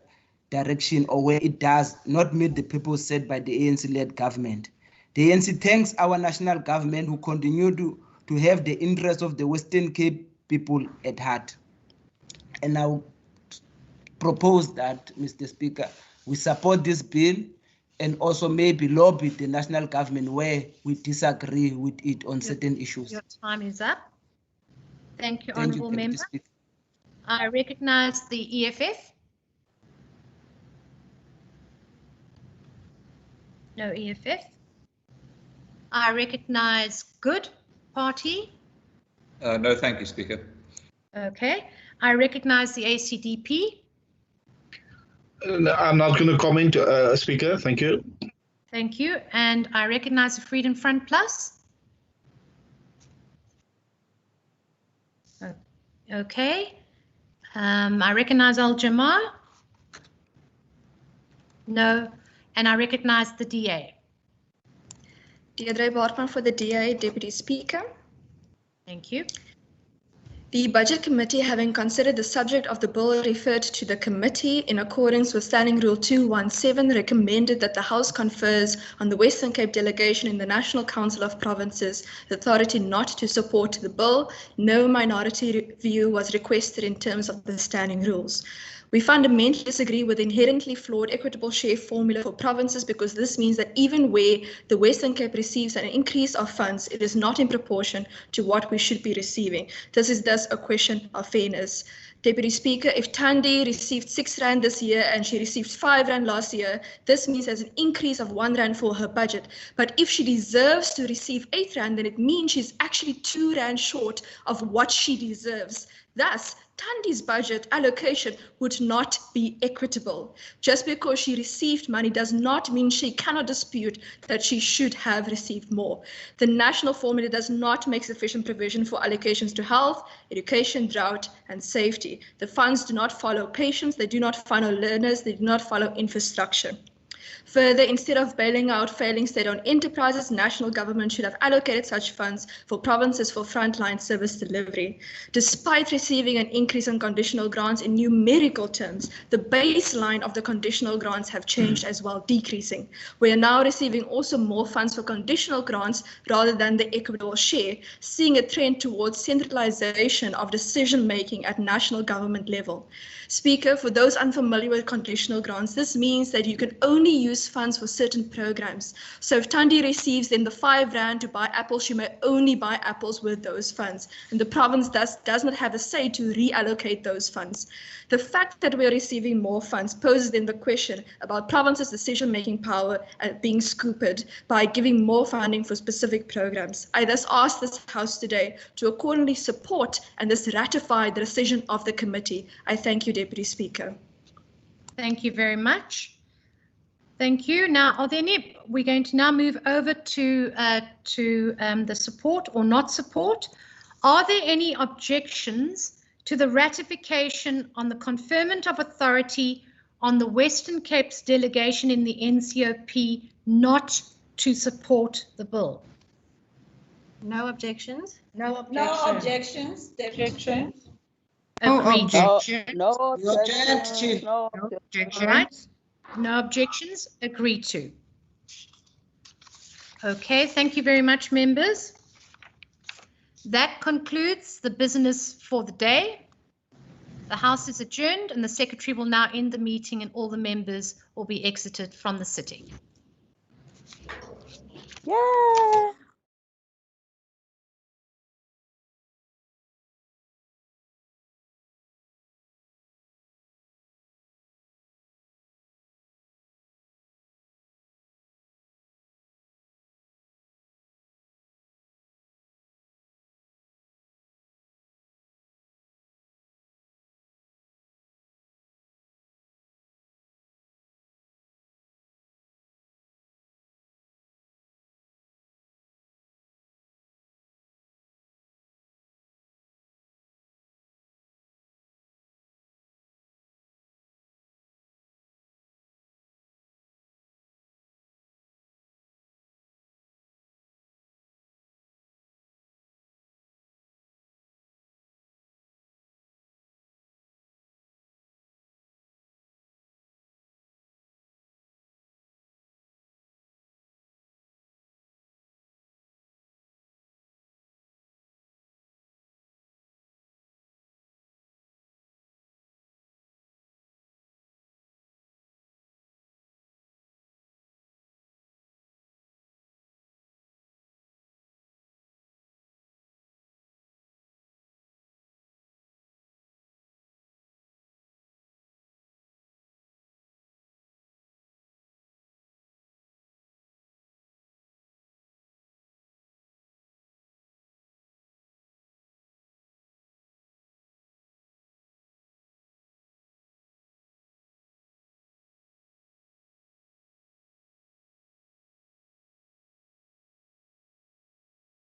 [SPEAKER 7] direction, or where it does not meet the purpose set by the ANC-led government. The ANC thanks our national government who continue to have the interests of the Western Cape people at heart. And I propose that, Mr. Speaker, we support this bill and also maybe lobby the national government where we disagree with it on certain issues.
[SPEAKER 9] Your time is up. Thank you, Honourable Member. I recognize the EFF. No EFF. I recognize Good Party.
[SPEAKER 23] No, thank you, Speaker.
[SPEAKER 9] Okay. I recognize the ACDP.
[SPEAKER 24] I'm not going to comment, Speaker. Thank you.
[SPEAKER 9] Thank you. And I recognize the Freedom Front Plus. Okay. I recognize Al Jamar. No. And I recognize the DA.
[SPEAKER 20] Deirdre Bartman for the DA, Deputy Speaker.
[SPEAKER 9] Thank you.
[SPEAKER 20] The Budget Committee, having considered the subject of the bill referred to the committee in accordance with Standing Rule 217, recommended that the House confers on the Western Cape delegation in the National Council of Provinces the authority not to support the bill. No minority view was requested in terms of the standing rules. We fundamentally disagree with the inherently flawed equitable share formula for provinces, because this means that even where the Western Cape receives an increase of funds, it is not in proportion to what we should be receiving. This is thus a question of fairness. Deputy Speaker, if Thandi received 6 Rand this year and she received 5 Rand last year, this means there's an increase of 1 Rand for her budget. But if she deserves to receive 8 Rand, then it means she's actually 2 Rand short of what she deserves. Thus, Tandi's budget allocation would not be equitable. Just because she received money does not mean she cannot dispute that she should have received more. The national formula does not make sufficient provision for allocations to health, education, drought, and safety. The funds do not follow patients, they do not follow learners, they do not follow infrastructure. Further, instead of bailing out failing state-owned enterprises, national government should have allocated such funds for provinces for frontline service delivery. Despite receiving an increase in conditional grants in numerical terms, the baseline of the conditional grants have changed as well, decreasing. We are now receiving also more funds for conditional grants rather than the equitable share, seeing a trend towards centralization of decision-making at national government level. Speaker, for those unfamiliar with conditional grants, this means that you can only use funds for certain programs. So if Thandi receives then the R5 to buy apples, she may only buy apples with those funds. And the province does not have a say to reallocate those funds. The fact that we are receiving more funds poses then the question about provinces' decision-making power being scooped by giving more funding for specific programs. I thus ask this House today to accordingly support and thus ratify the decision of the committee. I thank you, Deputy Speaker.
[SPEAKER 9] Thank you very much. Thank you. Now, are there any? We're going to now move over to the support or not support. Are there any objections to the ratification on the conferment of authority on the Western Cape's delegation in the NCOP not to support the bill?
[SPEAKER 1] No objections.
[SPEAKER 5] No objections. Objection.
[SPEAKER 9] Agreed.
[SPEAKER 1] No objection. No objection.
[SPEAKER 9] Right. No objections. Agreed to. Okay, thank you very much, members. That concludes the business for the day. The House is adjourned and the Secretary will now end the meeting and all the members will be exited from the sitting.
[SPEAKER 1] Yeah.